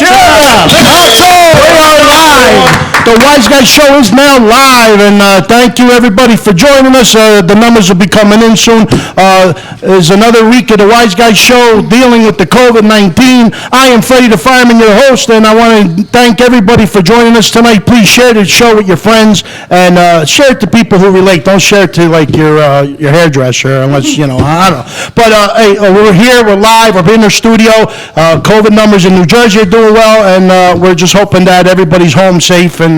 Yeah! We are live. The Wiseguyz show is now live, and thank you everybody for joining us. The numbers will be coming in soon. There's another week of the Wiseguyz show dealing with the COVID-19. I am Freddie the Fireman, your host, and I want to thank everybody for joining us tonight. Please share the show with your friends, and share it to people who relate. Don't share it to like your hairdresser, unless, you know, I don't know. But hey, we're here, we're live, we're in the studio. COVID numbers in New Jersey are doing well, and we're just hoping that everybody's home safe. And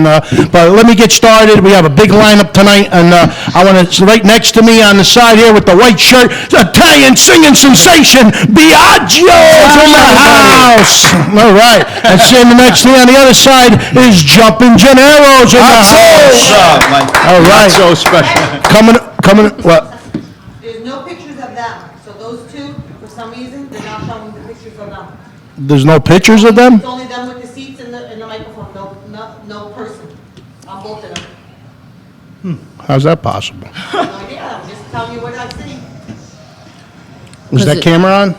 but let me get started. We have a big lineup tonight, and I want to, right next to me on the side here with the white shirt, Italian singing sensation, Biagio's in the house. All right. And sitting next to me on the other side is Jumping Gennaro's in the house. All right. So special. Coming, what? There's no pictures of them, so those two, for some reason, they're not showing the pictures of them. There's no pictures of them? It's only them with the seats and the microphone, no person on both of them. How's that possible? No idea, I'm just telling you what I've seen. Was that camera on?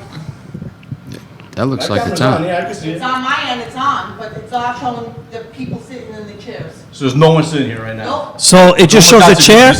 That looks like it's on. It's on my end, it's on, but it's not showing the people sitting in the chairs. So there's no one sitting here right now? Nope. So it just shows the chair?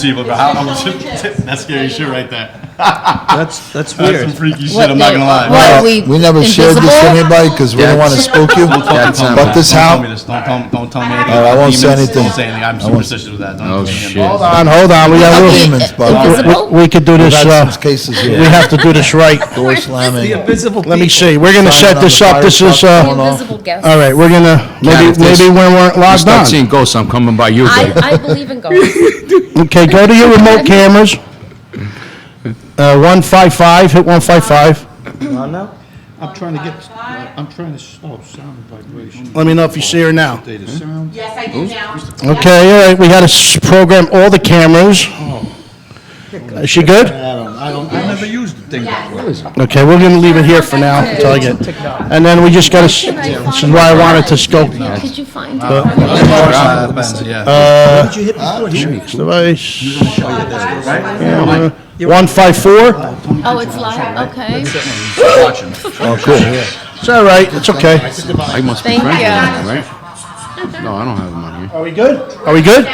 That's scary shit right there. That's That's weird. some freaky shit, I'm not gonna lie. Well, we never shared this with anybody because we don't want to spook you. That's on. Don't But this tell house, me this, don't tell me anything. All right, I won't say Demons, anything. Don't say anything, I'm superstitious with that. Don't Oh, say anything. shit. Hold on. We got a little, demons, but Invisible? we could do we've this, had some cases we here. have to do this right. Door slamming. The invisible Let me people. see, we're gonna set this up, this is, Invisible guests. all right, we're gonna, maybe we weren't I logged start on. seeing ghosts, I'm coming by you, baby. I believe in ghosts. Okay, go to your remote cameras. 155, hit 155. I'm trying to, sound vibration. Let me know if you see her now. Data sound. Yes, I do now. Okay, all right, we gotta program all the cameras. Is she good? I never used the thing before. Okay, we're gonna leave it here for now until I get, and then we just gotta, this is why I wanted to scope. Could you find it? Yeah. Device. 154. Oh, it's live, okay. Oh, good. It's all right, it's okay. I must be Thank friends with you. them, right? No, I don't have them on here. Are we good? Are we good?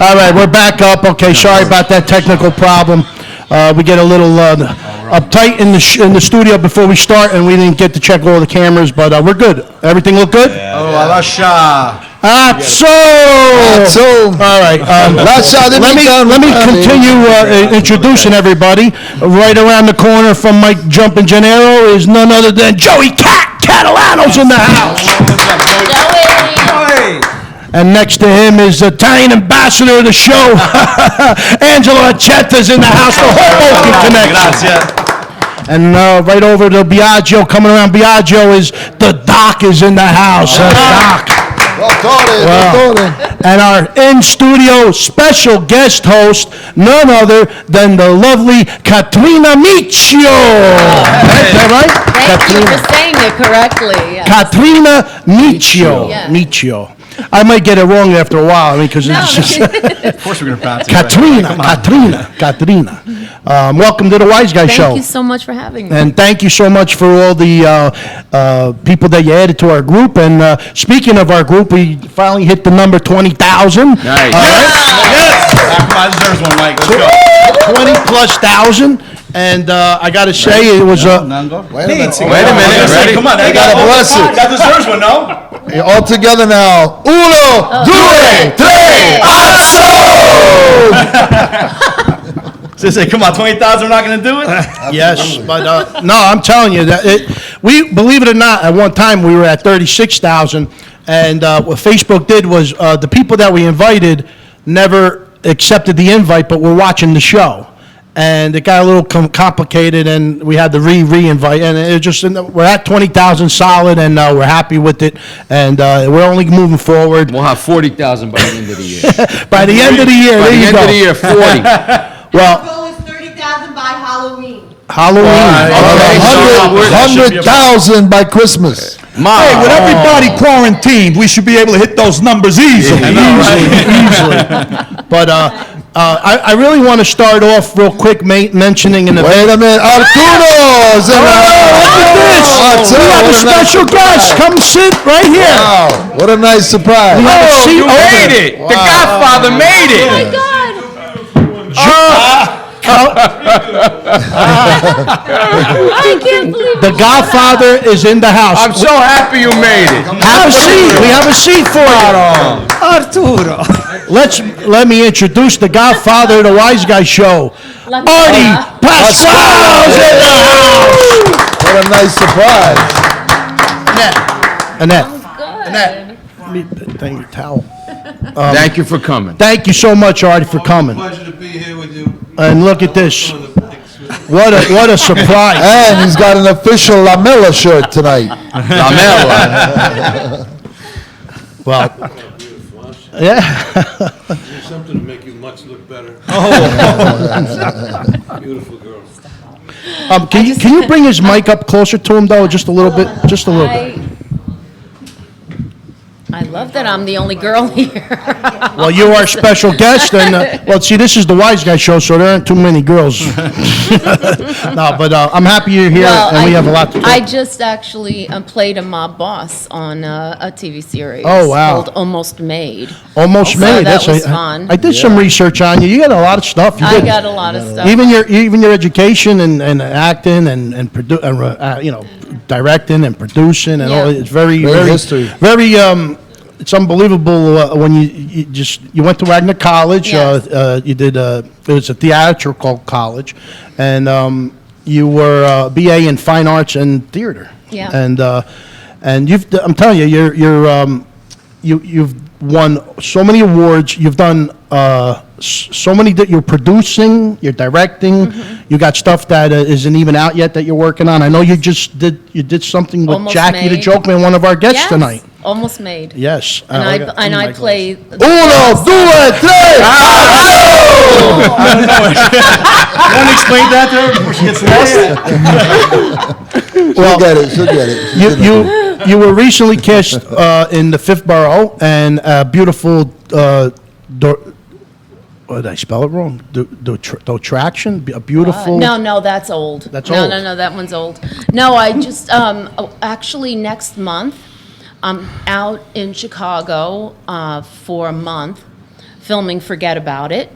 All right, we're back up. Okay, sorry about that technical problem. We get a little uptight in the studio before we start, and we didn't get to check all the cameras, but we're good. Everything look good? Oh, Alasha. So, all right. Let me continue introducing everybody. Right around the corner from Mike Jumpin' Gennaro is none other than Joey Catalano's in the house. And next to him is the Italian ambassador of the show, Angelo Acetta's in the house, the Hoboken Connection. And right over to Biagio, coming around Biagio is the Doc is in the house. Doc. And our in-studio special guest host, none other than the lovely Kathrina Miccio. Is that right? Thank you for saying it correctly. Yes. Kathrina Miccio. Yes. Miccio. I might get it wrong after a while, I mean, because No, it's just... Of course we're gonna pronounce it right. Katrina. Welcome to the Wiseguyz show. Thank you so much for having me. And thank you so much for all the people that you added to our group. And speaking of our group, we finally hit the number 20,000. Nice. Yes! I deserves one, Mike, let's go. 20 plus thousand. And I got to say, it was Wait a minute. Wait a minute, ready? Come on, I gotta bless it. That deserves one, no? All together now. Uno, due, tre, asso! So say, come on, 20,000, we're not gonna do it? Yes, but no, I'm telling you that we believe it or not, at one time we were at 36,000, and what Facebook did was the people that we invited never accepted the invite, but were watching the show. And it got a little complicated, and we had to re-invite, and it just, we're at 20,000 solid, and we're happy with it, and we're only moving forward. We'll have 40,000 by the end of the year. By the end of the year, By there the you end go. of the year, 40. The Well, goal is 30,000 by Halloween. Halloween. 100,000 by Christmas. Hey, with everybody quarantined, we should be able to hit those numbers easily. Easily. But I really want to start off real quick mentioning an event. Wait a minute, Arturo's in the house. We have a special guest. Come sit right here. Wow, what a nice surprise. We have a seat You open. made it! The Godfather made Oh my it! God. I can't believe The Godfather is in the house. I'm so happy you made it. Have a seat. We have a seat for you. Arturo. Let me introduce the Godfather of the Wiseguyz show. Artie Pasquale is in the house. What a nice surprise. Annette. Good. Thank you, towel. Thank you for coming. Thank you so much, Artie, for coming. Pleasure to be here with you. And look at this. What a surprise. And he's got an official Lamella shirt tonight. Lamella. Well, yeah. Do something to make you much look better. Beautiful girl. Can you bring his mic up closer to him, though, just a little bit? Just a little bit. I love that I'm the only girl here. Well, you are a special guest, and, well, see, this is the Wiseguyz show, so there aren't too many girls. No, but I'm happy you're here, and we have a lot to do. I just actually played a mob boss on a TV series. Oh, wow. Called Almost Made. Almost So made. that That's was fun. I did some research on you. You got a lot of stuff. You I did. got a lot of stuff. Even your education and acting and directing and producing and all, Yeah. it's very Great very history. very it's unbelievable when you went to Wagner College. Yes. You did it was a theatrical college, and you were BA in Fine Arts and Theater. Yeah. And I'm telling you, you've won so many awards. You've done so many that you're producing, you're directing. Mm-hmm. You got stuff that isn't even out yet that you're working on. I know you did something with Almost Jackie the Made. Jokeman, one of our guests Yes, tonight. Almost Made. Yes. And I play. Uno, due, tres. Want to explain that to her before she gets lost? She'll get it, she'll get it. She's in the- You were recently cast in the Fifth Borough, and beautiful. What did I spell it wrong? Dotraction, a beautiful. No, that's old. That's no, old. No, that one's old. No, I just, actually, next month, I'm out in Chicago for a month filming Forget About It.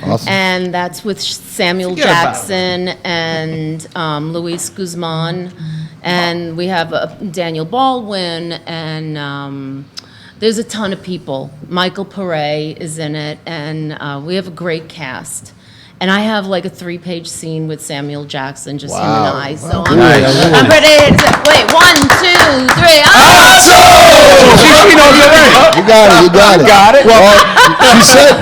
Awesome. And that's with Samuel Forget About It. Jackson and Luis Guzman. And we have Daniel Baldwin, and there's a ton of people. Michael Pare is in it, and we have a great cast. And I have like a 3-page scene with Samuel Jackson, just him and I. So I'm ready to, wait, 1, 2, 3, She knows already. You got it, you got it. Got it? Well,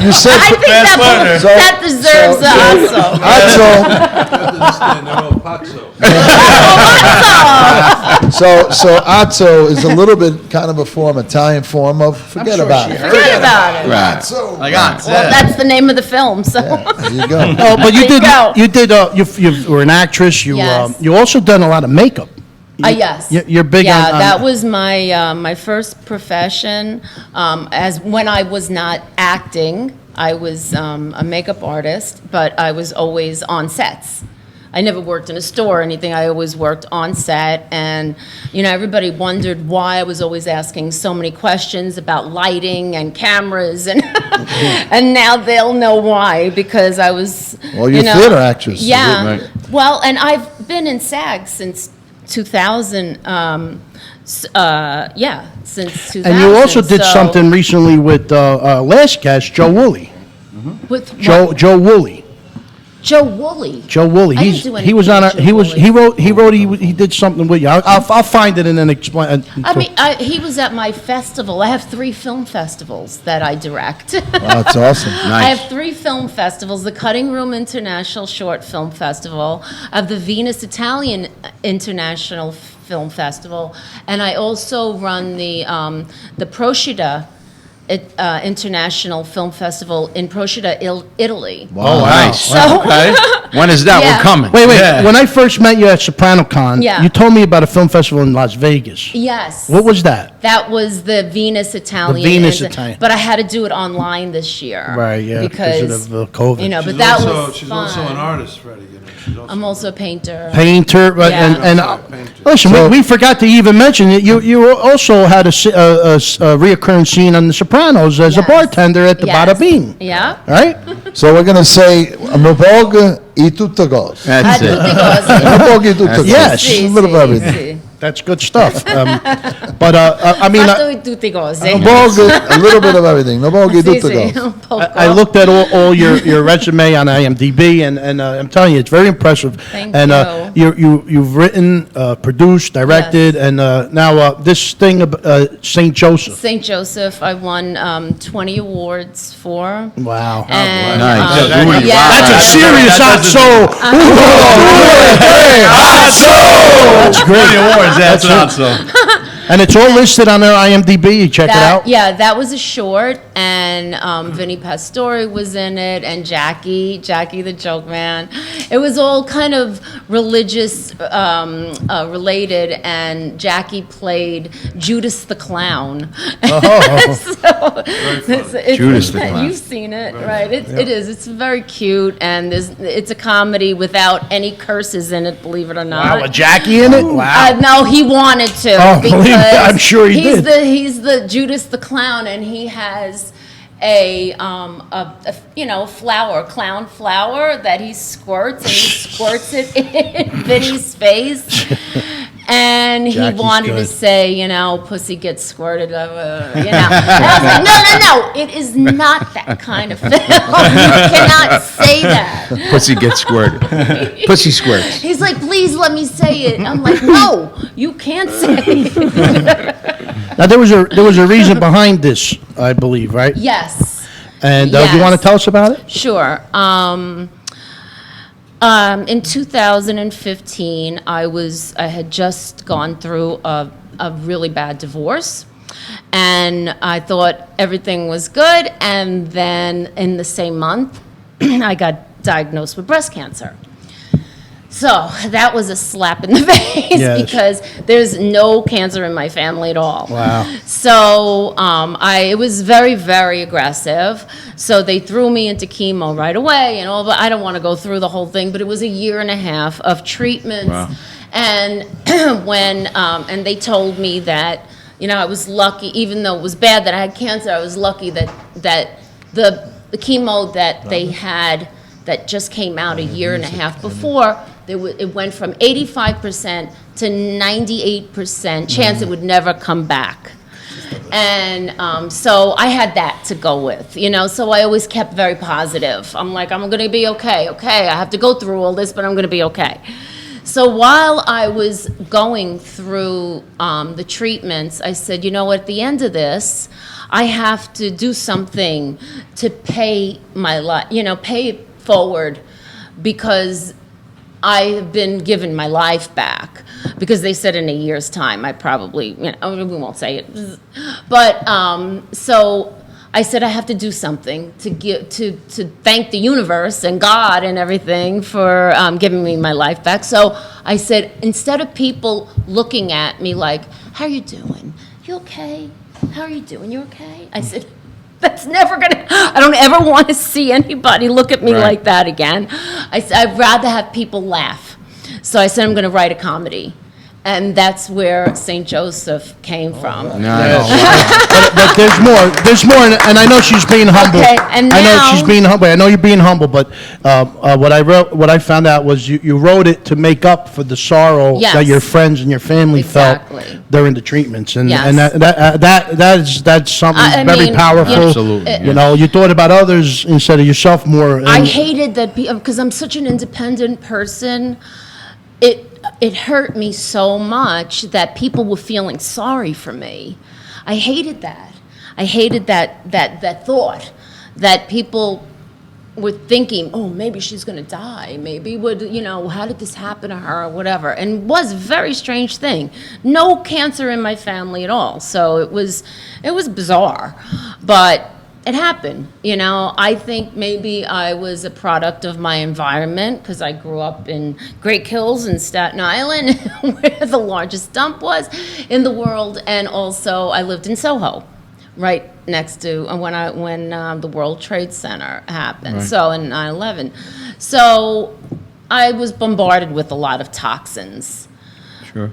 you said. I think that deserves the also. Understand, they're all pazzo. So Atzo is a little bit kind of a Italian form of forget about it. Forget about it. Right. Like, ah, Well, that's the name of the film, so. There you go. Oh, but you There you did. go. You were an actress. Yes. You also done a lot of makeup. Yes. You're big Yeah, on. that was my my first profession. As when I was not acting, I was a makeup artist, but I was always on sets. I never worked in a store or anything. I always worked on set, and everybody wondered why I was always asking so many questions about lighting and cameras, and and now they'll know why, because I was. Well, you're a theater actress. Yeah. Right. Well, and I've been in SAG since 2000. Since 2000. And you also did so- something recently with last guest, Joe Woolley. with Joe Woolley. Joe Woolley. Joe Woolley. I didn't do He was on. anything with Joe He wrote. He did something with you. I'll find it and then explain. I mean, he was at my festival. I have 3 film festivals that I direct. That's awesome. I have 3 film festivals: the Cutting Room International Short Film Festival, of the Venus Italian International Film Festival, and I also run the Procida International Film Festival in Procida, Italy. Oh, nice. So- Okay. When is that? Yeah. We're coming. Wait, Yeah. when I first met you at SopranoCon, Yeah. you told me about a film festival in Las Vegas. Yes. What was that? That was the Venus Italian. Venus Italian. But I had to do it online this year. Right, yeah, because of COVID. You know, but She's that also, was she's fun. also an artist, Freddie. You know, she's I'm also a painter. Painter, right, Yeah. and Painter. listen, we forgot to even mention it. You also had a reoccurring scene on The Sopranos as a Yes. bartender at the Yes. Bada Bean, Yeah. right? So we're gonna say, Mobog e tutto cose. That's it. Mobog e tutto cose. Yes. Sì, A little sì, of everything. sì. That's good stuff. But I mean, Fatto di tutte cose. Mobog, a little bit of everything. Mobog e Sì, tutto sì, cose. un poco. I looked at all your resume on IMDb, and I'm telling you, it's very impressive. Thank and you. you've written, produced, directed, and now this thing, St. Joseph. St. Joseph, I won 20 awards for. Wow. And, Nice. yeah. That's a serious hot soul. Hot soul. That's great. Awards, that's it. not so. And it's all listed on their IMDb. You check it out. Yeah, that was a short, and Vinnie Pastore was in it, and Jackie the Joke Man. It was all kind of religious related, and Jackie played Judas the Clown. So, it's- Judas the Clown. You've seen it, right? It is. It's very cute, and it's a comedy without any curses in it, believe it or not. Wow, with Jackie in it? Wow. No, he wanted to. Oh, believe me, because I'm sure he he's did. He's the Judas the Clown, and he has a clown flower that he squirts, and he squirts it in Vinny's face. And he Jackie's wanted to good. say, pussy gets squirted, And I was like, no, it is not that kind of film. You cannot say that. Pussy gets squirted. Pussy squirts. He's like, please let me say it. I'm like, no, you can't say it. Now there was a reason behind this, I believe, right? Yes. And do you want to Yes. tell us about it? Sure. In 2015, I had just gone through a really bad divorce, and I thought everything was good. And then in the same month, I got diagnosed with breast cancer. So that was a slap in the face Yes. because there's no cancer in my family at all. Wow. So it was very, very aggressive. So they threw me into chemo right away and all. But I don't want to go through the whole thing. But it was a year and a half of treatments. Wow. And and they told me that I was lucky, even though it was bad that I had cancer. I was lucky that the chemo that they had that just came out a year and a half before. It went from 85% to 98% chance it would never come back. And so I had that to go with, so I always kept very positive. I'm like, I'm going to be okay, I have to go through all this, but I'm going to be okay. So while I was going through the treatments, I said, at the end of this, I have to do something to pay my life, pay it forward, because I have been given my life back, because they said in a year's time I probably, we won't say it, but so I said I have to do something to thank the universe and God and everything for giving me my life back. So I said, instead of people looking at me like, "How are you doing? You okay? How are you doing? You okay?" I said, that's never gonna, I don't ever want to see anybody look at me Right. like that again. I said, I'd rather have people laugh. So I said, I'm gonna write a comedy. And that's where St. Joseph came from. Nice. But there's more, and I know she's being humble. Okay, and I know now- she's being humble. I know you're being humble, but what I found out was you wrote it to make up for the sorrow Yes. that your friends and your family Exactly. felt during the treatments, and Yes. and that's something I very mean, powerful. Absolutely, You thought about others instead of yourself more. I and- hated that because I'm such an independent person. It hurt me so much that people were feeling sorry for me. I hated that. I hated that thought that people were thinking, oh, maybe she's going to die. Maybe how did this happen to her or whatever. And it was a very strange thing. No cancer in my family at all. So it was bizarre. But it happened, I think maybe I was a product of my environment because I grew up in Great Kills in Staten Island, where the largest dump was in the world. And also I lived in Soho, right next to when the World Trade Center happened. Right. So in 9/11. So I was bombarded with a lot of toxins. Sure.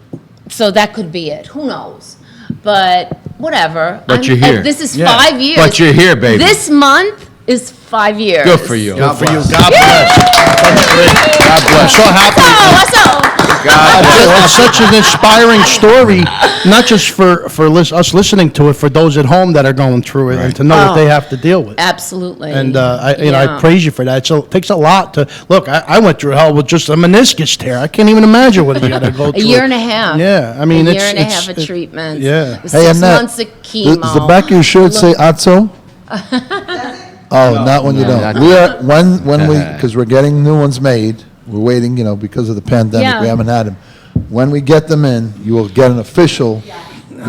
So that could be it. Who knows? But whatever. But you're here. This is Yeah. 5 years. But you're here, baby. This month is 5 years. Good for you. Good for you. God bless. God bless. So happy. So, It's such an inspiring story, not just for us listening to it, for those at home that are going through it, and to know what they have to deal with. absolutely. And I Yeah. praise you for that. So it takes a lot to look. I went through hell with just a meniscus tear. I can't even imagine what you got to go through. A year and a half. Yeah, I mean, a it's year and a half it's- of treatment. yeah. With Hey, 6 Annette, months of chemo. Does the back of your shirt say Atzo? Oh, not when you No, don't. not- We are, when we, because we're getting new ones made, we're waiting, because of the pandemic, Yeah. we haven't had them. When we get them in, you will get an official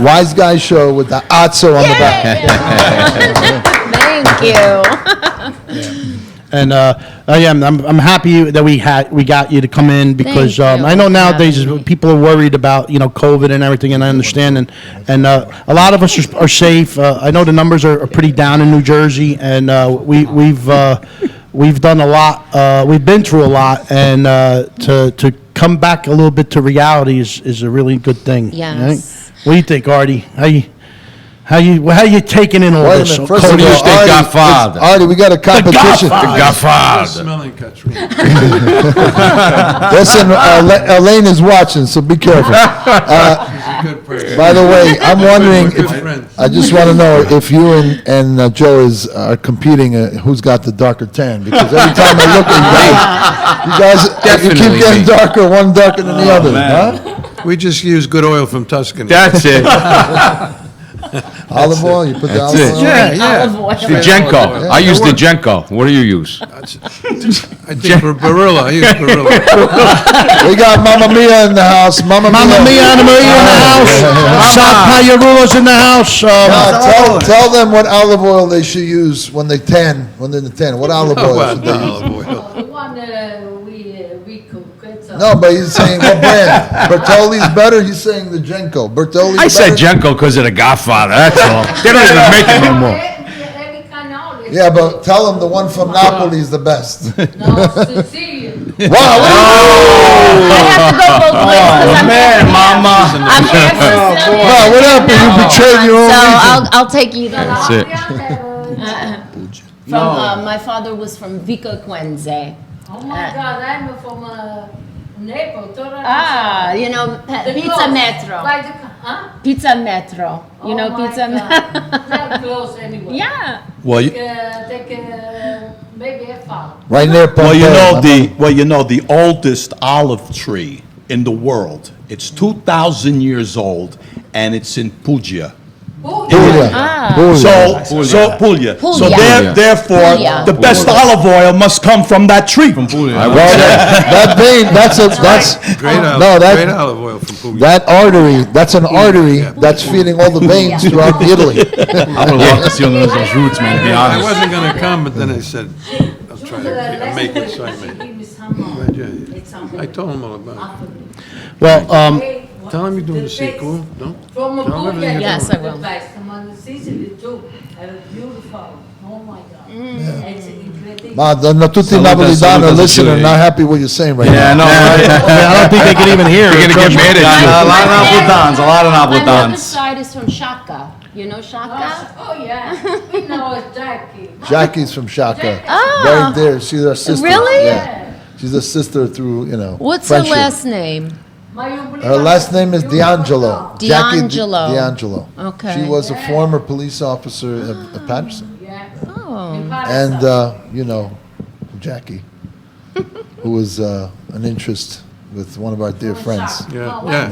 Wiseguyz show with the Atzo on the back. Thank you. And I'm happy that we got you to come in because Thank you I know for nowadays having me. people are worried about COVID and everything, and I understand. And a lot of us are safe. I know the numbers are pretty down in New Jersey, and we've done a lot. We've been through a lot, and to come back a little bit to reality is a really good thing. Yes. Right? What do you think, Artie? How you taking in all Wait a this? minute, first Who of do you all, think Artie, Godfather? Artie, we got a competition. The Good Godfather. smelling, Katrina. Listen, Elaine is watching, so be careful. She's a good person. By the way, I'm wondering, We're good if, friends. I just want to know if you and Joe are competing, who's got the darker tan? Because every time I look at you guys, you Definitely keep getting me. darker, one darker than the other, man. huh? We just use good oil from Tuscany. That's it. Olive oil, you put the That's olive it. oil? Yeah, Olive oil. The Genko. I use the Genko. What do you use? I think for Barilla, I use Barilla. We got Mamma Mia in the house, Mamma Mamma Mia, Anna Maria in the house. South Payarulo's in the house. Tell them what olive oil they should use when they tan, when they're in the tan. What olive oil Well, should they use? olive oil. The one we cook. It's No, but he's saying what brand? Bertolli's better? He's saying the Genko. Bertolli's better? I said Genko because of the Godfather. That's all. They don't even make it no more. every kind of olive. Yeah, but tell him the one from Napoli is the best. No, Sicilian. Wow! I have to go both ways because I'm half Sicilian. Wow, what happened? You betrayed your own So region. I'll take you there. That's it. From my father was from Vico Quenze. Oh my God, I'm from Naples. Ah, Pizza Metro. By the, huh? Pizza Metro. You know Oh my Pizza God. Metro? They're close anyway. Yeah. Well, you, Take maybe a fall. Right near Pompeii. the oldest olive tree in the world. It's 2,000 years old, and it's in Puglia. Puglia. Ah. Puglia. So Puglia. So Puglia. therefore, Puglia. the best olive oil must come from that tree. From Well, that vein, that's Great olive, no, great olive oil from Puglia. that artery, that's an artery that's feeding all the veins throughout Italy. I would love to see one of those roots, man, to be I honest. wasn't gonna come, but then I said, I'll try to make it so I Give may. me some more. Yeah, It's I told him all about it. Well, Tell him you're doing the sequel, no? From Tell him Puglia, everything you're Yes, doing. I will. the best. I'm on Sicily too. Beautiful. Oh my God. It's incredible. Ma, tutti i napolitani listening, not happy what you're saying right now. Yeah, no, right? I don't think they can even hear You're it. gonna get mad at you. A lot of Napolitans, a lot of My mother's Napolitans. side is from Shaka. You know Shaka? Oh yeah. We know it's Jackie. Jackie's from Shaka. Oh. Right there, she's our sister. Really? Yeah. She's a sister through, What's friendship. her last name? Her last name is D'Angelo. Jackie D'Angelo. D'Angelo. Okay. She was a former police officer at Patterson. Yeah. Oh. And, Jackie, who was an interest with one of our dear friends. Yeah, yeah.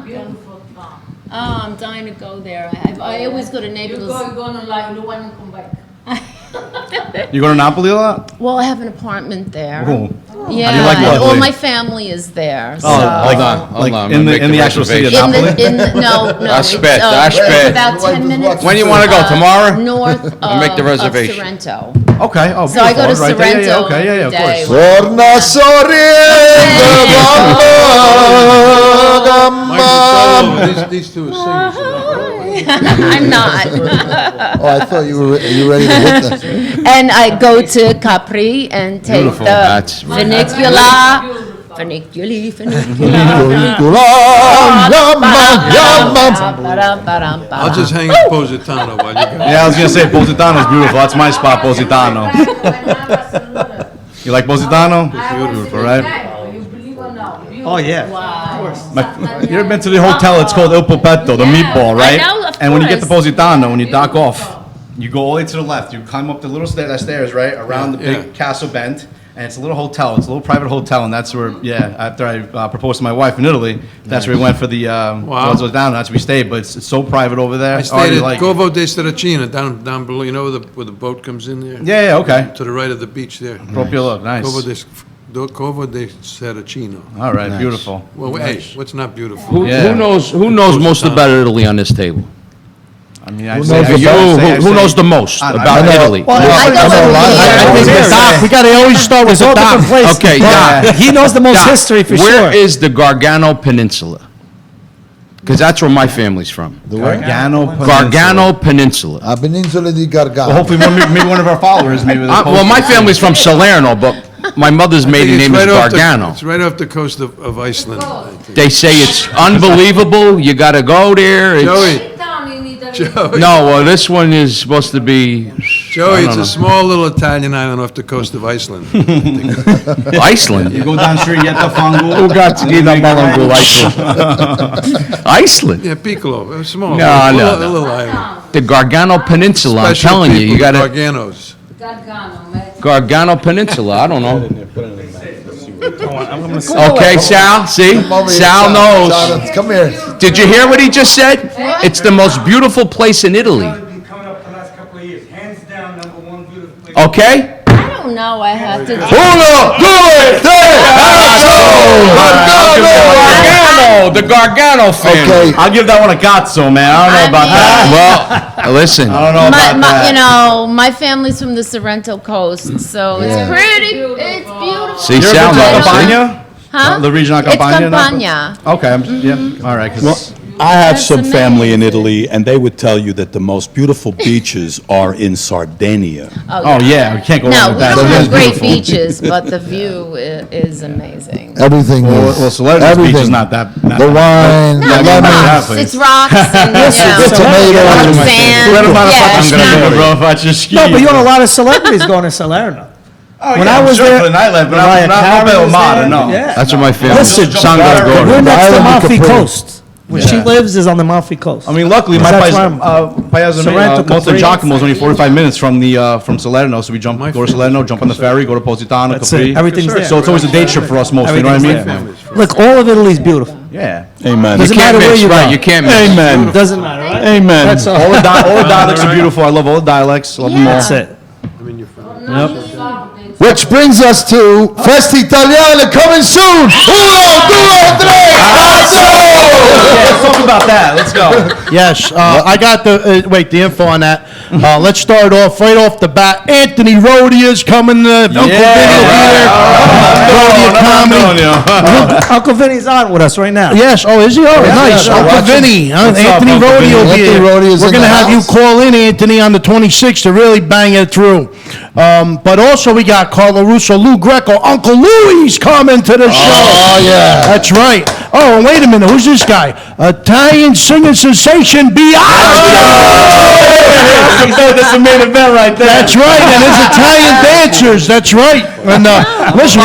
Beautiful town. Oh, I'm dying to go there. I always go to You're Naples. gonna like, you want to come back. You go to Napoli a lot? Well, I have an apartment there. Cool. Yeah, How do you like and all Napoli? my family is there, so. Like, Hold on, in make the actual city of In Napoli? the, no, it's, Aspetta, it's aspetta. about 10 minutes. When you wanna go, tomorrow? North I'll make the of reservation. Sorrento. Okay, oh, So I go to beautiful, right there. Yeah, yeah, Sorrento okay, yeah, yeah, of every day. course. Torna sorriendo, gamba. These two are singers. I'm not. Oh, I thought you were ready to hit that. And I go to Capri and take Beautiful. the That's really funicular. I'll just hang in Positano while you go. Yeah, I was gonna say Positano's beautiful. That's my spot, Positano. You like Positano? Beautiful, right? You believe or not? Oh, yeah. You ever been to the hotel? It's called Il Popetto, the meatball, right? I know, of And when you get to course. Positano, when you dock off, you go all the way to the left. You climb up the little stairs, right, around the Yeah. big castle bend. And it's a little hotel. It's a little private hotel, and that's where, yeah. After I proposed to my wife in Italy, that's where we went for the Positano. That's where we stayed. But it's so private over there. I stayed like at Covo de Stracina, down below, you know where the boat comes in there? Yeah, okay. To the right of the beach there. Proprio look, nice. Covo de Serracino. All right, beautiful. Well, hey, what's not beautiful? Yeah. Who knows most about Italy on this table? I mean, Who knows the Who knows the most I about know. Italy? I go I think the doc, we gotta always start with the doc. Okay, yeah. He knows the most Doc, history for Where sure. is the Gargano Peninsula? Because that's where my family's from. Gargano Peninsula. A Peninsula di Well, Gargano. hopefully, maybe one of our followers, maybe. Well, my family's from Salerno, but my mother's maiden name is Gargano. It's right off the coast of Iceland. I think. They say it's unbelievable. You got to go there. It's- Joey, Sit down in Italy. Joey, No, well, this one is supposed to be Joey, it's know. a small little Italian island off the coast of Iceland. Iceland. You go down the street, get the fangu. Who got to get up on Iceland? Iceland. Yeah, Piccolo, small. No, a no, little island. The Gargano Peninsula. I'm Special telling you, you people, got to Garganos. Gargano, man. Gargano Peninsula. I don't know. Okay, Sal. See, Come over here, Sal knows. Come here. Did you hear what he just said? It's the most beautiful place in Italy. Coming up the last couple of years, hands down, #1 beautiful place. Okay. I don't know, I have to. Gargano, the Gargano family. Okay. I'll give that one a cazzo, man. I don't know about that. Well, listen. I don't know about that. You know, my family's from the Sorrento coast, so it's pretty, it's beautiful. See, You ever Sal been to knows. see? Campania? Huh? The region of It's Campania? no? Campania. Okay, yeah, all right. 'Cause I have That's some family in amazing. Italy, and they would tell you that the most beautiful beaches are in Sardinia. Oh, yeah, we can't go wrong No, with we that. don't It is have great beautiful. beaches, but the view is amazing. Everything Well, is, Salerno's beach is everything. not that. The wine, No, the it's lemon. rocks, it's rocks and, you know, tomatoes. sand. What about if Yeah, I'm it's gonna not- do, bro, if I just ski? No, but you know, a lot of celebrities going to Salerno. Oh, when yeah, I I'm was sure there- for the nightlife, but Mariah I'm not Carey Bel was Mata, there. no. Yeah. That's what my family. Listen, Sangha We're Gordon. next to Island of Amalfi Capri. Coast. Where she lives is on the Amalfi Coast. I mean, luckily, my That's place, where I'm- Sorrento, Monte Capri. Giacomo is only 45 minutes from from Salerno, so we go to Salerno, jump on the ferry, go to Positano, That's Capri. it. Everything's there. So it's always a day trip for us mostly, you know what I mean? Everything's Look, all of Italy's beautiful. Yeah. Amen. Doesn't matter where you Right, go. you can't miss. Amen. Doesn't matter, right? Amen. That's all. All the dialects are beautiful. I love all the dialects. Love them all. That's it. Which brings us to Festa Italiana coming soon. Uno, due, tre, Let's talk about that. Let's go. Yes, I got the info on that. Let's start off, right off the bat. Anthony Rodia is coming, Uncle Vinny here. Rodia coming. Uncle Vinny's on with us right now. Yes, oh, is he? Oh, nice. yeah, Uncle watch him. Vinny. What's up, Anthony Uncle Rodia Vinny? will be Anthony here. Rodia's We're in going to the have you house. call in, Anthony, on the 26th to really bang it through. But also we got Carlo Russo, Lou Greco, Uncle Louie's coming to the show. Oh, yeah. That's right. Oh, and wait a minute. Who's this guy? Italian singing sensation, Biagio. That's the main event right there. That's right, and his Italian dancers. That's right. And listen,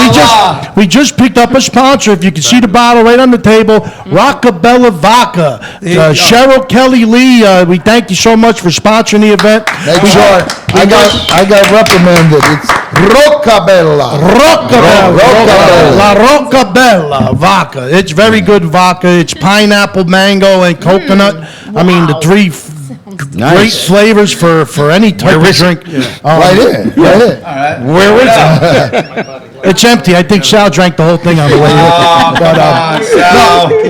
we just picked up a sponsor. If you can see the bottle right on the table, Roccabella Vodka. Cheryl Kelly Lee. We thank you so much for sponsoring the event. Make sure, I got reprimanded. It's Roccabella. La Roccabella vodka. It's very good vodka. It's pineapple, mango, and coconut. I mean, the three great flavors for any type of drink. Right here, right here. Where is it? It's empty. I think Sal drank the whole thing on the way here.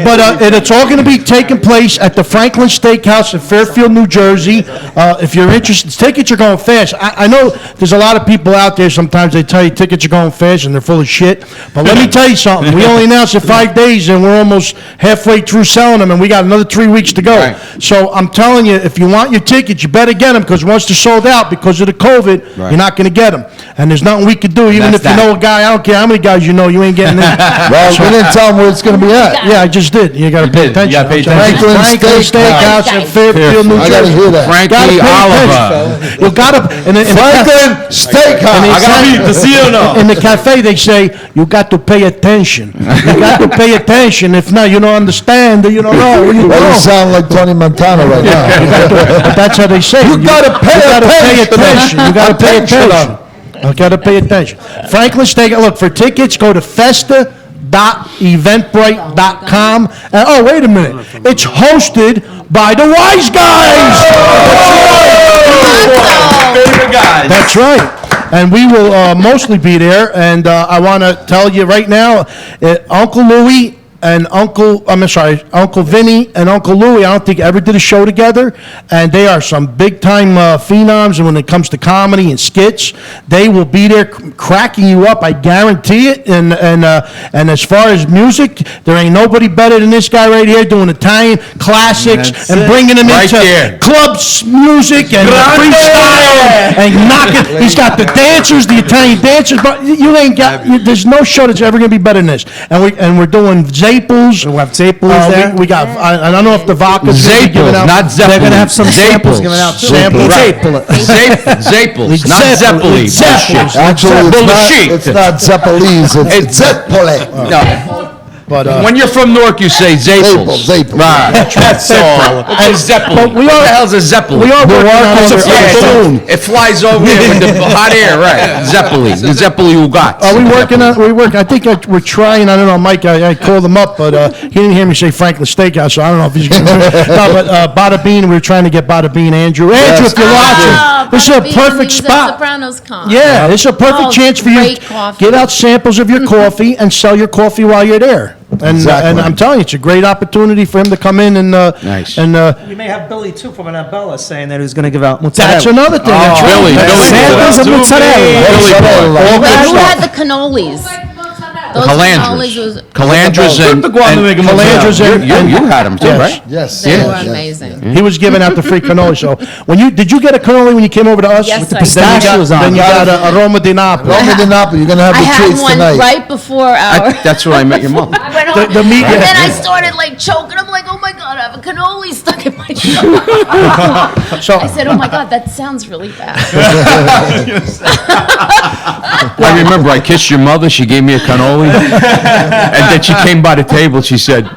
But it's all going to be taking place at the Franklin Steakhouse in Fairfield, New Jersey. If you're interested, tickets are going fast. I know there's a lot of people out there, sometimes they tell you tickets are going fast and they're full of shit. But let me tell you something. We only announced it 5 days and we're almost halfway through selling them and we got another 3 weeks to go. Right. So I'm telling you, if you want your tickets, you better get them because once they're sold out because of the COVID, Right. you're not going to get them. And there's nothing we could do, even That's if you that. know a guy, I don't care how many guys you know, you ain't getting in. Well, we didn't tell them where it's gonna be at. Yeah, I just did. You gotta pay did. You attention. gotta pay Franklin attention. Steakhouse in Fairfield, New Jersey. I gotta hear that. Gotta Frankie pay Oliver. attention. You gotta, Franklin Steakhouse. I gotta be the CEO in the cafe, they say, you got to pay attention. You got to pay attention. If not, you don't understand, you don't know. You Well, you don't. sound like Tony Montana right now. But that's how they say. You gotta pay attention. You gotta pay Attention. attention. You gotta pay attention. Franklin Steak, look, for tickets, go to festa.eventbrite.com. Oh, wait a minute. It's hosted by the Wiseguyz. Favorite guys. That's right. And we will mostly be there. And I want to tell you right now, Uncle Louie and Uncle Vinny and Uncle Louie, I don't think ever did a show together. And they are some big-time phenoms. And when it comes to comedy and skits, they will be there cracking you up. I guarantee it. And as far as music, there ain't nobody better than this guy right here doing Italian classics That's and it. bringing them Right into there. clubs music and freestyle and knocking. He's got the dancers, the Italian dancers, but you ain't got. There's no show that's ever gonna be better than this. And we're doing Zaples. We'll have Zaples there. We got. I don't know if the vodka's gonna be given Zaples, out. not Zeppelin. They're gonna have some samples Zaples. given out too. Samples. Zaples, not Zeppeli. Zeppeli. Actually, Bullshit. it's not Zeppelese, it's Zeppole. No. But When you're from Newark, you say Zaples. Zaples. Right. That's all. It's a Zeppelin. But we What are- the hell's a Zeppelin? we are working on It's a other- balloon. It flies over here with the hot air, right? Zeppelin. The Zeppelin you got. Are we working on? I think we're trying. I don't know, Mike. I called him up, but he didn't hear me say Franklin Steakhouse, so I don't know if he's going to. No, but Bada Bean. We were trying to get Bada Bean. Andrew, if you're watching, this is a perfect spot. Sopranos con. Yeah, it's a perfect Oh, chance for you. great coffee. Get out samples of your coffee and sell your coffee while you're there. And Exactly. I'm telling you, it's a great opportunity for him to come in and Nice. and We may have Billy too from Annabella saying that he was going to give out mozzarella. that's another thing. That's right. Billy, That's Billy. right. Samples of mozzarella. Mozzarella. All good Who stuff. had the cannolis? Those cannolis was, Calandras and Calandras and you had them too, Yes. right? Yes. they were yes. amazing. He was giving out the free cannoli. So did you get a cannoli when you came over to us? Yes, With the I did. pistachios on Then you it. got a Roma di Napoli. Roma di Napoli, you're gonna have I the had treats one tonight. right before our. That's where I met your mom. I went home, the meat- and then I started like choking. I'm like, oh my god, I have a cannoli stuck in my throat. So I said, oh my god, that sounds really bad. I remember I kissed your mother, she gave me a cannoli, and then she came by the table, she said,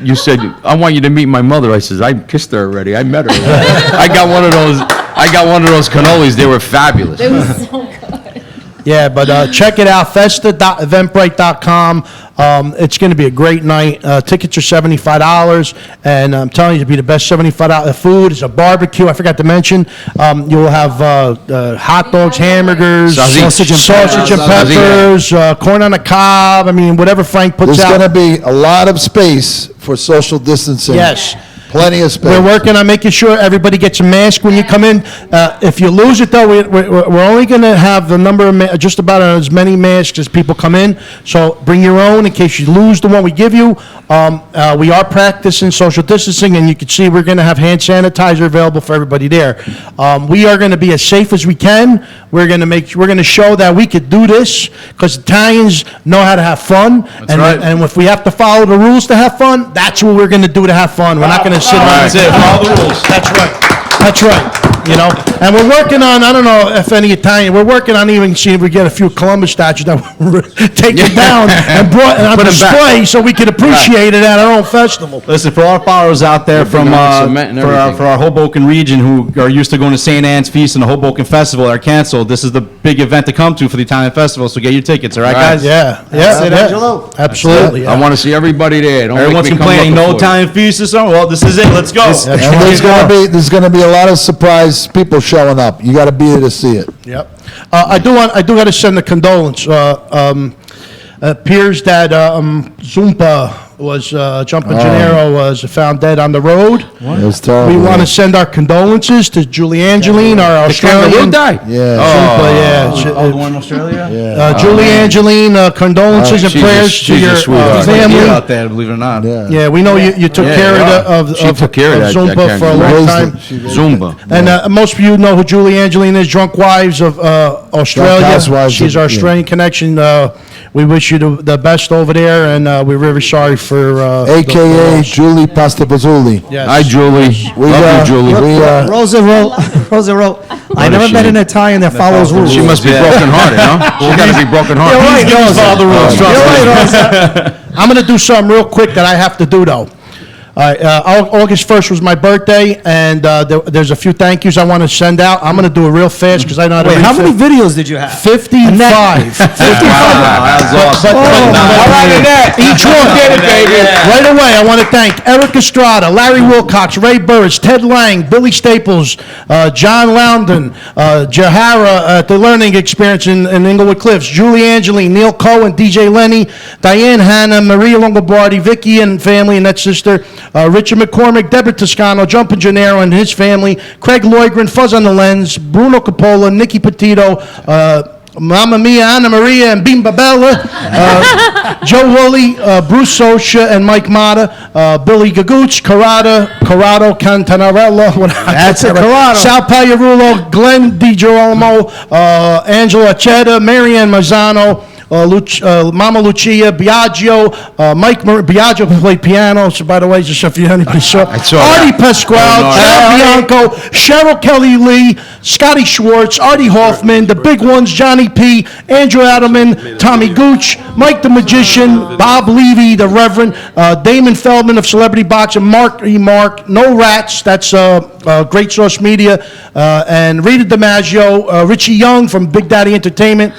you said, I want you to meet my mother. I said, I kissed her already, I met her. I got one of those cannolis, they were fabulous. It was so good. yeah, but check it out, festa.eventbrite.com. It's going to be a great night. Tickets are $75, and I'm telling you, it'll be the best $75 food. It's a barbecue. I forgot to mention. You'll have hot dogs, hamburgers, Sausage and peppers, corn on the cob. I mean, whatever Frank puts There's out. gonna be a lot of space for social distancing. Yes. Plenty of space. We're working on making sure everybody gets a mask when you come in. If you lose it, though, we're only going to have the number of just about as many masks as people come in. So bring your own in case you lose the one we give you. We are practicing social distancing, and you can see we're going to have hand sanitizer available for everybody there. We are going to be as safe as we can. We're going to show that we could do this because Italians know how to have fun. right. And if we have to follow the rules to have fun, that's what we're going to do to have fun. We're not going to sit around. That's it, follow the rules. That's right. That's right. You know, and we're working on, I don't know if any Italian, we're working on even seeing if we get a few Columbus statues that we're taken down and brought on Put 'em display back. so we can appreciate it at our own festival. Listen, for our followers out there Putting from, on cement and everything. for our Hoboken region who are used to going to St. Anne's Feast and the Hoboken Festival are canceled, this is the big event to come to for the Italian Festival, so get your tickets, all right, Right. guys? Yeah, yeah. Absolutely. I want to see everybody there. Don't Everyone's make me come complaining, looking no for you. Italian Feast this summer, well, this is it, let's go. And there's gonna be a lot of surprise people showing up. You gotta be there to see it. Yep. I do got to send a condolence. Appears that Zumpa was, Jumpin' Gennaro was found dead on the road. It was terrible. We want to send our condolences to Julie Angeline, our The kangaroo Australian. died? Yeah. Zumpa, yeah. Oh, the one in Australia? Yeah. Julie Angeline, condolences and She's a- prayers to she's a your sweetheart. family. Out there, believe it or not. Yeah. Yeah, we know you took Yeah, care yeah. of She took care of that Zumpa for a kangaroo. long Raised time. it. She raised Zumba. And most of you know who Julie Angeline is, Drunk Wives of Australia. Housewives She's of- our yeah. Australian connection. We wish you the best over there, and we're very sorry for... AKA Julie Pastapazzulli. Yes. Hi, Julie. We, Love you, Julie. Rosa wrote, I never is met she? an Italian that follows rules. She must be brokenhearted, huh? She got to be brokenhearted. You're right, Rosa. Follow the rules, trust me. You're right, Rosa. I'm going to do something real quick that I have to do, though. August 1st was my birthday, and there's a few thank yous I want to send out. I'm going to do it real fast because I know how to Wait, read how many fa- videos did you have? 55. That's awesome. All right, Annette. Each one. Get it, baby. Right away, I want to thank Eric Estrada, Larry Wilcox, Ray Burris, Ted Lang, Billy Staples, John Loudon, Jahara at the Learning Experience in Inglewood Cliffs, Julie Angeline, Neil Cohen, DJ Lenny, Diane Hanna, Maria Longobardi, Vicky and family and that sister, Richard McCormick, Deborah Toscano, Jumpin' Gennaro and his family, Craig Loigren, Fuzz on the Lens, Bruno Coppola, Nikki Petito, Mamma Mia, Anna Maria, and Bimba Bella, Joe Woolley, Bruce Sosha, and Mike Mata, Billy Gagooch, Corrado Cantanarella, That's it, Corrado. Sal Pagliarulo, Glenn DiGirolamo, Angela Chetta, Marianne Mazzano, Mama Lucia, Biagio, Biagio played piano, so by the way, just if anybody saw. saw that. Artie Pasquale, Chad Bianco, Cheryl Kelly Lee, Scotty Schwartz, Artie Hoffman, the big ones, Johnny P., Andrew Adelman, Tommy Gooch, Mike the Magician, Bob Levy, the Reverend, Damon Feldman of Celebrity Boxing, Mark E. Mark, No Rats, that's Great Source Media, and Rita DiMaggio, Richie Young from Big Daddy Entertainment,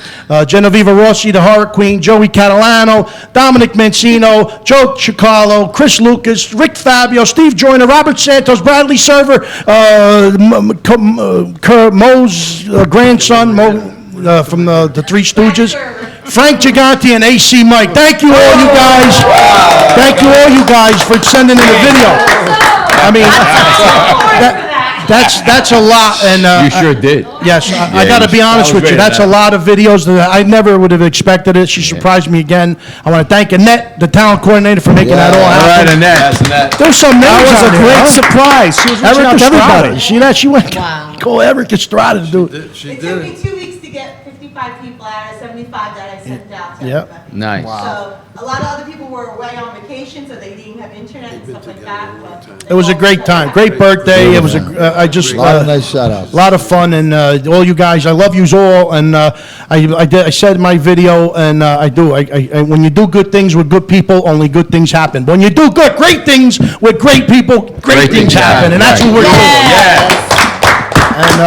Genevieve Rossi, the Horror Queen, Joey Catalano, Dominic Mancino, Joe Chicalo, Chris Lucas, Rick Fabio, Steve Joyner, Robert Santos, Bradley Server, Mo's grandson, Mo, from the Three Stooges, Frank Gigante, and AC Mike. Thank you all you guys. Thank you all you guys for sending in the video. I mean, that's a lot, and You sure did. yes, I Yeah, got to be honest that was with you. great, That's a lot of videos that I never would have expected it. She surprised me again. I want to thank Annette, the talent coordinator, for making that all All right, happen. Annette. There's some names That was on a there, great huh? surprise. She was reaching Eric out to Estrada. everybody. You see that? She went, Wow. go Eric Estrada to do it. She It did took me it. 2 weeks to get 55 people out of 75 that I sent out to Yep. everybody. Nice. So a lot of other people were away on vacation, so they didn't have internet and stuff like that. But It was a great time, great birthday. It was a, I just, A lot of nice shout-outs. a lot of fun, and all you guys, I love yous all, and I said in my video, and I do, when you do good things with good people, only good things happen. When you do great things with great people, great things happen, and that's what we're doing. And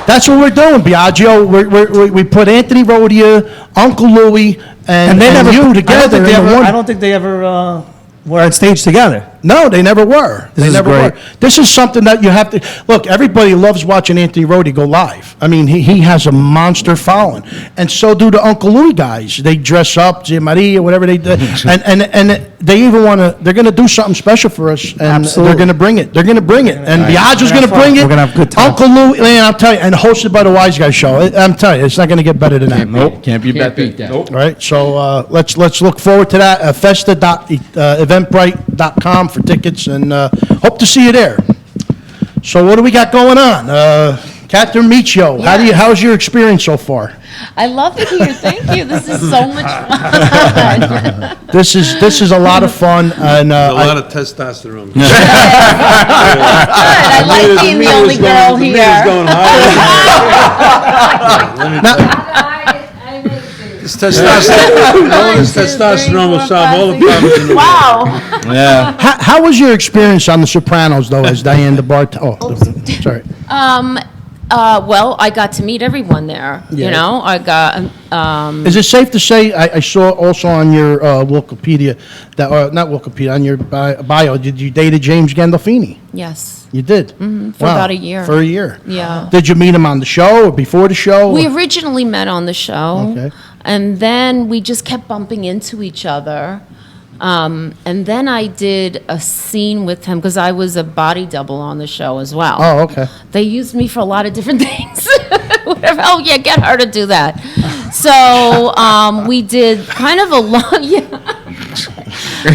that's what we're doing, Biagio. We put Anthony Rodia, Uncle Louie, and they never you together. I don't think they ever were on stage together. No, they never were. They is never great. were. This is something that you have to look. Everybody loves watching Anthony Rodia go live. I mean, he has a monster following, and so do the Uncle Louie guys. They dress up, Jim Maria, whatever they do, and they even want to. They're going to do something special for us, and Absolutely. they're going to bring it. They're going to bring it, and Biagio's going to fun. bring it. We're gonna have a good time. Uncle Louie, man, I'll tell you, and hosted by the Wiseguyz Show. I'm telling you, it's not going to get better than that. Nope, can't be Can't beat beat that. Nope. All right, so let's look forward to that. Festa.eventbrite.com for tickets, and hope to see you there. So what do we got going on? Kathrina Miccio, how's your experience so far? I love it here. Thank you. This is so much fun. This is a lot of fun, and A lot of testosterone. Good. I like being the only girl The meter's here. going higher. I make it. This testosterone will solve all the problems in the world. Wow. Yeah. how was your experience on The Sopranos, though, as Diane the bartender? Oh, sorry. Well, I got to meet everyone there. Yeah. You know, I got. Is it safe to say, I saw also on your Wikipedia, that not Wikipedia, on your bio, did you dated James Gandolfini? Yes. You did? For about a year. For a year? Yeah. Did you meet him on the show or before the show? We originally met on the show. Okay. And then we just kept bumping into each other. And then I did a scene with him because I was a body double on the show as well. Oh, okay. They used me for a lot of different things. Whatever. Oh, yeah, get her to do that. So we did kind of a long, yeah.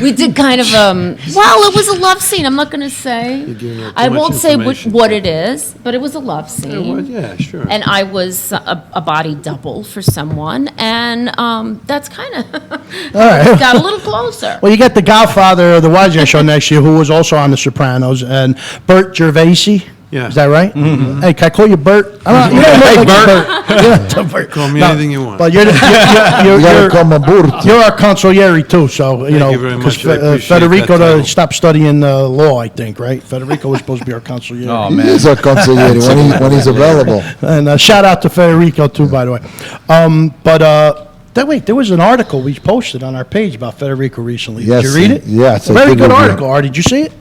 We did kind of, well, it was a love scene. I'm not going to say. I much won't say information. what it is, but it was a love scene. Yeah, sure. And I was a body double for someone, and that's kind of All right. got a little closer. Well, you got the Godfather of the Wiseguyz show next year, who was also on The Sopranos, and Bert Gervaisi. Yeah. Is that right? Mm-hmm. Hey, can I call you Bert? I don't, you don't look like Bert. Yeah, Bert. Call me No, anything you want. But you're You gotta come aboard. you're our consigliere too, so, you know, you very because much. I appreciate Federico that title. stopped studying law, I think, right? Federico was supposed to be our consigliere. Oh, He man. is our consigliere when he's available. And shout out to Federico too, by the way. Wait, there was an article we posted on our page about Federico recently. Yes, Did you read it? yes, I Very did good read it. article, Artie. Did you see it?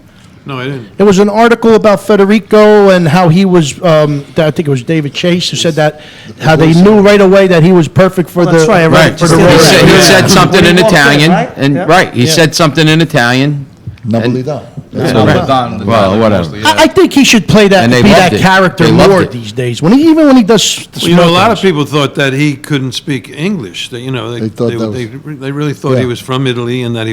No, I didn't. It was an article about Federico and how he was, I think it was David Chase who said that, how they knew right away that he was perfect for the, that's right, I read it for the just the role. other day. He said something in When he walked in, Italian, right? and, Yeah. right, he said something in Italian. Napolitano. Yeah, Right. Don, Well, whatever. mostly, yeah. I think he should play that, And they be loved that it. character They loved more it. these days. Even when he does the Well, you know, a small lot of things. people thought that he couldn't speak English. That, you know, They thought that was- they really thought he Yeah. was from Italy and that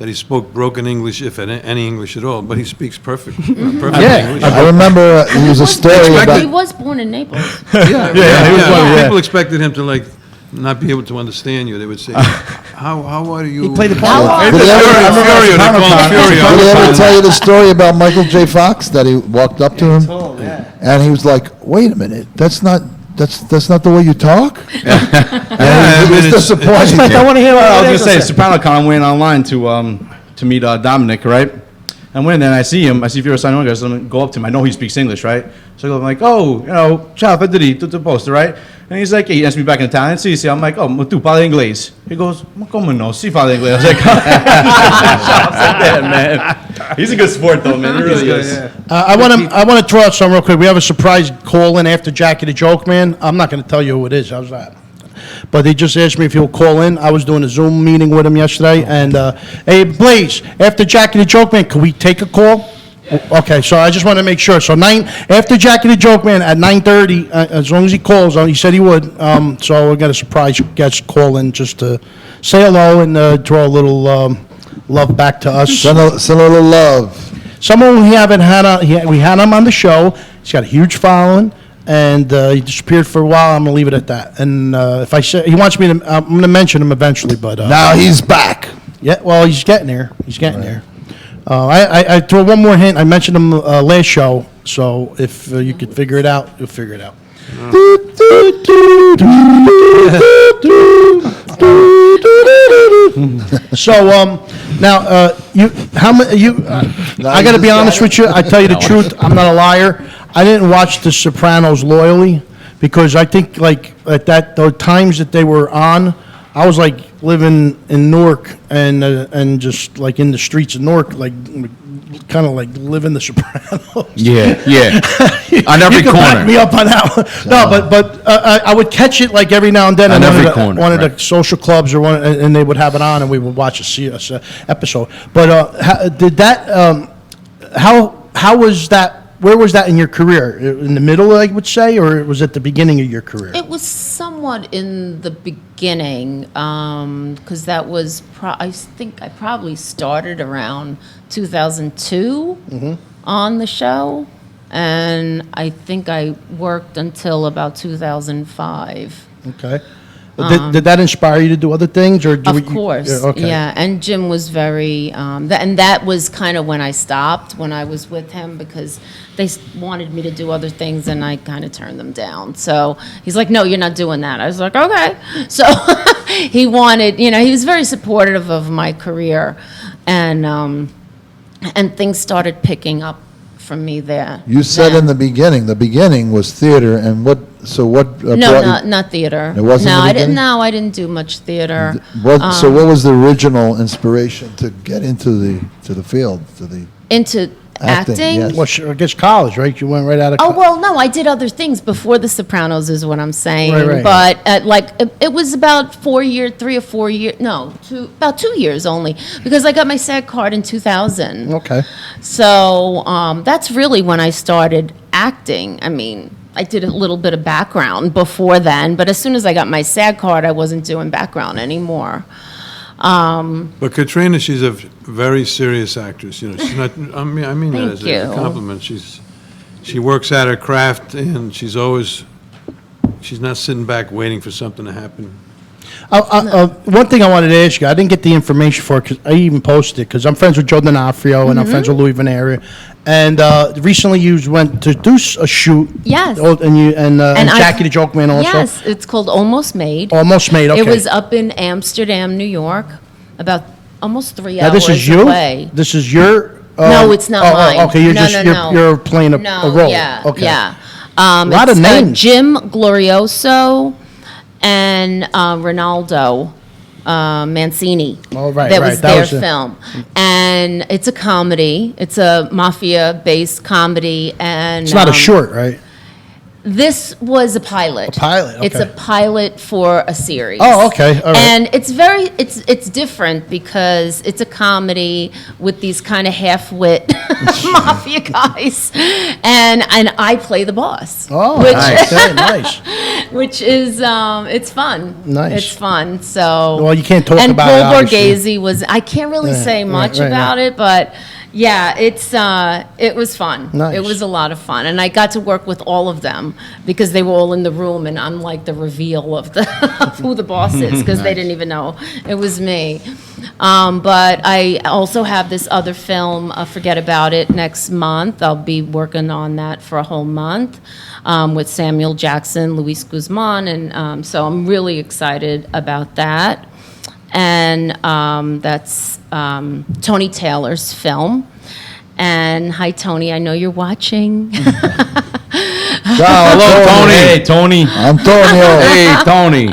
he spoke broken English, if any English at all. But he speaks perfect Yeah. English. I remember he was a story He about, was born in Naples. Yeah, people expected him to like not be able to understand you. They would say, "How are you?" He played the part. Did they ever- Furio, they call him Furio. did they ever tell you the story about Michael J. Fox, that he walked up to him? And he was like, wait a minute, that's not the way you talk? Yeah, I He mean, was it's- disappointed. I want to hear what I was it gonna is. say, SopranoCon went online to meet Dominic, right? And when then I see him, I see Vero Sanonga, so I'm gonna go up to him. I know he speaks English, right? So I go, I'm like, oh, you know, ciao, Federico, tutto a posto, right? And he's like, he asked me back in Italian, see, I'm like, oh, ma tu parli inglese? He goes, ma come no, si parli inglese? I was like, yeah, man. He's a good sport, though, man. He really is. I want to throw out some real quick. We have a surprise call-in after Jackie the Joke Man. I'm not going to tell you who it is. How's that? But they just asked me if he'll call in. I was doing a Zoom meeting with him yesterday. And, hey, Blaze, after Jackie the Joke Man, can we take a call? Okay, so I just want to make sure. So after Jackie the Joke Man at 9:30, as long as he calls, he said he would. So we're going to surprise guest call in just to say hello and draw a little love back to us. Send a little love. Someone we haven't had on, we had him on the show. He's got a huge following, and he disappeared for a while. I'm gonna leave it at that. And if I say he wants me to, I'm gonna mention him eventually. But Now he's back. yeah, well, he's getting there. He's getting there. I throw one more hint. I mentioned him last show, so if you could figure it out, you'll figure it out. So now I got to be honest with you. I tell you the truth. I'm not a liar. I didn't watch The Sopranos loyally because I think like at the times that they were on, I was like living in Newark and just like in the streets of Newark, like kind of like living The Sopranos. Yeah, yeah. On every You can back corner. me up on that one. No, but I would catch it like every now and then On in every one corner, of the right. social clubs or one, and they would have it on, and we would watch a episode. But did that? How was that? Where was that in your career? In the middle, I would say, or was it the beginning of your career? It was somewhat in the beginning, because that was, I think I probably started around 2002 on the show, and I think I worked until about 2005. Okay. Did that inspire you to do other things, or? Of course, Okay. yeah. And Jim was very, and that was kind of when I stopped, when I was with him, because they wanted me to do other things, and I kind of turned them down. So he's like, "No, you're not doing that." I was like, "Okay." So he wanted, he was very supportive of my career, and things started picking up for me there. You said in the beginning was theater, and what brought No, you? not theater. It wasn't No, the I didn't. beginning? No, I didn't do much theater. What was the original inspiration to get into the field, Into acting. yes. Well, sure, I guess college, right? You went right out of. Oh, well, no, I did other things before The Sopranos is what I'm saying. Right. But it was about 3 or 4 years, no, about 2 years only, because I got my SAG card in 2000. Okay. So that's really when I started acting. I mean, I did a little bit of background before then, but as soon as I got my SAG card, I wasn't doing background anymore. But Kathrina, she's a very serious actress, she's not, I mean that as Thank a you. compliment. She works at her craft, and she's not sitting back waiting for something to happen. One thing I wanted to ask you, I didn't get the information for it, because I even posted it, because I'm friends with Joe D'Onofrio, and I'm friends with Louis Veneria, and recently you went to do a shoot. Yes. And Jackie the Joke Man also. Yes, it's called Almost Made. Almost Made, okay. It was up in Amsterdam, New York, about almost 3 Now, hours this is you? away. This is your? No, it's not mine. Okay, you're No, just, no. you're playing a role. Yeah, Okay. yeah. Lot of It's, names. Jim Glorioso and Ronaldo Mancini. Oh, right, That right. was That their was it. film. And it's a comedy. It's a mafia-based comedy, and It's not a short, right? this was a pilot. A pilot, It's a okay. pilot for a series. Oh, okay, all right. And it's different because it's a comedy with these kind of half-wit mafia guys, and I play the boss. Oh, which, nice. Okay, nice. which is it's fun. Nice. It's fun. So Well, you can't talk and about it, Paul obviously. Borghese was. I can't really Yeah, say much right, about it, but. Yeah, it was fun. Nice. It was a lot of fun, and I got to work with all of them because they were all in the room, and I'm like the reveal of of who the boss is because they didn't even know it was me. But I also have this other film, Forget About It, next month. I'll be working on that for a whole month with Samuel Jackson, Luis Guzman, and so I'm really excited about that. And that's Tony Taylor's film. And hi, Tony, I know you're watching. Hello, Tony. Hey, Tony. Antonio. Hey, Tony.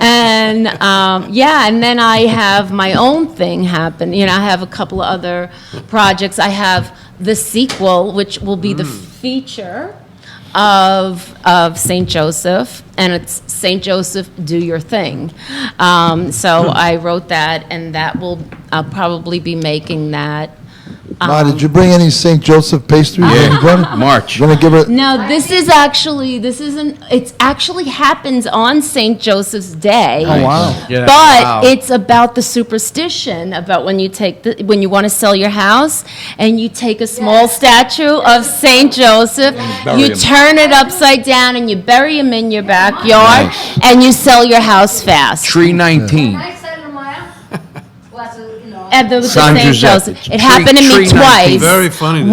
And and then I have my own thing happen. I have a couple of other projects. I have the sequel, which will be the feature of St. Joseph, and it's St. Joseph, Do Your Thing. So I wrote that, and I'll probably be making that. Ma, did you bring any St. Joseph pastries? Yeah, March. You want to give it? No, it actually happens on St. Joseph's Day. Oh, wow. Yeah, But wow. it's about the superstition about when you want to sell your house and you take a small statue of St. Joseph, bury you him. turn it upside down and you bury him in your backyard and you sell your house fast. Tree 19. I sell them out. At the San St. Giuseppe. Joseph. It happened to me Tree 19. twice. Very funny.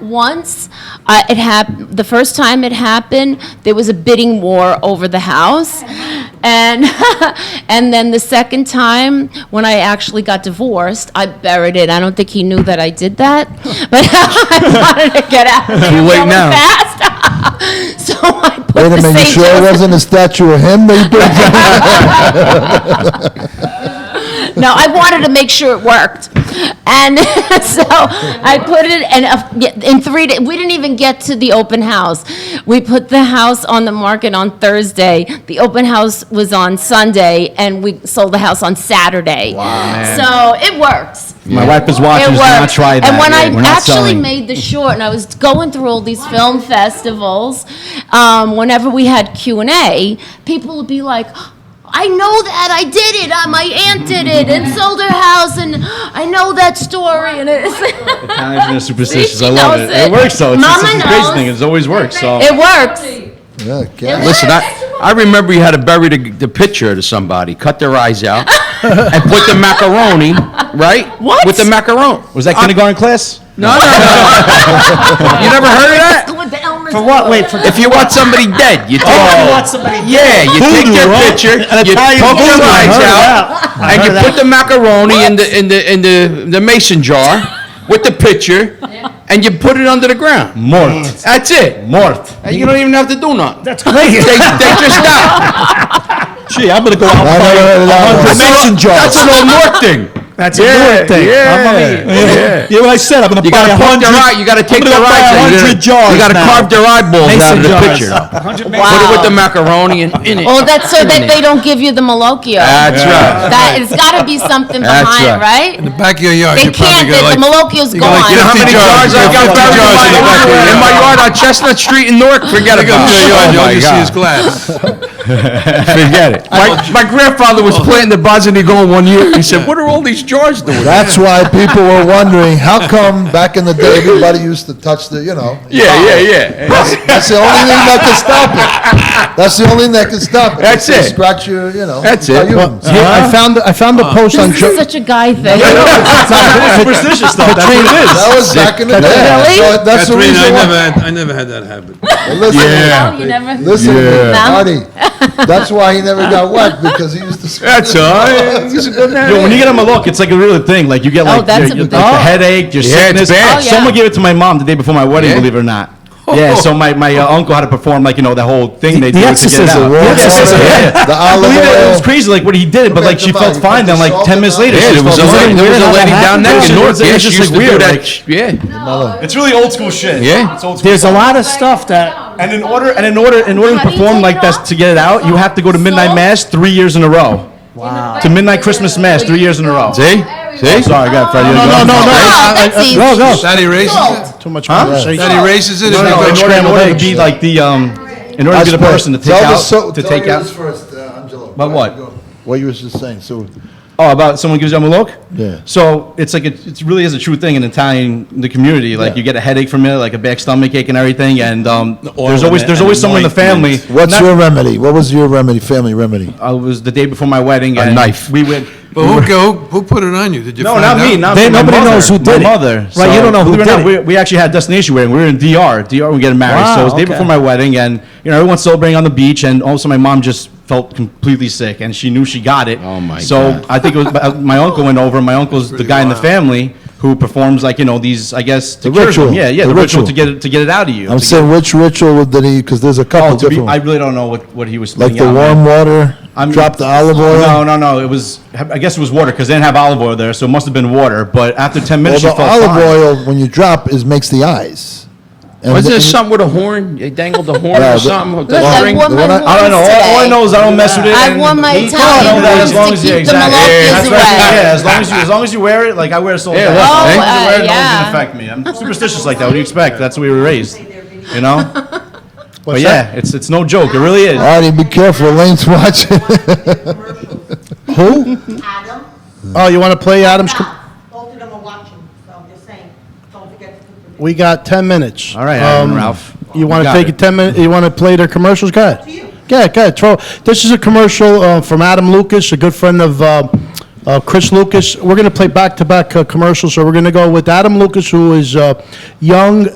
Once, it happened. The first time it happened, there was a bidding war over the house, and and then the second time, when I actually got divorced, I buried it. I don't think he knew that I did that, but I wanted to get out of there Too late really now. fast. So I put Wait a the minute, you St. sure it Joseph. wasn't a statue of him that you put? No, I wanted to make sure it worked. And so I put it, and in 3 days, we didn't even get to the open house. We put the house on the market on Thursday. The open house was on Sunday, and we sold the house on Saturday. Man. So it works. My wife is watching. It Do not works. try that. And when We're I not actually selling. made the short, and I was going through all these film festivals, whenever we had Q&A, people would be like, I know that, I did it, my aunt did it, and sold her house, and I know that story, and it's... Italians are superstitious. See, I she love knows it. It works though. It's Mama the crazy knows. thing. It always works. So It works. Yeah, Listen, I remember you had to bury the picture to somebody, cut their eyes out, and put the macaroni, right? What? With the macaroni. Was that kindergarten class? No. You never heard of that? With the Elmer's For what? Wait, for If you want somebody dead, you take. you want somebody Yeah, you take their picture, you poke their eyes out, and you put the macaroni in the mason jar with the picture, and you put it under the ground. Mort. That's it. Mort. And you don't even have to do nothing. That's great. They just die. Gee, I'm gonna go out I never heard of that one. mason jars. That's an old North thing. That's a good thing. Yeah. Yeah, what I said, I'm gonna You buy gotta poke their 100. eye. You gotta take I'm their gonna buy eyes out. 100 jars You gotta now. carve their eyeballs out Mason of the jars. picture. 100 Wow. Put it with the macaroni in it. Oh, that's so that they don't give you the Malocchio. That's right. That it's got to be something That's behind, right. In right? the back of your yard, They you probably can't. got The like... Malocchio's you got gone. like You know how many 50 jars I got 50 buried jars in the back of your in my yard. yard on Chestnut Street in Newark? Forget Look up about to your yard, it. you Oh, only my see his God. glass. Forget it. My grandfather was planting the Bosnian one year. He said, "What are all these jars doing?" That's why people were wondering, how come back in the day, everybody used to touch the, Yeah. That's the only thing that can stop it. That's the only thing that can stop it. That's They it. Scratch your, That's it. humans. I found a post on This Joe. is such a guy thing. Superstitious stuff. That's what it is. That was back in the day. Really? So that's the Kathrina, reason why. I never had that habit. Listen, Oh, you never. listen to me, No? Artie. That's why he never got wet, because he used to scratch. That's all right. He's a good man. Yo, when you get him a look, it's like a real thing. Like you get like, that's your, a your, big- like the headache, your Yeah, it's sickness. bad. Oh, yeah. Someone gave it to my mom the day before my wedding, Yeah? believe it or not. Yeah, so my uncle had to perform like, that whole thing they The do to get it exorcism. out. The warm exorcism, water, yeah. the olive Believe it, it was oil. crazy like what he did, but like she felt fine. Then like 10 minutes later, Yeah, she there was a felt lady, fine. there was a lady down there in North. Yeah, It's she just used like to do weird. that. Like, Yeah. it's really old school shit. Yeah. It's old school There's a stuff. lot of stuff that. And in order to perform like that, to get it out, you have to go to midnight mass 3 years in a row. Wow. To midnight Christmas mass 3 years in a row. See? See? Sorry, I got Freddie. No. Oh, that's easy. Go. That erases it? Too much Huh? conversation. That erases it? No, If you no, go in scrambled order to eggs? be like the, in order to be the person to take out, Tell yours first, Angelo. About what? What you was just saying, so, Oh, about someone gives you a look? yeah. So it's like, it really is a true thing in Italian, the community. Like Yeah. you get a headache from it, like a back stomach ache and everything. And there's always and someone in the family. anointment. What's your remedy? What was your remedy, family remedy? I was the day before my wedding. A and knife. We went. But who put it on you? Did you No, find not me. out? Not They- me. My nobody mother. knows who did it. My mother. Right, you don't know who believe it or did not, it. We actually had a destination wedding. We were in DR. We getting married. Wow, So it was the day okay. before my wedding, and everyone's celebrating on the beach, and all of a sudden my mom just felt completely sick, and she knew she got it. Oh, my So God. I think it was my uncle went over. My uncle's the Pretty guy in the wild. family who performs like these, I guess, to The cure ritual. them. Yeah, The the ritual ritual. to get it out of you. I'm To saying, which ritual did he, because there's a couple get- to be, different I ones. really don't know what he was Like putting the out, man. warm water, I'm- drop the olive oil? No. It was, I guess it was water because they didn't have olive oil there, so it must have been water. But after 10 Well, minutes, she the felt olive fine. oil, when you drop, makes the eyes. And Wasn't there the- something with a horn? They dangled the horn Yeah, or the- something? with the Look, I string? wore my I I don't know. horns All I today. know is I don't mess with it. I and wore my he- Italian I know that horns as long to as you keep the exactly. Malocchios That's right. away. Yeah, as long as you wear it, like I wear it so Yeah, bad. look, As long as you Oh, wear it, no one's yeah. gonna affect me. I'm superstitious like that. What do you expect? That's the way we were raised. You know? But What's yeah, it's no joke. It really is. Artie, be careful, Elaine's watching. Who? Adam, Oh, you want to play Adam's? both of them are watching, so I'm just saying, don't forget to put the. We got 10 minutes. All right, Adam and Ralph. You want to got take it. a 10 minute? You want to play their commercials? Go ahead. To you. Go ahead. This is a commercial from Adam Lucas, a good friend of Chris Lucas. We're going to play back-to-back commercials. So we're going to go with Adam Lucas, who is a young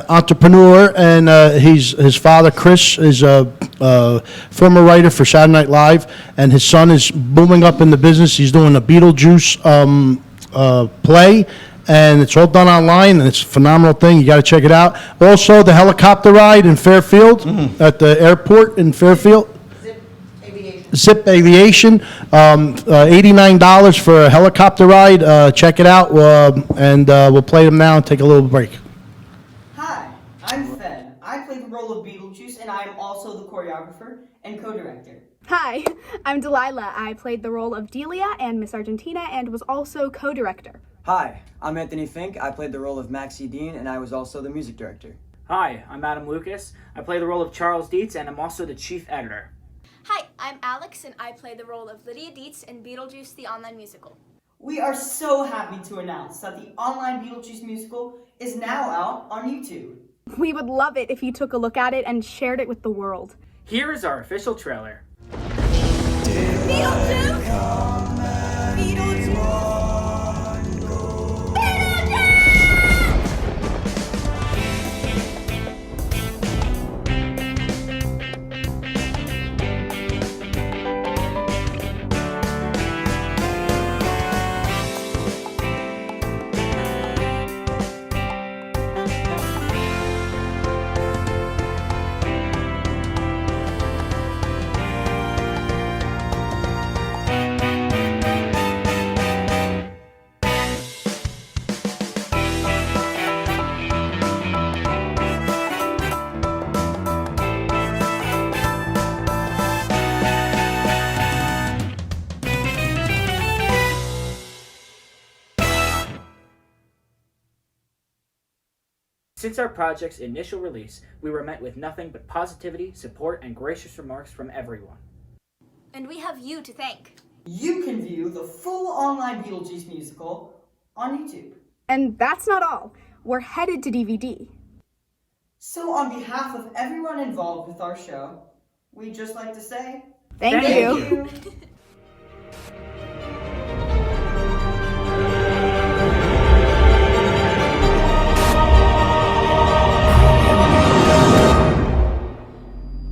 entrepreneur, and his father, Chris, is a former writer for Saturday Night Live, and his son is booming up in the business. He's doing a Beetlejuice play, and it's all done online, and it's a phenomenal thing. You got to check it out. Also, the helicopter ride in Fairfield, at the airport in Fairfield. Zip Aviation. Zip Aviation, $89 for a helicopter ride. Check it out, and we'll play them now and take a little break. Hi, I'm Fed. I play the role of Beetlejuice, and I am also the choreographer and co-director. Hi, I'm Delilah. I played the role of Delia and Miss Argentina and was also co-director. Hi, I'm Anthony Fink. I played the role of Maxie Dean, and I was also the music director. Hi, I'm Adam Lucas. I play the role of Charles Dietz, and I'm also the chief editor. Hi, I'm Alex, and I play the role of Lydia Dietz in Beetlejuice the Online Musical. We are so happy to announce that the online Beetlejuice musical is now out on YouTube. We would love it if you took a look at it and shared it with the world. Here is our official trailer. Since our project's initial release, we were met with nothing but positivity, support, and gracious remarks from everyone. And we have you to thank. You can view the full online Beetlejuice musical on YouTube. And that's not all. We're headed to DVD. So on behalf of everyone involved with our show, we'd just like to say Thank you.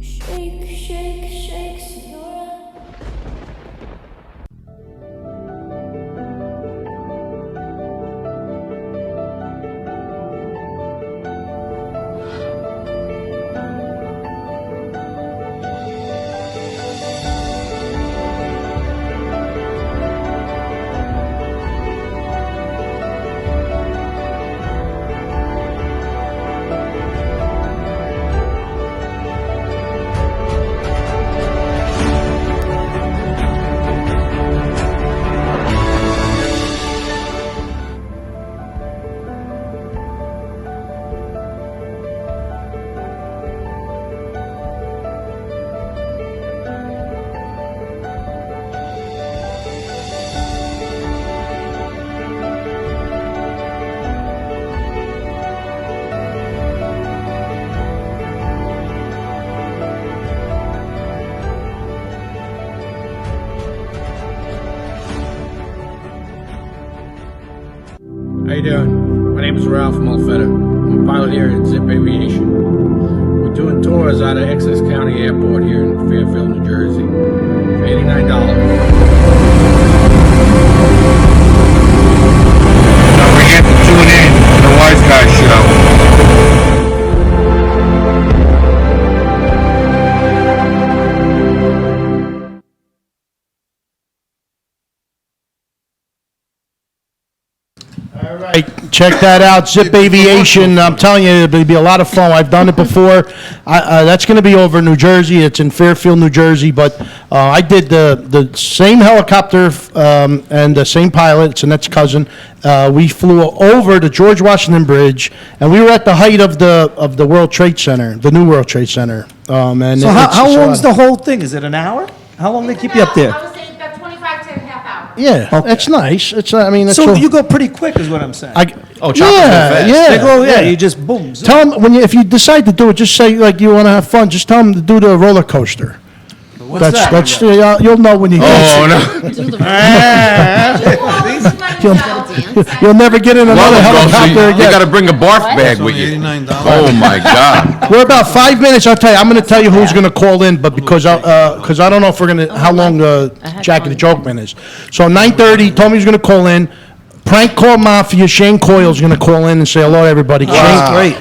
Shake, shake, shake, senora. How you doing? My name is Ralph Mulfetta. I'm a pilot here at Zip Aviation. We're doing tours out of Essex County Airport here in Fairfield, New Jersey. For $89. Don't forget to tune in to the Wiseguyz Show. All right, check that out, Zip Aviation. I'm telling you, it'll be a lot of fun. I've done it before. That's going to be over in New Jersey. It's in Fairfield, New Jersey, but I did the same helicopter and the same pilot. It's Annette's cousin. We flew over the George Washington Bridge, and we were at the height of the World Trade Center, the new World Trade Center. And So how long's the whole thing? Is it an hour? How long they keep you up there? I would say about 25 to a half hours. Yeah, Okay. it's nice. It's I mean, it's So a- you go pretty quick, is what I'm saying. Oh, choppers yeah, go fast. yeah. They go, yeah, you just boom. zoom. Tell them if you decide to do it, just say like you want to have fun. Just tell them to do the roller coaster. What's that? That's you'll know when you get Oh, it. no. You'll never get in another Well, helicopter you got to again. bring a barf bag It's with only you. $89. Oh, my God. We're about 5 minutes. I'll tell you. I'm going to tell you who's going to call in, but because I don't know if we're going to how long Jackie the Joke Man is. So 9:30, told me he's going to call in. Prank Call Mafia, Shane Coyle's going to call in and say hello, everybody.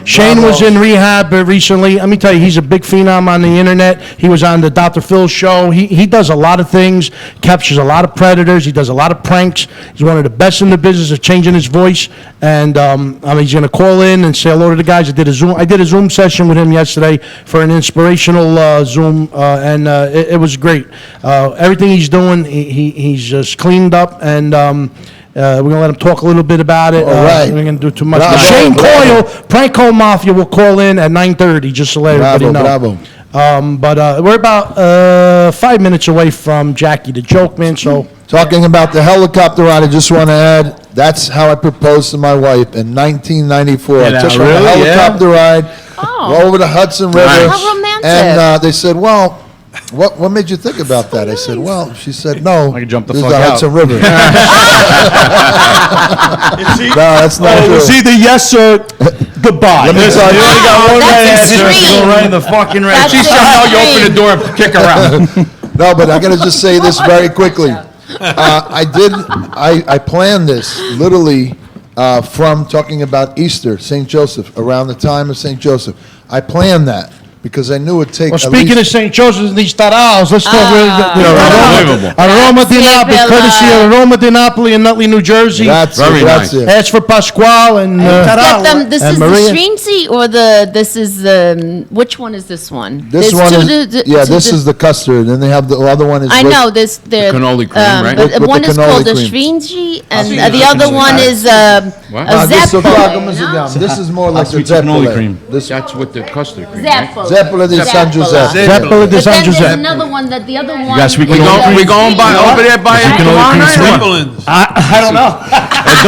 Shane was in rehab recently. Let me tell you, he's a big phenom on the internet. He was on the Dr. Phil show. He does a lot of things, captures a lot of predators. He does a lot of pranks. He's one of the best in the business of changing his voice. And he's going to call in and say hello to the guys. I did a Zoom session with him yesterday for an inspirational Zoom, and it was great. Everything he's doing, he's just cleaned up, and we're going to let him talk a little bit about it. All right. We're going to do too much. Bravo, Shane bravo. Coyle, Prank Call Mafia, will call in at 9:30, just to let everybody know. But we're about 5 minutes away from Jackie the Joke Man, so... Talking about the helicopter ride, I just want to add, that's how I proposed to my wife in 1994. I Yeah, took her on a really? helicopter ride Oh. over the Hudson River. How romantic. expansive. And they said, well, what made you think about that? I said, well, she said, no. I could jump the there's fuck the out. Hudson River. No, that's not true. It was either yes or goodbye. Let me tell you. only got one right That's answer. extreme. Go right in the fucking right. That's She said, Somehow you open the door and kick her out. No, but I got to just say this very quickly. I planned this literally from talking about Easter, St. Joseph, around the time of St. Joseph. I planned that because I knew it'd take Well, at speaking least... of St. Joseph's and these taraos, let's talk Unbelievable. Aroma di Napoli, Grazie, courtesy Bella. of Aroma di Napoli in Nutley, New Jersey. Very nice. That's for Pasquale and This and is Maria. the Strinzi or this is which one is this one? This There's one two is, to- yeah, to- this is the custard, and they have the other one is... I with- know this. The cannoli cream, right? With the one is called the cannoli cream. Strinzi, and sweet the other one is a This is Zeppole. This is more like the sweet cannoli Zeppole. cream. That's with the custard cream, right? Zeppole. Zeppole di San Giuseppe. Zeppole di But San then there's Giuseppe. another one that the other one. got sweet is cannoli cream? We going by over there by it tomorrow night? or what? Timberlands. I don't know.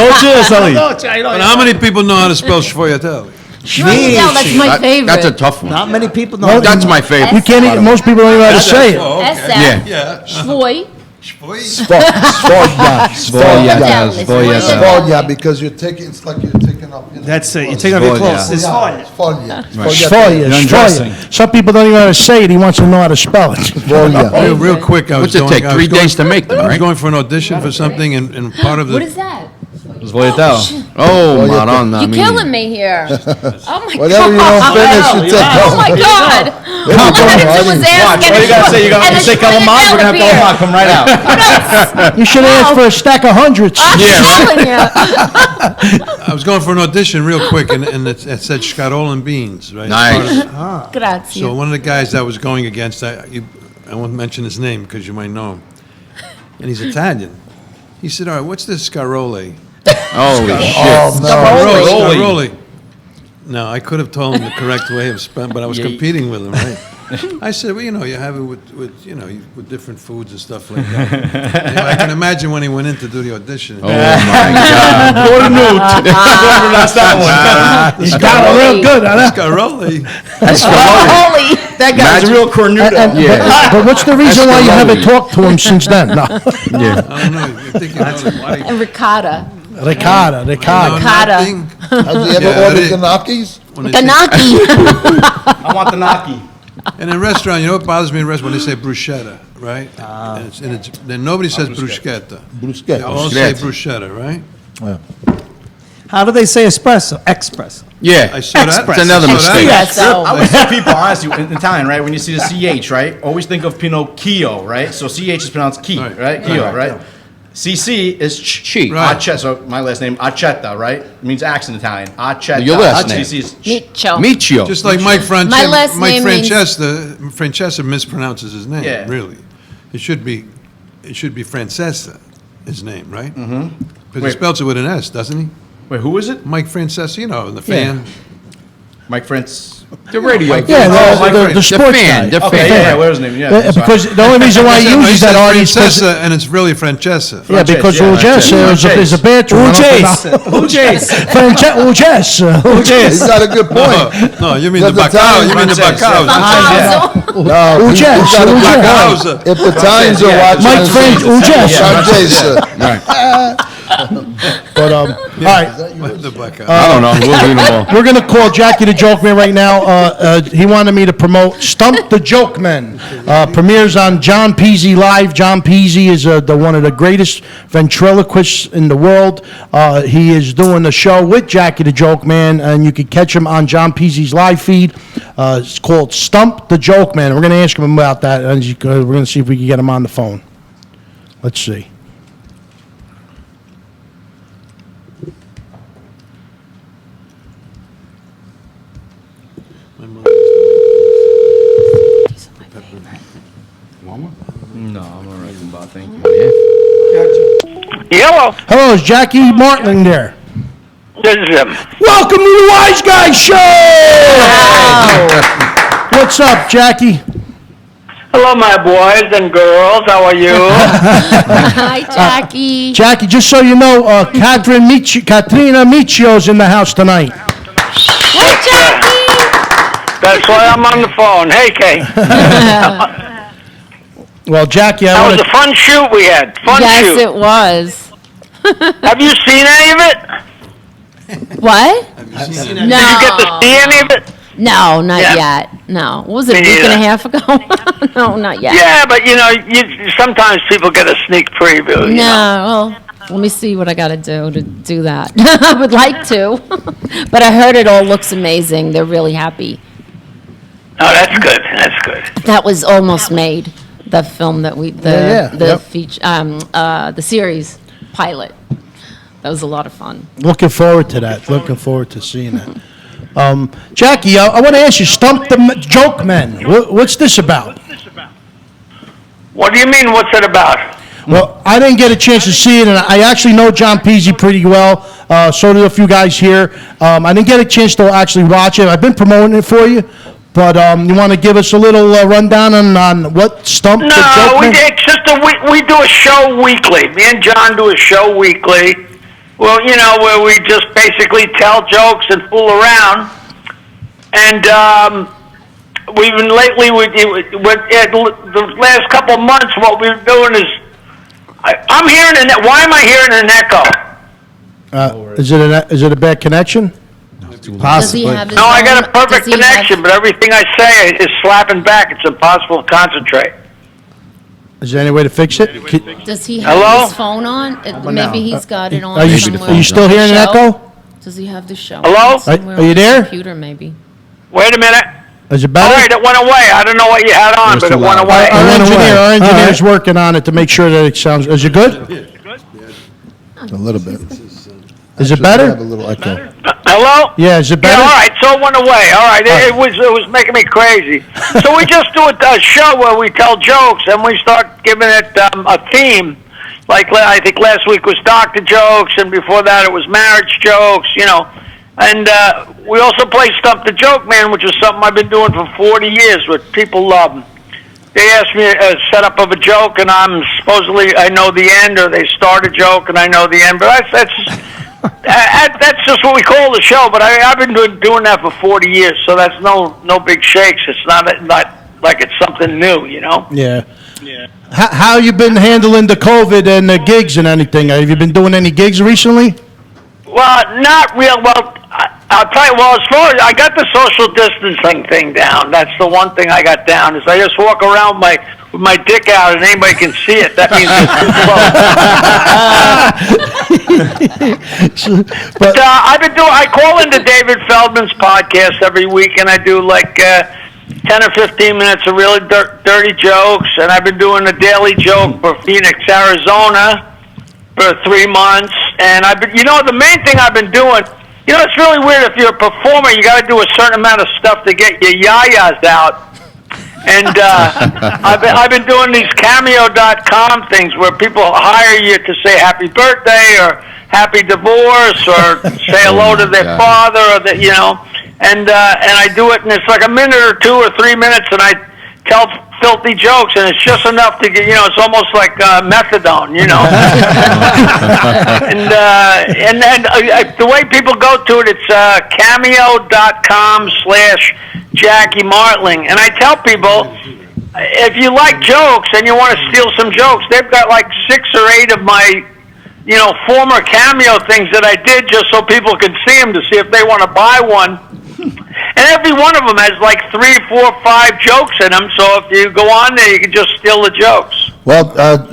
Don't you, Sully? But how many people know how to spell Shvoyatelli? Shvoyatelli, that's my favorite. That's a tough one. Not many people know. No, That's my favorite. You can't even, most people don't even know how to say it. SF. Yeah. Shvoy. Sfoglia, because you're taking, it's like you're taking up... That's it. You take off your clothes. It's fine. Sfoglia. Sfoglia, undressing. Sfoglia. Some people don't even know how to say it. He wants to know how to spell it. Sfoglia. Real quick, I was What's it going... take, I was 3 going- days to make them, I was right? going for an audition for something, and part of What the... is that? Svogliatelle. Oh, Madonna You're mia. killing me here. Oh my Whatever you don't God. finish, you take Oh home. my God. There you All go, I had to do Artie. was ask. Watch, and all you gotta say, you and gotta say Kalamaz, we're gonna have Kalamaz come right out. You should ask for a stack of hundreds. I'm telling you. I was going for an audition real quick, and it said Scarol and Beans, right? Nice. Part of it. Grazie. So one of the guys that I was going against, I won't mention his name because you might know him, and he's Italian. He said, all right, what's this Scarole? Holy shit. Oh, no. Scarole. No, I could have told him the correct way of spelling, but I was competing with him, right? I said, well, you have it with different foods and stuff like that. I can imagine when he went in to do the audition. Oh, my God. Go to Newt. Whoever pronounced that one. He's got it real good, huh? Scarole. Holy. That guy's a real cornuto. Yeah. But what's the reason why you haven't talked to him since then? No. Yeah. I don't know. You think you know it. And ricotta. Ricotta. Ricotta. Nothing. Have you ever Yeah, ordered it- Ganakis? When they say- Kanaki. I want the Naki. And in a restaurant, you know what bothers me in a restaurant? When they say bruschetta, right? Then nobody says bruschetta. They Bruschetta. all say bruschetta, right? How do they say espresso? Espresso. Yeah. I saw that. It's another I saw that. mistake. So, I always tell people, honestly, in Italian, right, when you see the CH, right, always think of Pinocchio, right? So CH is pronounced Chi, right? Chio, right? CC is Chi. Right. Accetta, so my last name, Accetta, right? It means axe in Italian. Accetta. Your last name. CC is Miccio. Miccio. Just like Mike My last name means- Francesa mispronounces his name, Yeah. really. It should be Francesa, his name, right? Mm-hmm. But he Wait. spells it with an S, doesn't he? Wait, who is it? Mike Francesa, the fan. Mike Prince. The radio. Yeah, Mike the Frank. sports fan, guy. the Okay, fan. yeah, where's his name? Yeah. Yeah, that's fine. because the only reason why he uses that, Artie, is because... Francesa, and it's really Francesa. Yeah, because yeah, Ujess is a bathroom. Ujess. He's got a good point. No, you mean the That's Bacao. Italian. You mean the Francesa. Bacao. No, he's got a good Bacau's. point. If the Italians are watching... Mike Frank Ujess. Francesa. But, all right. The Bacao. I don't know. We'll leave them all. We're going to call Jackie the Joke Man right now. He wanted me to promote Stump the Joke Man. Premieres on John Peasy Live. John Peasy is one of the greatest ventriloquists in the world. He is doing the show with Jackie the Joke Man, and you can catch him on John Peasy's live feed. It's called Stump the Joke Man. We're going to ask him about that, and we're going to see if we can get him on the phone. Let's see. No, I'm all right, Bob, thank you. Hello, Hello, is Jackie Martling there? this is him. Welcome to the Wiseguyz Show! What's up, Jackie? Hello, my boys and girls. How are you? Hi, Jackie. Jackie, just so you know, Kathrina Miccio's in the house tonight. Hi, Jackie. That's why I'm on the phone. Hey, Kay. Well, Jackie, I That want was to... a fun shoot we had. Fun Yes, shoot. it was. Have you seen any of it? What? Did you get to see any of it? No, not Yeah. yet. No. What was it, Me a week and a neither. half ago? No, not yet. Yeah, but sometimes people get a sneak preview. You know? No, well, let me see what I got to do that. I would like to, but I heard it all looks amazing. They're really happy. Oh, that's good. That's good. That was almost made. The film that Yeah, yep. the series pilot. That was a lot of fun. Looking forward to that. Looking forward to seeing that. Jackie, I want to ask you, Stump the Joke Men. What's this about? What do you mean? What's it about? Well, I didn't get a chance to see it, and I actually know John Peasy pretty well. So do a few guys here. I didn't get a chance to actually watch it. I've been promoting it for you, but you want to give us a little rundown on what Stump the Joke No, Men? it's just we do a show weekly. Me and John do a show weekly. Well, where we just basically tell jokes and fool around. And we've been lately, the last couple of months, what we've been doing is, I'm hearing why am I hearing an echo? Is it a bad connection? Possibly. No, I got a perfect connection, but everything I say is slapping back. It's impossible to concentrate. Is there any way to fix it? Does he have Hello? his phone on? Maybe he's got it on Are you somewhere. still hearing an echo? Does he have the show? Hello? somewhere Are you on his there? Computer, maybe. Wait a minute. Is it All better? right, it went away. I don't know what you had on, but it went away. Our engineer's working on it to make sure that it sounds. Is it good? A little bit. Is it Actually, better? we have a little echo. Hello? Yeah, is it Yeah, better? all right, so it went away. All right, it was making me crazy. So we just do a show where we tell jokes, and we start giving it a theme. Like, I think last week was doctor jokes, and before that it was marriage jokes, And we also play Stump the Joke Man, which is something I've been doing for 40 years, which people love. They ask me a setup of a joke, and I know the end, or they start a joke, and I know the end. But that's just what we call the show. But I've been doing that for 40 years, so that's no big shakes. It's not like it's something new, Yeah. How you been handling the COVID and the gigs and anything? Have you been doing any gigs recently? Well, not real. Well, I'll tell you. Well, as far as I got the social distancing thing down, that's the one thing I got down. Is I just walk around with my dick out and anybody can see it. That means it's too close. But I call into David Feldman's podcast every week, and I do like 10 or 15 minutes of really dirty jokes, and I've been doing a daily joke for Phoenix, Arizona for 3 months, and the main thing I've been doing, it's really weird. If you're a performer, you got to do a certain amount of stuff to get your yayas out. And I've been doing these Cameo.com things where people hire you to say happy birthday or happy divorce or say hello to their father or and I do it, and it's like a minute or 2 or 3 minutes, and I tell filthy jokes, and it's just enough to get, it's almost like methadone, and the way people go to it, it's Cameo.com/Jackie Martling, and I tell people, if you like jokes and you want to steal some jokes, they've got like 6 or 8 of my former Cameo things that I did just so people can see them to see if they want to buy one. And every one of them has like 3, 4, 5 jokes in them. So if you go on there, you can just steal the jokes. Well, that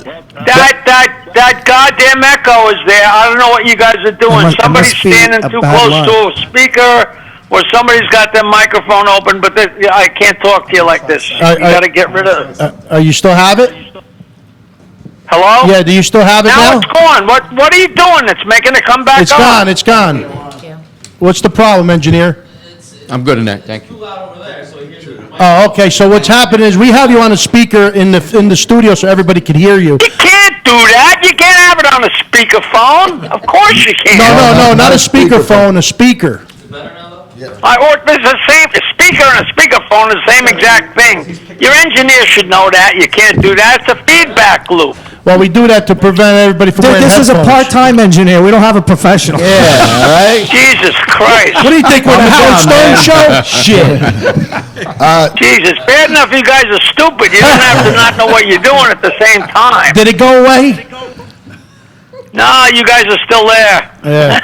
goddamn echo is there. I don't know what you guys are doing. Somebody's standing too close to a speaker, or somebody's got their microphone open. But I can't talk to you like this. You got to get rid of it. You still have it? Hello? Yeah. Do you still have it now? Now it's gone. What are you doing that's making it come back It's gone. It's gone. What's the problem, engineer? I'm good in that, thank you. Oh, okay. So what's happened is we have you on a speaker in the studio so everybody can hear you. You can't do that. You can't have it on a speakerphone. Of course you can't. No, not a speakerphone. A speaker. Or it's the same. A speaker and a speakerphone is the same exact thing. Your engineer should know that. You can't do that. It's a feedback loop. Well, we do that to prevent everybody from wearing This is a headphones. part-time engineer. We don't have a professional. Yeah, all right? Jesus Christ. What do you think, we're the Howard Stern show? Shit. Jesus, bad enough you guys are stupid. You don't have to not know what you're doing at the same time. Did it go away? No, you guys are still there. Yeah.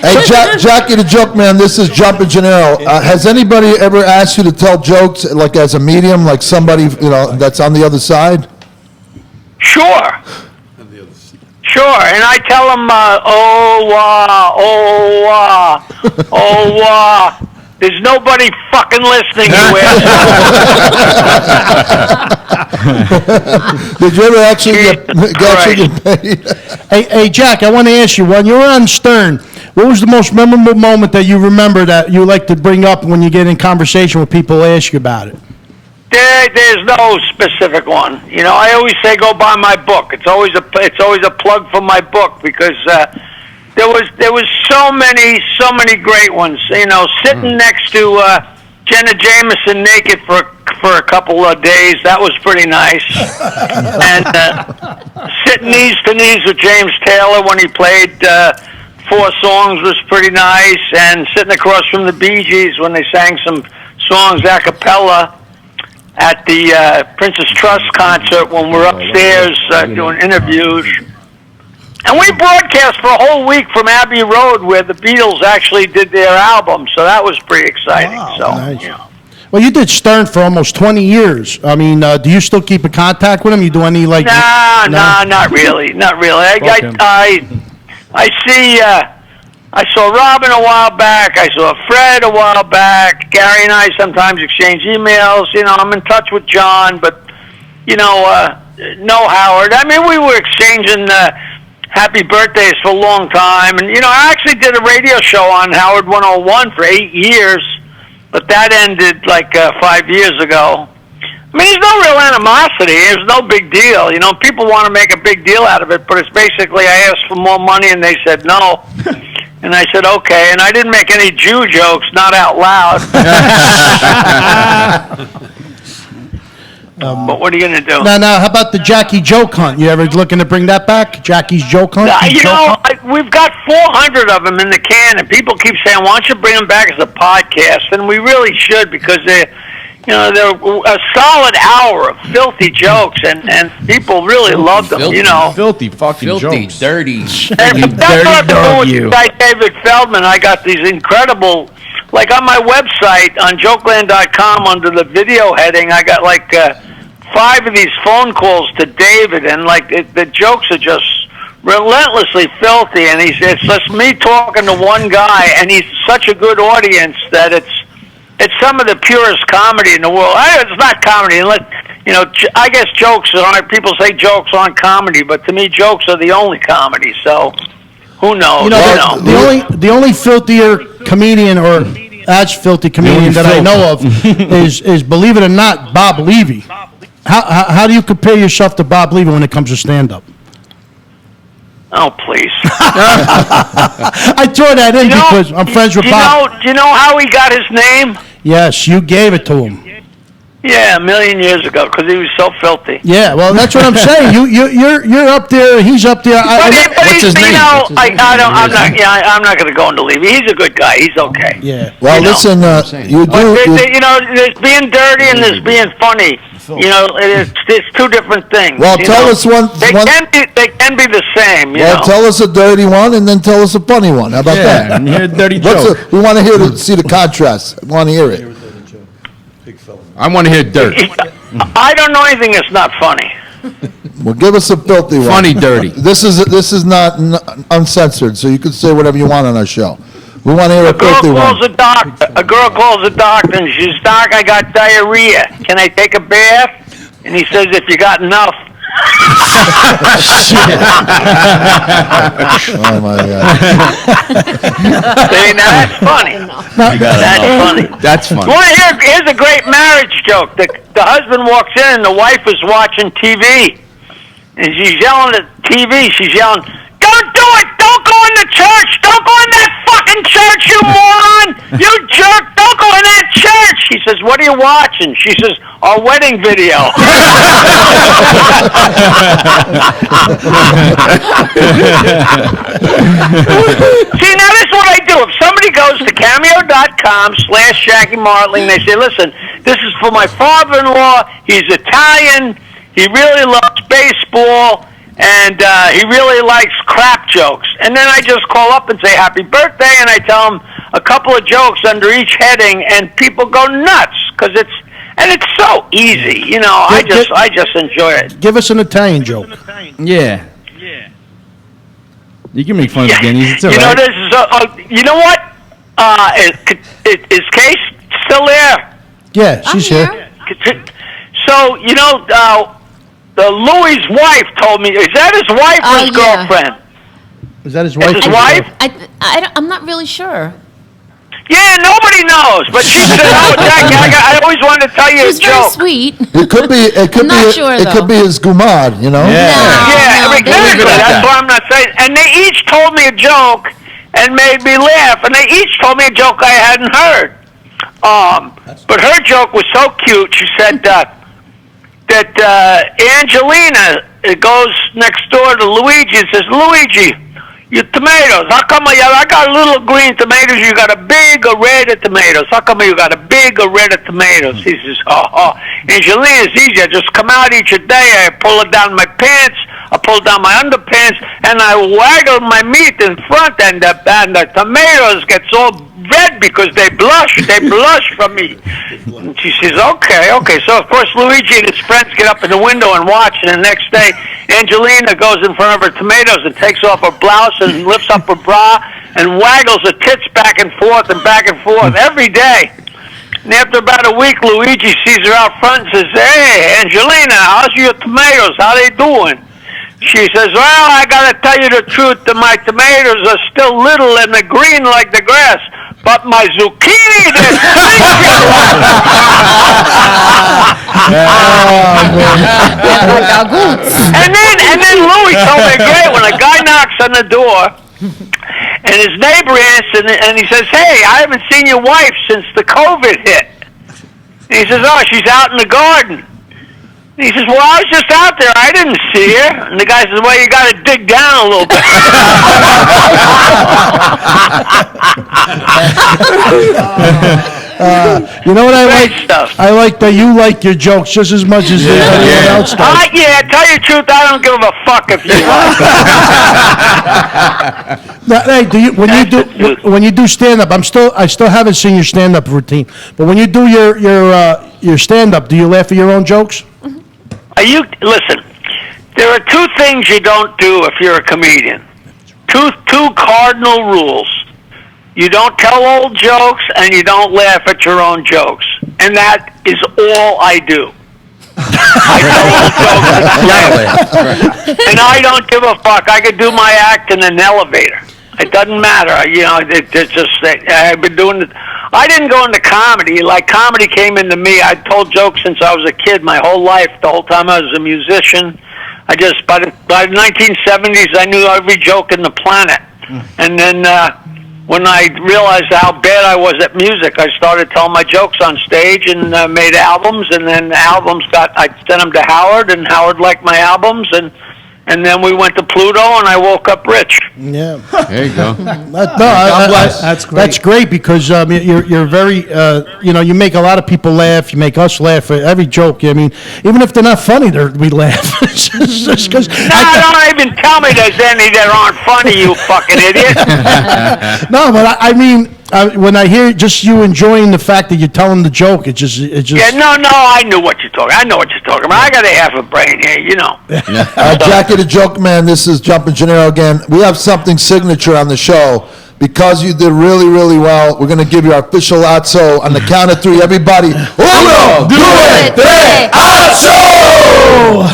Hey, Jackie the Joke Man, this is Jumpin' Gennaro. Has anybody ever asked you to tell jokes, like as a medium, like somebody, that's on the other side? Sure. Sure, and I tell them, there's nobody fucking listening, you asshole. Did you ever actually get paid? Hey, Jack, I want to ask you, when you were on Stern, what was the most memorable moment that you remember that you like to bring up when you get in conversation with people who ask you about it? There's no specific one. I always say go buy my book. It's always a plug for my book because there was so many great ones. Sitting next to Jenna Jameson naked for a couple of days, that was pretty nice. And sitting knees to knees with James Taylor when he played 4 songs was pretty nice. And sitting across from the Bee Gees when they sang some songs a cappella at the Princess Trust concert when we're upstairs doing interviews. And we broadcast for a whole week from Abbey Road where the Beatles actually did their album, so that was pretty exciting. Nice. Well, you did Stern for almost 20 years. I mean, do you still keep in contact with him? You do any, like... No, not really. Not really. I see... I saw Robin a while back. I saw Fred a while back. Gary and I sometimes exchange emails. I'm in touch with John, but, no Howard. I mean, we were exchanging happy birthdays for a long time. And, I actually did a radio show on Howard 101 for 8 years, but that ended like 5 years ago. I mean, there's no real animosity. There's no big deal. People want to make a big deal out of it, but it's basically I asked for more money and they said no. And I said, okay. And I didn't make any Jew jokes, not out loud. But what are you going to do? Now, how about the Jackie joke hunt? You ever looking to bring that back? Jackie's joke hunt? We've got 400 of them in the can, and people keep saying, why don't you bring them back as a podcast? And we really should, because they're a solid hour of filthy jokes, and people really love them, Filthy fucking Filthy, jokes. dirty, And you that's what dirty I'm doing dog, with you. this guy David Feldman. I got these incredible, like on my website on jokeland.com under the video heading, I got like 5 of these phone calls to David, and like the jokes are just relentlessly filthy. And it's just me talking to one guy, and he's such a good audience that it's some of the purest comedy in the world. It's not comedy, unless I guess jokes aren't. People say jokes aren't comedy, but to me, jokes are the only comedy. So, who knows? The only filthier comedian, or as filthy comedian that I know of, is believe it or not, Bob Levy. How do you compare yourself to Bob Levy when it comes to stand-up? Oh, please. I throw that in because I'm friends with Bob. Do you know how he got his name? Yes, you gave it to him. Yeah, a million years ago, because he was so filthy. Yeah, well, that's what I'm saying. You're up there. He's up there. What's his name? I'm not going to go into Levy. He's a good guy. He's okay. Yeah. Well, listen, you do... There's being dirty and there's being funny. It's 2 different things. Well, tell us one... They can be the same, tell us a dirty one and then tell us a funny one. How about that? And hear a dirty joke. We want to see the contrast. We want to hear it. I want to hear dirt. I don't know anything that's not funny. Well, give us a filthy one. Funny, dirty. This is not uncensored, so you can say whatever you want on our show. We want to hear a filthy one. A girl calls a doctor and she says, "Doc, I got diarrhea. Can I take a bath?" And he says, "If you got enough." Oh my God! See, now that's funny. That's funny. That's funny. You want to hear? Here's a great marriage joke. The husband walks in and the wife is watching TV, and she's yelling at TV. She's yelling, "Don't do it! Don't go in the church! Don't go in that fucking church, you moron! You jerk! Don't go in that church!" He says, "What are you watching?" She says, "Our wedding video." See, now this is what I do. If somebody goes to cameo.com/Jackie Martling, they say, "Listen, this is for my father-in-law. He's Italian. He really loves baseball, and he really likes crap jokes." And then I just call up and say, "Happy birthday," and I tell them a couple of jokes under each heading, and people go nuts because it's so easy. You know, I just enjoy it. Give us an Italian joke. Yeah. You can make fun of the guineas. It's all You know, right. this is you know what? Is Case still there? Yeah, she's here. So, you know, the Louis' wife told me, is that his wife or his girlfriend? Is that his It's wife? his wife? I'm not really sure. Yeah, nobody knows. But she said, "Oh, Jackie, I always wanted to tell you a She's very joke." sweet. It could be. It could I'm be. not sure, It could though. be his gumad. You know. Yeah, no, exactly. That's what I'm not saying. And they each told me a joke and made me laugh. And they each told me a joke I hadn't heard. But her joke was so cute. She said that Angelina goes next door to Luigi and says, "Luigi, your tomatoes, how come I got little green tomatoes, you got a big array of tomatoes? How come you got a big array of tomatoes?" He says, "Oh, Angelina, it's easy. I just come out each day, I pull it down my pants, I pull down my underpants, and I waggle my meat in front, and the tomatoes gets all red because they blush from me." And she says, okay. So, of course, Luigi and his friends get up in the window and watch, and the next day, Angelina goes in front of her tomatoes and takes off her blouse and lifts up her bra and waggles her tits back and forth every day. And after about a week, Luigi sees her out front and says, "Hey, Angelina, how's your tomatoes? How they doing?" She says, "Well, I gotta tell you the truth, my tomatoes are still little and they're green like the grass, but my zucchini, they're And then Louis told me great when a guy knocks on the door and his neighbor answers and he says, "Hey, I haven't seen your wife since the COVID hit." And he says, "Oh, she's out in the garden." And he says, "Well, I was just out there. I didn't see her." And the guy says, "Well, you got to dig down a little bit." You know what I like? I like that you like your jokes just as much as everyone else does. Yeah, tell you the truth, I don't give a fuck if you like. Now, hey, when you do stand up? I still haven't seen your stand up routine. But when you do your stand up, do you laugh at your own jokes? Listen, there are two things you don't do if you're a comedian. Two cardinal rules. You don't tell old jokes and you don't laugh at your own jokes. And that is all I do. I tell old jokes and I don't give a fuck. I could do my act in an elevator. It doesn't matter. You know, it's just, I've been doing it. I didn't go into comedy. Like, comedy came into me. I told jokes since I was a kid my whole life, the whole time I was a musician. By the 1970s, I knew every joke in the planet. And then when I realized how bad I was at music, I started telling my jokes on stage and made albums. And then the albums I sent them to Howard, and Howard liked my albums. And then we went to Pluto, and I woke up rich. Yeah. There you go. That's great. That's great because you're very, you make a lot of people laugh. You make us laugh at every joke. I mean, even if they're not funny, we laugh. Just 'cause don't even tell me there's any that aren't funny, you fucking idiot. No, but I mean, when I hear just you enjoying the fact that you're telling the joke, it just. Yeah, no, I knew what you're talking. I know what you're talking about. I got a half a brain here, you know. Jackie the Joke Man, this is Jumpin' Gennaro again. We have something signature on the show. Because you did really, really well, we're going to give you our official Atso on the count of three. Everybody, uno, due, tre, Atso!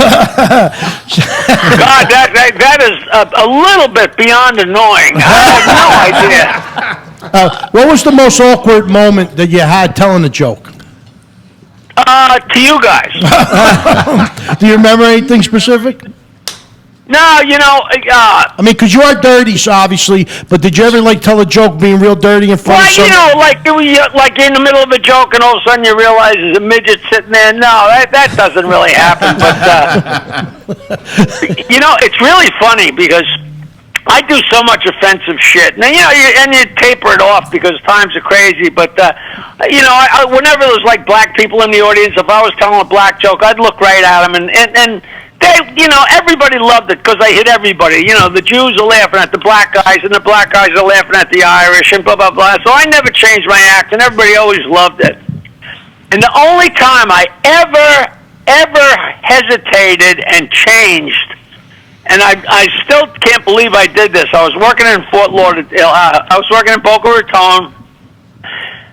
God, that is a little bit beyond annoying. I had no idea. What was the most awkward moment that you had telling a joke? To you guys. Do you remember anything specific? No, I mean, because you are dirty, so obviously, but did you ever, like, tell a joke being real dirty in front of well, someone? like in the middle of a joke, and all of a sudden you realize there's a midget sitting there. No, that doesn't really happen. But it's really funny because I do so much offensive shit. Now, you taper it off because times are crazy. But whenever there's like black people in the audience, if I was telling a black joke, I'd look right at them and. Everybody loved it because I hit everybody. The Jews are laughing at the black guys, and the black guys are laughing at the Irish, and blah, blah, blah. So I never changed my act, and everybody always loved it. And the only time I ever hesitated and changed, and I still can't believe I did this. I was working in Fort Lauderdale. I was working in Boca Raton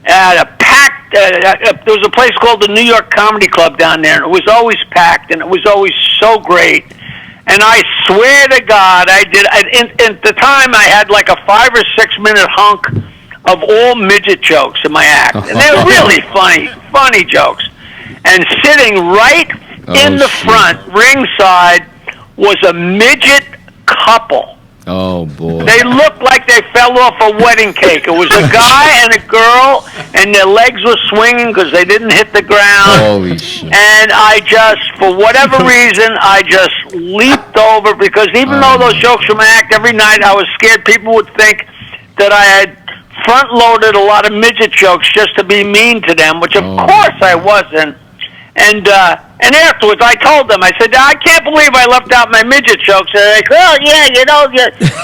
at a packed, there was a place called the New York Comedy Club down there, and it was always packed, and it was always so great. And I swear to God, at the time I had like a 5 or 6 minute hunk of all midget jokes in my act. And they were really funny jokes. And sitting right in the front, ringside, was a midget couple. Oh, boy. They looked like they fell off a wedding cake. It was a guy and a girl, and their legs were swinging because they didn't hit the ground. Holy shit. And I just, for whatever reason, I just leaped over because even though those jokes were my act every night, I was scared people would think that I had front-loaded a lot of midget jokes just to be mean to them, which of course I wasn't. And afterwards, I told them, I said, I can't believe I left out my midget jokes. And they're like, oh, yeah,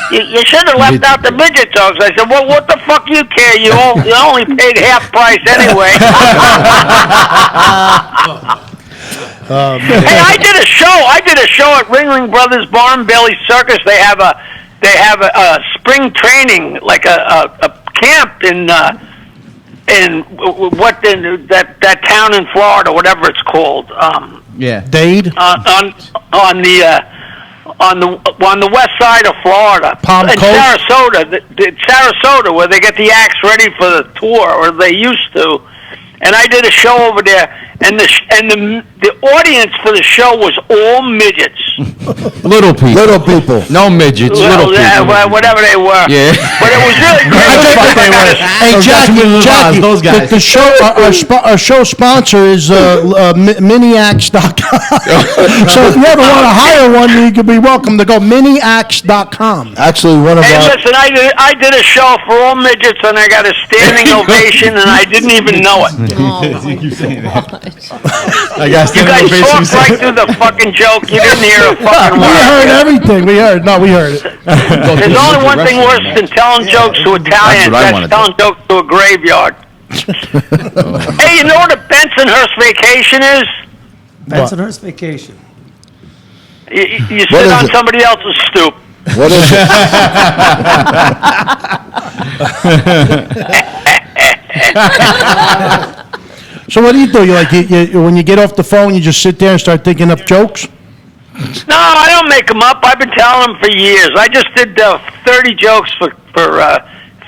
you should have left out the midget jokes. I said, well, what the fuck you care? You only paid half price anyway. Hey, I did a show at Ringling Brothers Bar and Bailey Circus. They have a spring training, like a camp in that town in Florida, whatever it's called. Dade? On the west side of Florida. Palm in Coast? Sarasota, where they get the acts ready for the tour, or they used to. And I did a show over there, and the audience for the show was all midgets. Little people. No midgets, little people. Whatever they were. Yeah. But it was really great. Hey, Jackie, the show, our show sponsor is miniax.com. So if you ever want to hire one, you could be welcome to go miniax.com. Actually, one of Hey, our... listen, I did a show for all midgets, and I got a standing ovation, and I didn't even know it. Oh, my I guess You guys talked right through the fucking joke. You didn't hear a fucking We word. heard everything. We heard it. There's only one thing worse than telling jokes to Italians. That's telling jokes to a graveyard. Hey, you know what a Bensonhurst vacation is? Bensonhurst vacation. You sit on somebody else's stoop. What is it? So what do? You when you get off the phone, you just sit there and start thinking up jokes? No, I don't make them up. I've been telling them for years. I just did 30 jokes for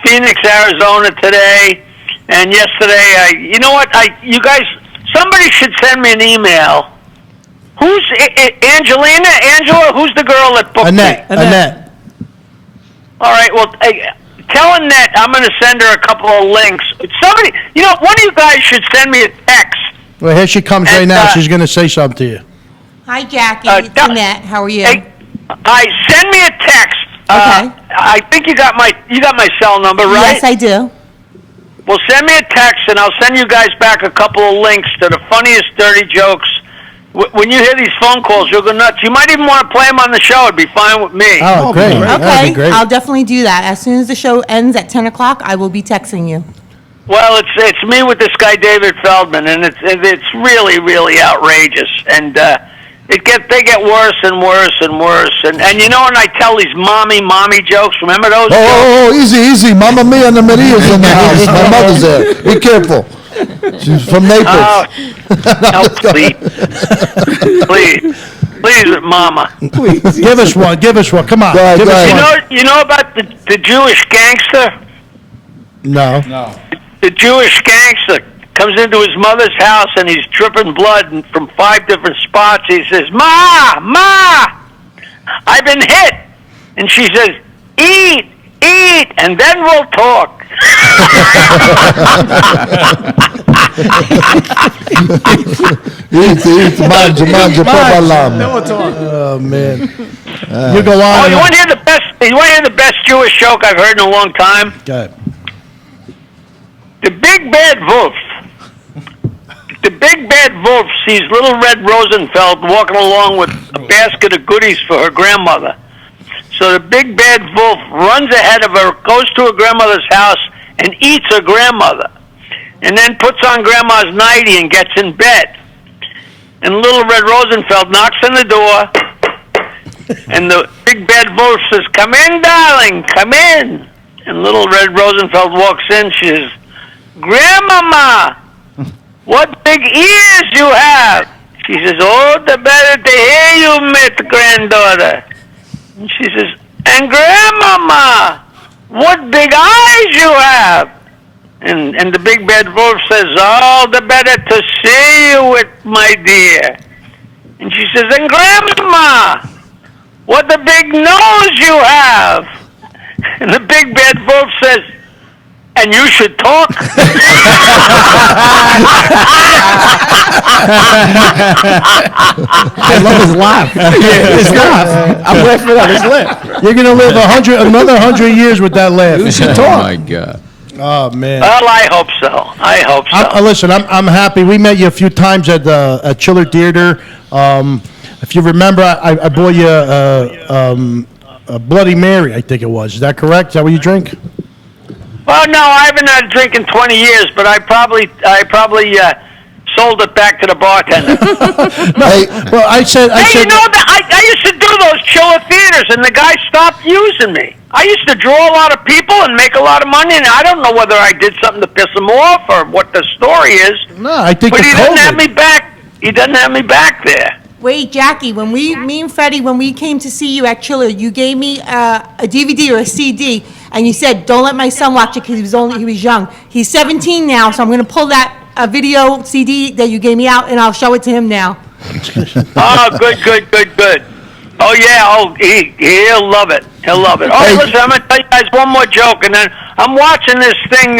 Phoenix, Arizona today, and yesterday. You know what? You guys, somebody should send me an email. Who's Angela? Who's the girl that booked me? Annette. All right. Well, tell Annette I'm going to send her a couple of links. Somebody, one of you guys should send me a text. Well, here she comes right now. She's going to say something to you. Hi, Jackie. It's Annette. How are you? Send me a text. Okay. I think you got my cell number, right? Yes, I do. Well, send me a text, and I'll send you guys back a couple of links to the funniest dirty jokes. When you hear these phone calls, you'll go nuts. You might even want to play them on the show. It'd be fine with me. Oh, great. Okay, great. I'll definitely do that. As soon as the show ends at 10 o'clock, I will be texting you. Well, it's me with this guy David Feldman, and it's really, really outrageous. And they get worse and worse and worse. And when I tell these mommy jokes, remember those? Oh, easy. Mamma Mia and the Maria's in the house. My mother's there. Be careful. She's from Naples. No, please, Mama. Please. Give us one. Come on. Go ahead. You know about the Jewish gangster? No. The Jewish gangster comes into his mother's house and he's dripping blood from 5 different spots. He says, Ma! I've been hit. And she says, eat, and then we'll talk. Eat, mangia, parliamo. Oh, man. You go on. Oh, you want to hear the best? You want to hear the best Jewish joke I've heard in a long time? Go ahead. The big bad wolf. The big bad wolf sees little Red Rosenfeld walking along with a basket of goodies for her grandmother. So the big bad wolf runs ahead of her, goes to her grandmother's house, and eats her grandmother. And then puts on grandma's nightie and gets in bed. And little Red Rosenfeld knocks on the door, and the big bad wolf says, come in, darling, come in. And little Red Rosenfeld walks in, she says, Grandmama, what big ears you have. She says, oh, the better to hear you, Miss Granddaughter. And she says, and Grandmama, what big eyes you have. And the big bad wolf says, oh, the better to see you with, my dear. And she says, and Grandmama, what the big nose you have. And the big bad wolf says, and you should talk. I love his laugh. His laugh. I'm laughing at his laugh. You're going to live another 100 years with that laugh. You should talk. Oh, my God. Oh, man. Well, I hope so. I hope so. Listen, I'm happy. We met you a few times at Chiller Theater. If you remember, I bought you a Bloody Mary, I think it was. Is that correct? Is that what you drink? Well, no, I haven't had a drink in 20 years, but I probably sold it back to the bartender. Well, I said. You know that I used to do those Chiller Theaters, and the guy stopped using me. I used to draw a lot of people and make a lot of money, and I don't know whether I did something to piss him off or what the story is. No, I think. But he doesn't have me back. He doesn't have me back there. Wait, Jackie, me and Freddie, when we came to see you at Chiller, you gave me a DVD or a CD, and you said, don't let my son watch it because he was young. He's 17 now, so I'm going to pull that video CD that you gave me out, and I'll show it to him now. Oh, good. Oh, yeah, he'll love it. He'll love it. Oh, listen, I'm going to tell you guys one more joke, and then I'm watching this thing,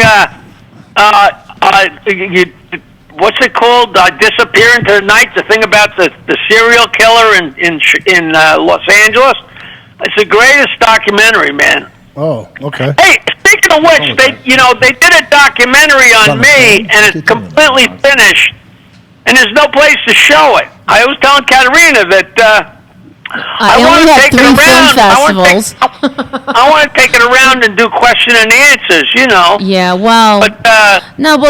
what's it called? Disappear into the Night, the thing about the serial killer in Los Angeles. It's the greatest documentary, man. Oh, okay. Hey, speaking of which, they did a documentary on me, and it's completely finished, and there's no place to show it. I was telling Kathrina that I want to take it around. I want to take it around and do question and answers, Yeah, well. But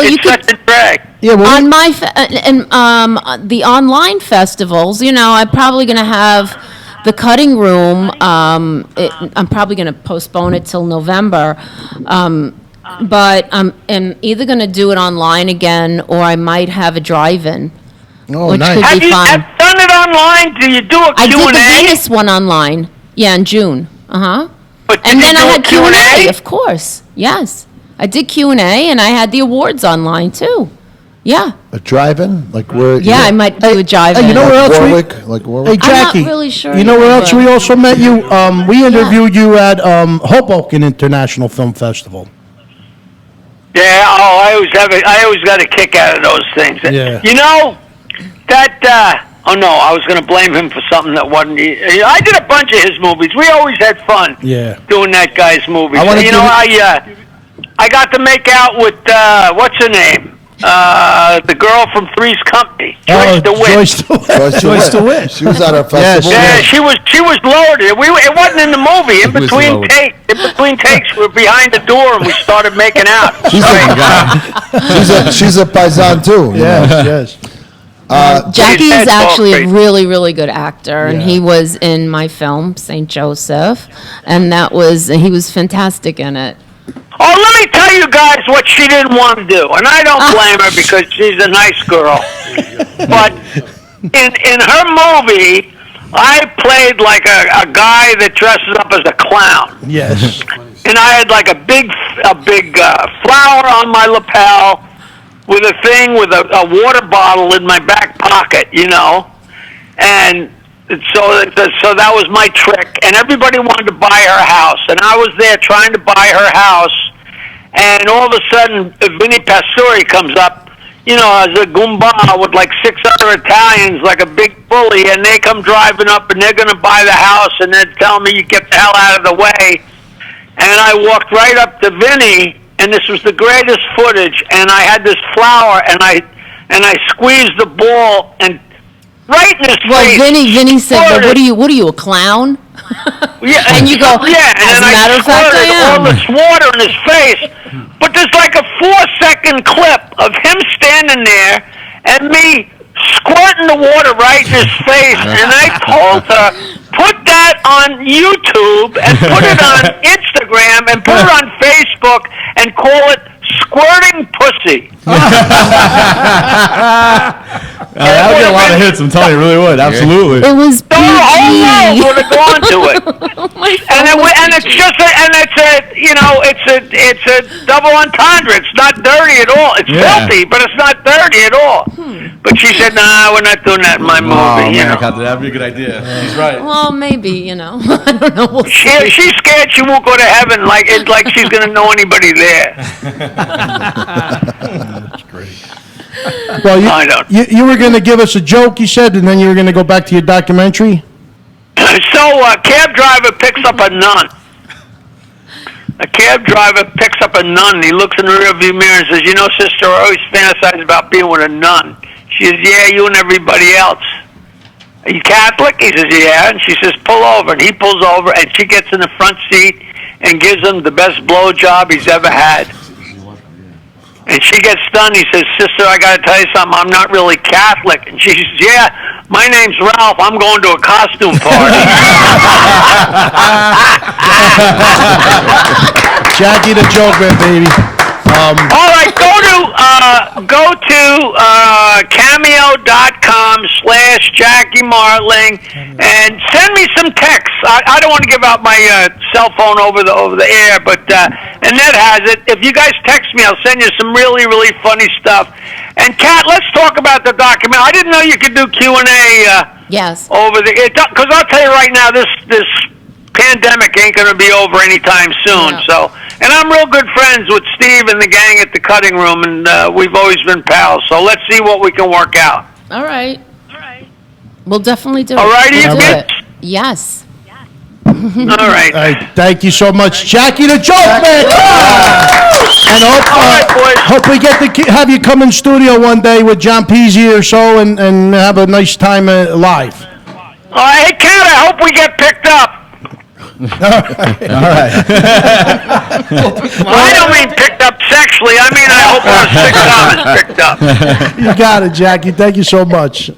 you it's such a drag. Yeah, well, on my the online festivals, I'm probably going to have the cutting room. I'm probably going to postpone it till November, but I'm either going to do it online again, or I might have a drive-in. Oh, which nice. could Have be you fun. done it online? Do you do a Q&A? I did the Venus one online. Yeah, in June. But And then I had Q&A? Q&A, of course. Yes, I did Q&A, and I had the awards online too. Yeah. A drive-in? Like where? Yeah, I might do a drive-in. Hey, you know where else Warwick? Like Warwick? Hey, Jackie. I'm not really sure. You know where else either, we also met you? We interviewed you at Hoboken International Film Festival. Yeah. Oh, I always got a kick out of those things. Yeah. That. Oh no, I was going to blame him for something that wasn't. I did a bunch of his movies. We always had fun. Yeah. Doing that guy's movies. I got to make out with what's her name? The girl from Three's Company, Joyce DeWitt. Joyce DeWitt. She was at our festival. Yeah, she was loaded. It wasn't in the movie. In between takes, we were behind the door and we started making out. She's a paisan too. Yes. Jackie is actually a really, really good actor, and he was in my film St. Joseph, and he was fantastic in it. Oh, let me tell you guys what she didn't want to do, and I don't blame her because she's a nice girl. But in her movie, I played like a guy that dresses up as a clown. Yes. And I had like a big flower on my lapel with a thing with a water bottle in my back pocket, and so that was my trick, and everybody wanted to buy her house, and I was there trying to buy her house, and all of a sudden, Vinny Pastore comes up, you know, as a goomba with like 6 other Italians, like a big bully, and they come driving up, and they're going to buy the house, and they're telling me, you get the hell out of the way, and I walked right up to Vinny, and this was the greatest footage, and I had this flower, and I squeezed the ball, and right in his face. Vinny said, "But what are you, a clown?" Yeah, and you go, yeah, and as then a matter of fact, I am. all this water in his face, but there's like a 4-second clip of him standing there and me squirting the water right in his face, and I told her, put that on YouTube and put it on Instagram and put it on Facebook and call it Squirting Pussy. That would get a lot of hits. I'm telling you, it really would. Absolutely. It was The whole world would have gone to it. And it's just it's a double entendre. It's not dirty at all. It's filthy, but it's not dirty at all. But she said, "Nah, we're not doing that in my movie." Oh, you man, know. Kathy, that'd be a good idea. He's right. Well, maybe, you know. I don't know. We'll see. She's scared she won't go to heaven. Like she's gonna know anybody there. That's great. Well, I don't. you were going to give us a joke, you said, and then you were going to go back to your documentary? So a cab driver picks up a nun. A cab driver picks up a nun. He looks in the rearview mirror and says, "You know, sister, I always fantasize about being with a nun." She says, "Yeah, you and everybody else." "Are you Catholic?" He says, "Yeah." And she says, "Pull over." And he pulls over, and she gets in the front seat and gives him the best blowjob he's ever had. And she gets stunned. He says, "Sister, I got to tell you something. I'm not really Catholic." And she says, "Yeah, my name's Ralph. I'm going to a costume party." Jackie the Joke Man, baby. All right, go to cameo.com/Jackie Martling and send me some texts. I don't want to give out my cell phone over the air, but Annette has it. If you guys text me, I'll send you some really, really funny stuff. And Kat, let's talk about the document. I didn't know you could do Q&A. Yes. Over because I'll tell you right now, this pandemic ain't going to be over anytime soon. Yeah. So, and I'm real good friends with Steve and the gang at the cutting room, and we've always been pals. So let's see what we can work out. All right. We'll definitely do it. All righty, We'll do you it. Yes. All right. All right, thank you so much, Jackie the Joke Man. And hope we get to have you come in studio one day with John Peasy or so and have a nice time live. Hey, Kat, I hope we get picked up. All right. Well, I don't mean picked up sexually. I mean, I hope our sitcom is picked up. You got it, Jackie. Thank you so much.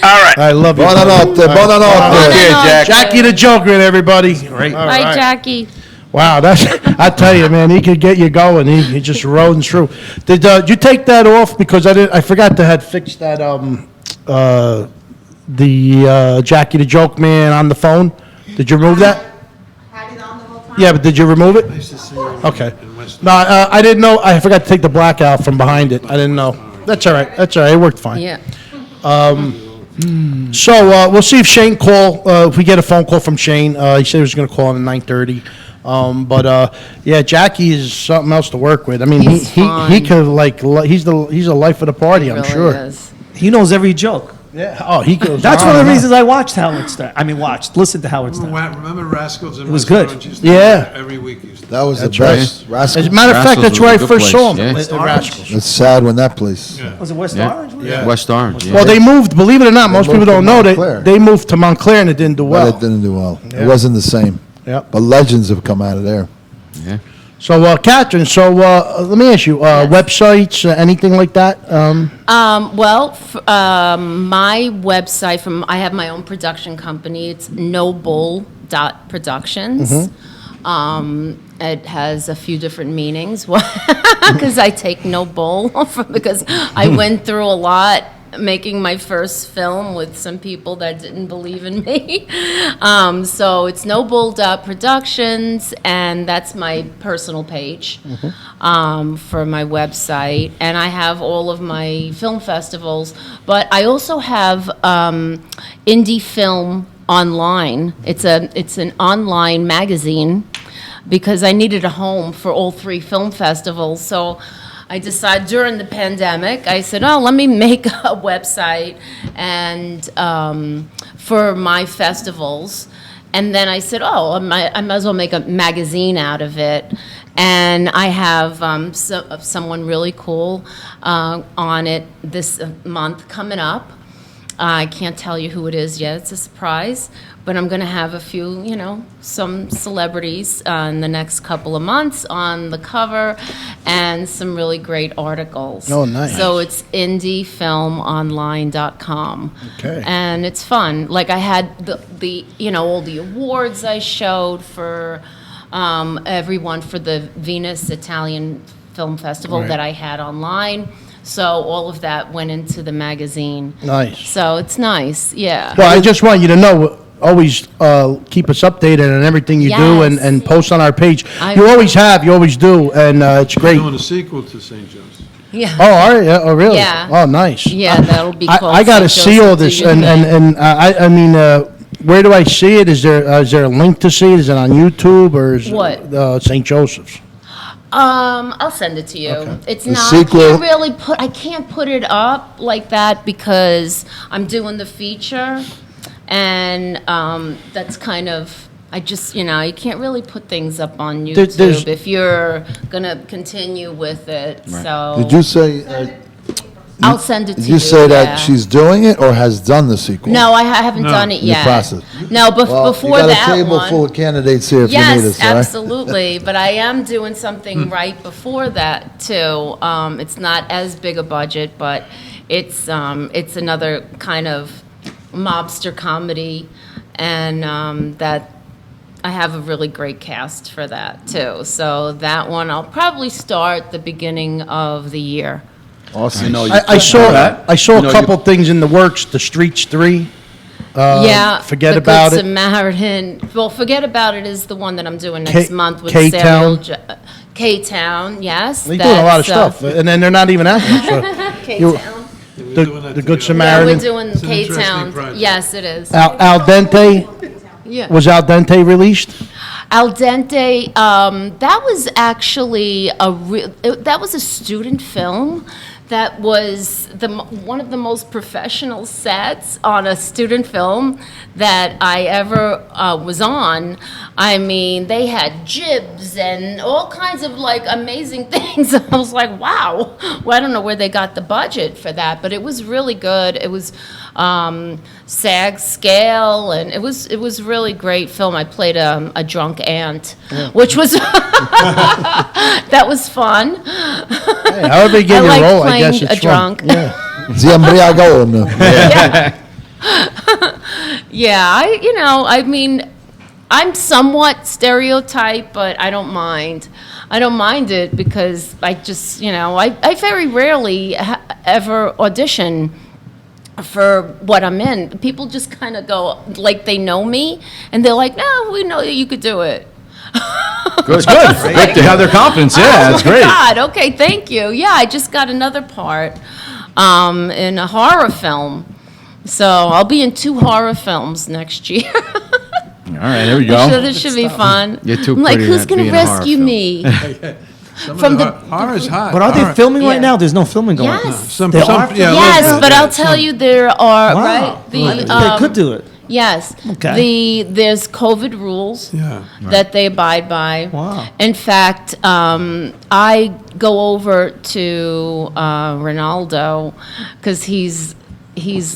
All right. I love you. Buonanotte, buonanotte. Jackie the Joke Man, everybody. Bye, Jackie. Wow, I tell you, man, he could get you going. He just rolling through. Did you take that off? Because I forgot to had fixed that the Jackie the Joke Man on the phone. Did you remove that? Yeah, but did you remove it? Okay. No, I didn't know. I forgot to take the black out from behind it. I didn't know. That's all right. That's all right. It worked fine. Yeah. So we'll see if Shane if we get a phone call from Shane. He said he was going to call him at 9:30. But yeah, Jackie is something else to work with. I mean, He's he could he's a life of the party. I'm Really sure. is. He knows every joke. Yeah. Oh, he goes. That's on one of the and on. reasons I watched Howard Stern. Listened to Howard Stern. Remember Rascals? It was good. Yeah. Every week. That was the That's right. best. Rascals. As a matter of fact, that's where I Rascals was a first good saw him. place, yeah. West Rascals. It's sad when that place. Was it West Yeah. Orange? Yeah. West Orange. Yeah. Well, they moved. Believe it or not, most moved people don't to know Montclair. they moved to Montclair and it didn't do But well. it didn't do well. Yeah. It wasn't the same. Yep. But legends have come out of there. Yeah. So, Catherine, let me ask you, websites, anything like that? My website I have my own production company. It's nobull.productions. It has a few different meanings because I take no bull because I went through a lot making my first film with some people that didn't believe in me. So it's No Bulled Up Productions, and that's my personal page for my website. And I have all of my film festivals, but I also have Indie Film Online. It's an online magazine because I needed a home for all 3 film festivals. So I decided during the pandemic, I said, oh, let me make a website and for my festivals. And then I said, oh, I might as well make a magazine out of it. And I have someone really cool on it this month coming up. I can't tell you who it is yet. It's a surprise. But I'm going to have a few, some celebrities in the next couple of months on the cover and some really great articles. Oh, nice. So it's indiefilmonline.com. Okay. And it's fun. Like I had the all the awards I showed for everyone for the Venus Italian Film Festival Right. that I had online. So all of that went into the magazine. Nice. So it's nice, yeah. Well, I just want you to know, always keep us updated on everything you do Yes. and post on our page. I You will. always have, you always do, and it's great. Doing a sequel to St. Joe's. Yeah. Oh, all right, yeah, oh, really? Yeah. Oh, nice. Yeah, that'll be called I gotta St. see all Joseph's this, to and, you. I mean, where do I see it? Is there a link to see it? Is it on YouTube, or is What? it St. Joseph's? I'll send it to you. It's The not, sequel- I can't put it up like that because I'm doing the feature, and that's kind of, I just, you can't really put things up on there's- YouTube if you're gonna continue with it, so. Did you say, I'll send it to did you. you say yeah. that she's doing it or has done the sequel? No, I haven't done it In the yet. process. No, Well, before you that got a table one. full of candidates here if you need Yes, us, all right? absolutely, but I am doing something right before that too. It's not as big a budget, but it's another kind of mobster comedy, and that I have a really great cast for that too. So that one I'll probably start the beginning of the year. Awesome. I saw a couple things in the works, The Streets 3. Yeah. Forget The About Good It. Samaritan. Well, Forget About It is the one that I'm doing K- next month with K-Town. K-Town, yes. They're doing a lot of that's, stuff, and then they're not even out there, so. K-Town. The Good Yeah, Samaritan. we're doing It's an interesting K-Town. project. Yes, it is. Al Dente, Yeah. was Al Dente released? Al Dente, that was actually that was a student film. That was one of the most professional sets on a student film that I ever was on. I mean, they had jibs and all kinds of like amazing things. I was like, wow. Well, I don't know where they got the budget for that, but it was really good. It was SAG scale, and it was really great film. I played a drunk aunt, which was that was fun. Hey, however you get your I like role, I playing guess it's a fun. drunk. Yeah. The embriagone. Yeah, I mean, I'm somewhat stereotyped, but I don't mind. I don't mind it because I just, I very rarely ever audition for what I'm in. People just kind of go, like they know me, and they're like, no, we know you could do it. Good. Good to have their confidence. Yeah, that's Oh my great. God, okay, thank you. Yeah, I just got another part in a horror film. So I'll be in 2 horror films next year. All right, there we go. This should be fun. You're too I'm like, pretty who's not to going be to in a horror rescue film. me? From the horror's hot. But are they Horror- filming Yeah. right now? There's no filming going on. Yes. Some, They some, are? yeah, Yes, listen, but yeah, I'll tell some- you, there are, Wow. right? They could do it. Yes. Okay. There's COVID rules Yeah. that they abide by. Wow. In fact, I go over to Ronaldo because he's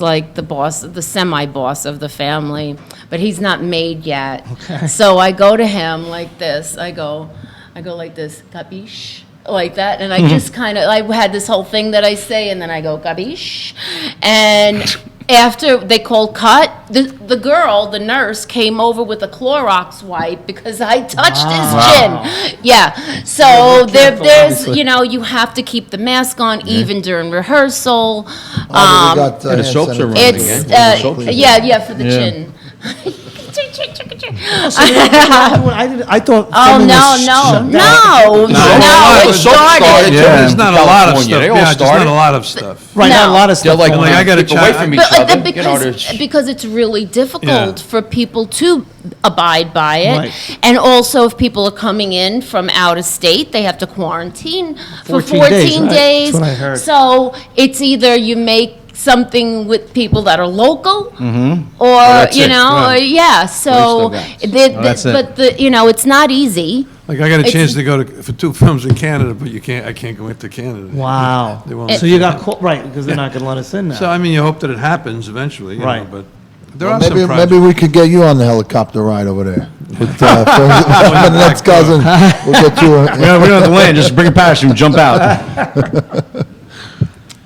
like the boss, the semi-boss of the family, but he's not made yet. Okay. So I go to him like this. I go like this, capiche? Like that, and I just kind of, I had this whole thing that I say, and then I go, capiche? And After they called cut, the girl, the nurse, came over with a Clorox wipe because I touched his chin. Yeah, so there's, you know, you have to keep the mask on even during rehearsal. The soaps are running It's, again. yeah, for the chin. I thought. Oh, filming no, was no, shut down. no, it started. There's not a lot of stuff. They all Yeah, just not started. a lot of stuff. Right, not a No. lot of stuff. They're like, going on. I gotta keep away from each other. You know, Because it's really difficult Yeah. for people to abide by it. Right. And also, if people are coming in from out of state, they have to quarantine for 14 14 days, right. days. That's what I heard. So it's either you make something with people that are local, or, that's you it, know, right. yeah, so, that's it. but you know, it's not easy. Like, I got a It's- chance to go for 2 films in Canada, but I can't go into Canada. Wow. They won't So you got caught, right, because they're not going to let us in now. So, I mean, you hope that it happens eventually, you know, Right. but there Well, are some projects. maybe we could get you on the helicopter ride over there. With, the next cousin, we'll get you. We don't have to land, just bring a parachute and jump out.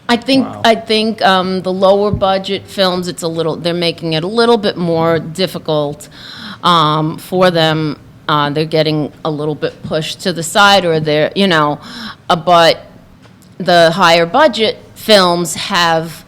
I think the lower budget films, they're making it a little bit more difficult for them. They're getting a little bit pushed to the side, or they're, you know, but the higher budget films have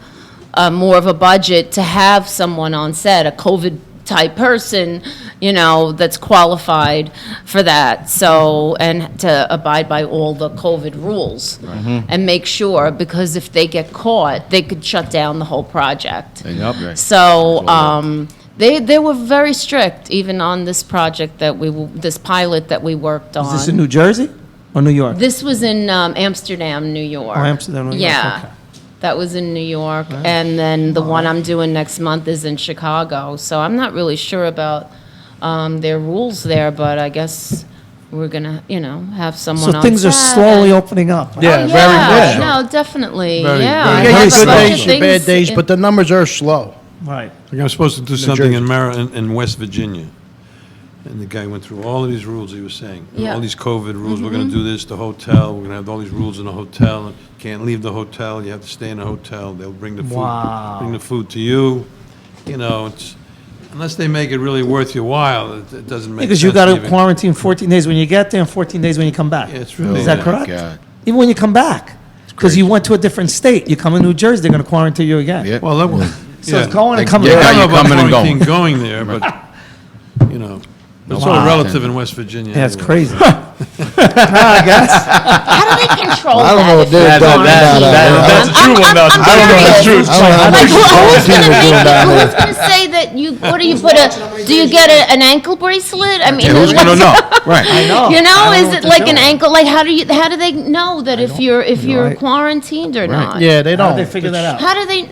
more of a budget to have someone on set, a COVID type person, you know, that's qualified for that. So, and to abide by all the COVID rules and make sure, because if they get caught, they could shut down the whole project. Yep. So, they were very strict, even on this project this pilot that we worked on. Is this in New Jersey or New York? This was in Amsterdam, New York. Oh, Amsterdam, New York, Yeah. okay. That was in New York. And then the one I'm doing next month is in Chicago. So I'm not really sure about their rules there, but I guess we're going to, you know, have someone So on things are set. slowly opening up. Yeah, Oh, very yeah, good. no, definitely, Very, yeah. very I You have get a your good bunch of days, your bad things days, in- but the numbers are slow. Right. Like, I'm supposed to do New something Jersey. in West Virginia. And the guy went through all of these rules he was saying. Yeah. All these COVID rules, we're gonna do this, the hotel, we're gonna have all these rules in the hotel. Can't leave the hotel, you have to stay in the hotel, they'll bring the food, Wow. bring the food to you. You know, unless they make it really worth your while, it doesn't make sense. Because you got to even- quarantine 14 days when you get there and 14 days when you come back. Yeah, it's really. Is that yeah. correct? God. Even when you come back. Because you went to a different state. You come in New Jersey, they're going to quarantine you again. Yeah. Well, that was. So it's going and They- coming they I got back. don't know you about coming and quarantine going. going there, but, you know, it's all Wow. relative in West Virginia. Yeah, it's anyway. crazy. I guess. How do they control I don't know what that? they're talking about. That's a true one, though. I'm I don't know if that's true. curious. I don't know how Like, much who's quarantine gonna they're doing down make, there. who's gonna say that you, what do you put do you get an ankle bracelet? I mean, Yeah, who's gonna know? Right. I know. You know, I don't is what it they're like an doing. ankle, like how do they know that if you're Right. quarantined or not? Yeah, they How don't. do they figure that out? How do they,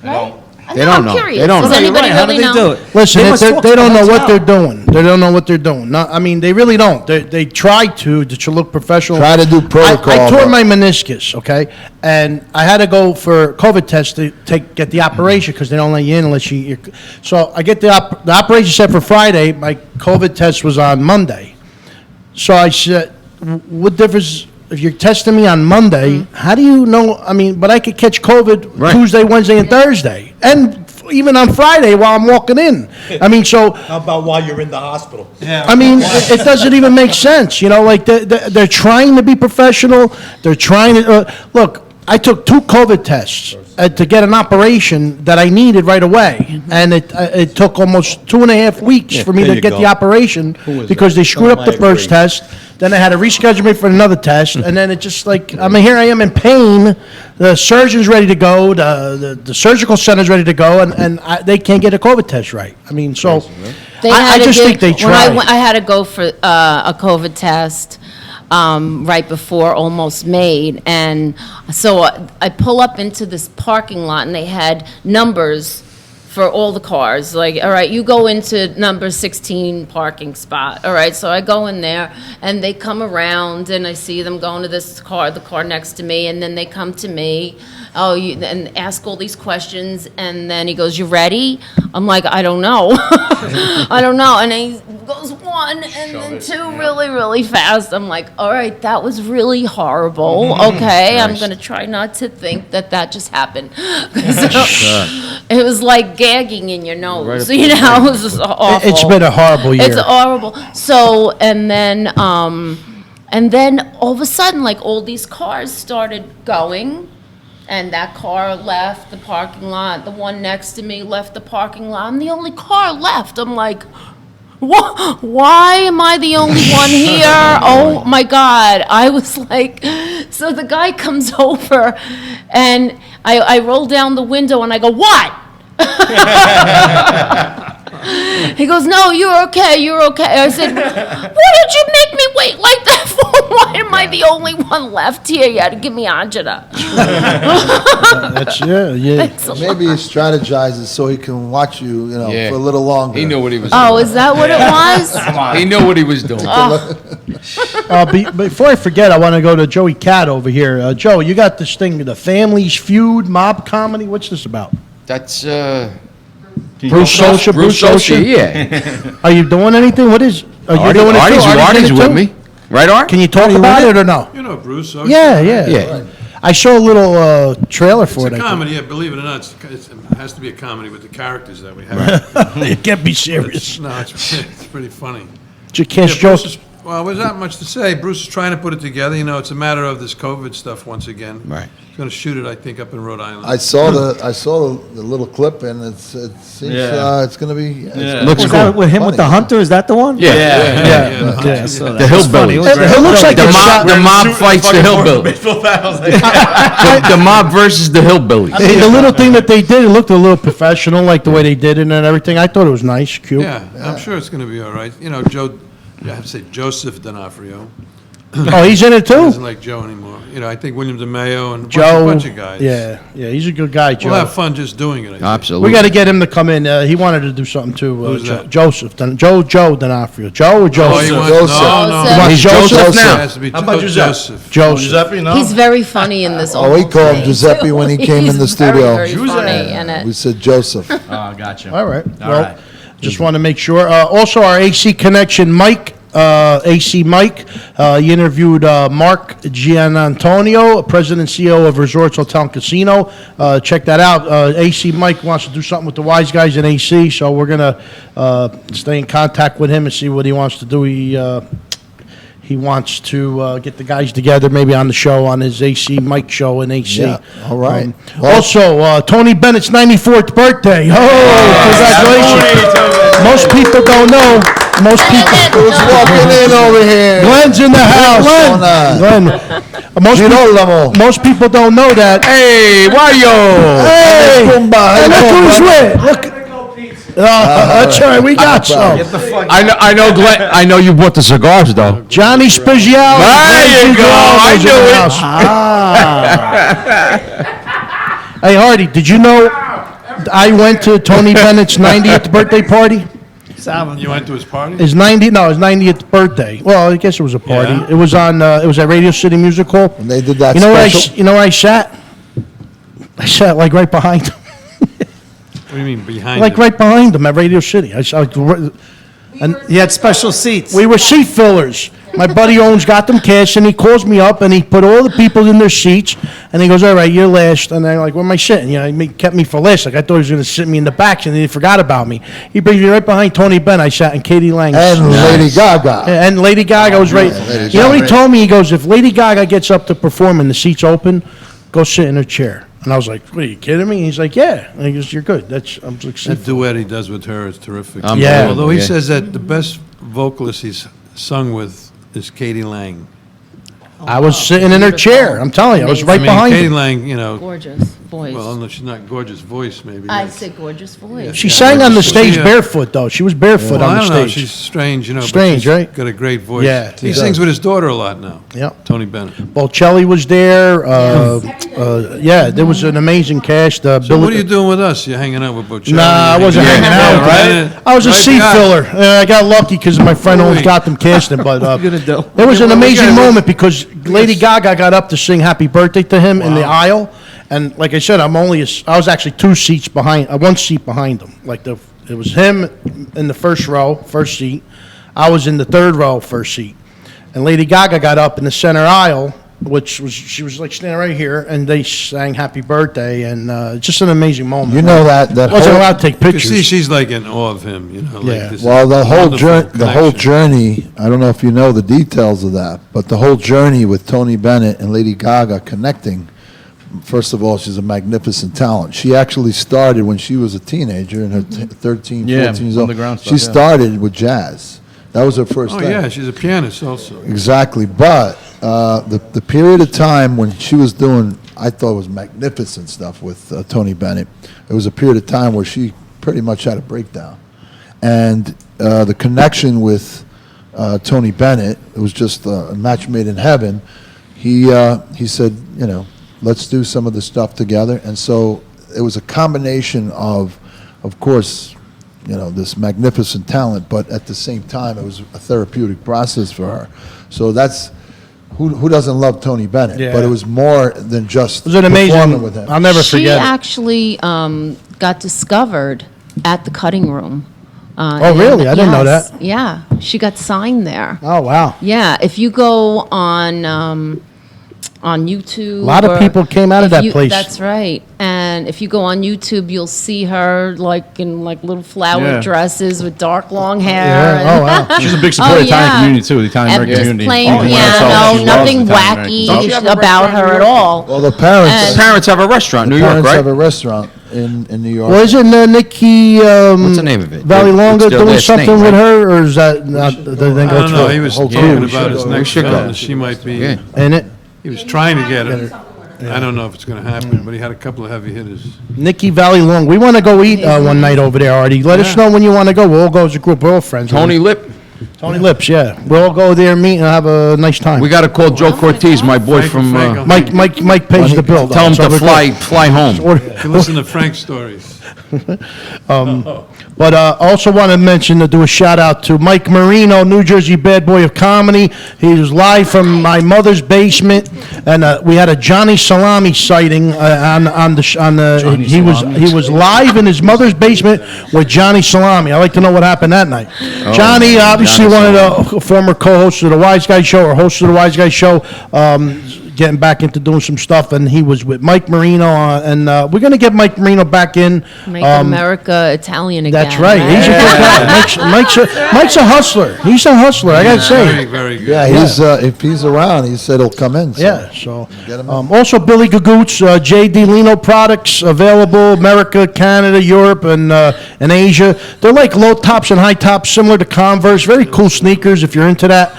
right? They don't know. I'm curious. They don't Does know. anybody Right, how do really they know? do it? Listen, They they, must they, talk they to don't the know what hotel. they're doing. They don't know what they're doing. No, I mean, they really don't. They try to look professional. Try to do protocol, I tore but- my meniscus, okay? And I had to go for COVID test to get the operation because they don't let you in unless you're... So I get the operation set for Friday. My COVID test was on Monday. So I said, what difference... If you're testing me on Monday, how do you know? I mean, but I could catch COVID Right. Tuesday, Wednesday, and Thursday, and even on Friday while I'm walking in. I mean, so How about while you're in the hospital? I mean, it doesn't even make sense, you know, like, they're trying to be professional, they're trying to, look, I took 2 COVID tests to get an operation that I needed right away, and it took almost 2.5 weeks for me there to you get go. the operation, because they screwed up the first test, then I had to reschedule me for another test, and then it just like, I mean, here I am in pain, the surgeon's ready to go, the surgical center's ready to go, and they can't get a COVID test right. I mean, so, They I had to just think they when I try. went- I had to go for a COVID test right before almost made, and so I pull up into this parking lot, and they had numbers for all the cars, like, all right, you go into number 16 parking spot, all right, so I go in there, and they come around, and I see them going to this car, the car next to me, and then they come to me, and ask all these questions, and then he goes, you ready? I'm like, I don't know. I don't know, and he goes, well, one and then two really, really fast. I'm like, all right, that was really horrible. Okay, I'm going to try not to think that just happened. It was like gagging in your nose, you know, it was just awful. It's been a horrible year. It's horrible. So, and then all of a sudden, like, all these cars started going, and that car left the parking lot. The one next to me left the parking lot. I'm the only car left. I'm like, why am I the only one here? Oh my God. I was like, so the guy comes over, and I roll down the window, and I go, what? He goes, no, you're okay, you're okay. I said, what did you make me wait like that for? Why am I the only one left here? You had to give me Angela. That's, yeah. Maybe he strategizes so he can watch you, Yeah. for a little longer. He knew what he was doing. Oh, is that what it was? He knew what he was doing. Before I forget, I want to go to Joey Cat over here. Joe, you got this thing, the Families Feud mob comedy. What's this about? That's, Bruce Socha, yeah. Are you doing anything? What is? Are you doing it too? Artie's in it with too? me. Right, Art? Can you talk about it or no? You know Bruce. So Yeah. I saw a little trailer for It's it. a comedy, yeah, believe it or not. It has to be a comedy with the characters that we have. It can't be serious. It's pretty funny. You can't Yeah, joke. Well, there's not much to say. Bruce is trying to put it together. It's a matter of this COVID stuff once again. Right. He's going to shoot it, I think, up in Rhode Island. I saw the little clip, and it seems it's going to be. Looks Was cool. that with him with the hunter? Is that the one? Yeah. I saw that. The hillbilly. It looks like the it's shot. mob fights the hillbilly. The mob versus the hillbilly. The little thing that they did, it looked a little professional, like the way they did it and everything. I thought it was nice, cute. Yeah, I'm sure it's going to be all right. I have to say Joseph D'Onofrio. Oh, he's in it He too? doesn't like Joe anymore. I think William DeMayo and a Joe. bunch of guys. Yeah, he's a good guy, Joe. We'll have fun just doing it, I think. Absolutely. We got to get him to come in. He wanted to do something too. Who's that? Joseph. Joe D'Onofrio. Joe or Joseph? he wants- Joseph. No. You want He's Joseph Joseph now? It has to be How about Joseph. Joseph. Giuseppe, no? He's very funny in this. Oh, we old called him thing, Giuseppe too. when he came in the He's studio. Very, very funny in it. We said Joseph. Oh, gotcha. All right. All Well, right. just want to make sure. Also, our AC connection, Mike, AC Mike, he interviewed Mark Gianantonio, President and CEO of Resorts Hotel and Casino. Check that out. AC Mike wants to do something with the Wiseguyz in AC, so we're going to stay in contact with him and see what he wants to do. He wants to get the guys together, maybe on the show, on his AC Mike show in AC. Yeah, all right. Also, Tony Bennett's 94th birthday. Oh, congratulations. Most people don't know. Most people. Who's walking in over here? Glenn's in the house. Glenn. Most people don't know that. Hey, Wario. Hey, Kumba. look who's with. Look. That's right. We got some. I know, Glenn. I know you bought the cigars, though. Johnny Spizial. There you go. I knew it. Hey, Artie, did you know I went to Tony Bennett's 90th birthday party? You went to his party? His 90th birthday. Well, I guess it was a party. Yeah. It was on. It was at Radio City Music Hall. And they did that You know special. where I sat? I sat like right behind him. What do you mean, behind Like him? right behind him at Radio City. I sat and He had special seats. we were seat fillers. My buddy Owens got them cash, and he calls me up, and he put all the people in their seats, and he goes, all right, you're last. And I'm like, where am I sitting? He kept me for last. Like, I thought he was going to sit me in the back, and he forgot about me. He brings me right behind Tony Benn. I sat in Katie Lang's. And Lady Gaga. And Lady Gaga was right. Lady You know what he Gaga. told me? He goes, if Lady Gaga gets up to perform and the seat's open, go sit in her chair. And I was like, what, are you kidding me? He's like, yeah. And he goes, you're good. I'm like, That duet he does with her is terrific. Yeah. Although he Yeah. says that the best vocalist he's sung with is Katie Lang. I was sitting in her chair. I'm telling you, I was right behind Katie him. Lang, Gorgeous voice. well, no, she's not gorgeous voice, maybe. I yes. said gorgeous voice. She sang on the stage Yeah. barefoot, though. She was barefoot Well, on I the don't know. stage. She's strange, but Strange, she's right? got a great voice. Yeah, he she sings does. with his daughter a lot now. Yep. Tony Bennett. Bocelli was there. Yeah, there was an amazing cast. So what are you doing with us? You're hanging out with Bocelli? Nah, I wasn't hanging out, right? I was a seat filler. I got lucky because my friend always got them casting, but it was an amazing moment because Lady Gaga got up to sing "Happy Birthday" to him in the aisle, and like I said, I was actually one seat behind him. Like it was him in the first row, first seat. I was in the third row, first seat. And Lady Gaga got up in the center aisle, she was like standing right here, and they sang Happy Birthday, and just an amazing moment. You know that Wasn't whole- allowed to take You pictures. see, she's like in awe of him, you know. Yeah. Like this Well, the whole wonderful journey, I don't know if you know the details of that, but the whole journey with Tony Bennett and Lady Gaga connecting, first of all, she's a magnificent talent. She actually started when she was a teenager in her 13, 14 years on old. the ground She stuff, yeah. started with jazz. That was her first Oh, thing. yeah, she's a pianist also. Exactly, but the period of time when she was doing, I thought it was magnificent stuff with Tony Bennett. It was a period of time where she pretty much had a breakdown, and the connection with Tony Bennett, it was just a match made in heaven. He said, you know, let's do some of the stuff together, and so it was a combination of course, you know, this magnificent talent, but at the same time, it was a therapeutic process for her. So that's, who doesn't love Tony Bennett? Yeah. But it was more than just It was an amazing, performing with him. I'll never She forget it. actually got discovered at the cutting room. Oh, really? I didn't know Yes. that. Yeah, she got signed there. Oh, wow. Yeah, if you go on YouTube. A lot of or people came out of if that you- place. That's right. And if you go on YouTube, you'll see her like in like little flowered Yeah. dresses with dark long hair. Yeah. Oh, and- wow. She's a big supporter of the Italian community, too, the Italian And American just community. playing Even when herself, piano, she loves nothing the Italian wacky American community. about her at all. Well, the parents, And- Parents have a restaurant in New York, parents right? have a restaurant in New York. Well, isn't Nikki What's the name of it? Valley It's Longa their doing last name, something with right? her, or is that not, they didn't I go don't know, through? he was Whole talking crew. about his We next should go. film, that she might be, Yeah. And it, he was trying to get her. I don't know if it's going to happen, but he had a couple of heavy hitters. Nikki Valley Long, we want to go eat one night over there, Artie. Let us know when you want to go. We'll all go as a group. We're all friends. Tony Lip. Tony Lips, yeah. We'll all go there, meet, and have a nice time. We got to call Joe Cortez, my boy from. Mike pays the bill. Tell him though, to so we're fly home. You can listen to Frank's stories. But also want to mention, to do a shout out to Mike Marino, New Jersey bad boy of comedy. He was live from my mother's basement, and we had a Johnny Salami sighting he was live in his mother's basement with Johnny Salami. I'd like to know what happened that night. Johnny, obviously one of the former co-hosts of the Wiseguyz Show, or host of the Wiseguyz Show. Getting back into doing some stuff, and he was with Mike Marino, and we're going to get Mike Marino back in. Make America Italian again. That's right. He's a good guy. Mike's a hustler. He's a hustler. I got to say. Very, very good. Yeah, if he's around, he said he'll come in. So. Yeah. So Get him in. also Billy Gagoots, JD Lino products available, America, Canada, Europe, and Asia. They're like low tops and high tops, similar to Converse. Very cool sneakers if you're into that.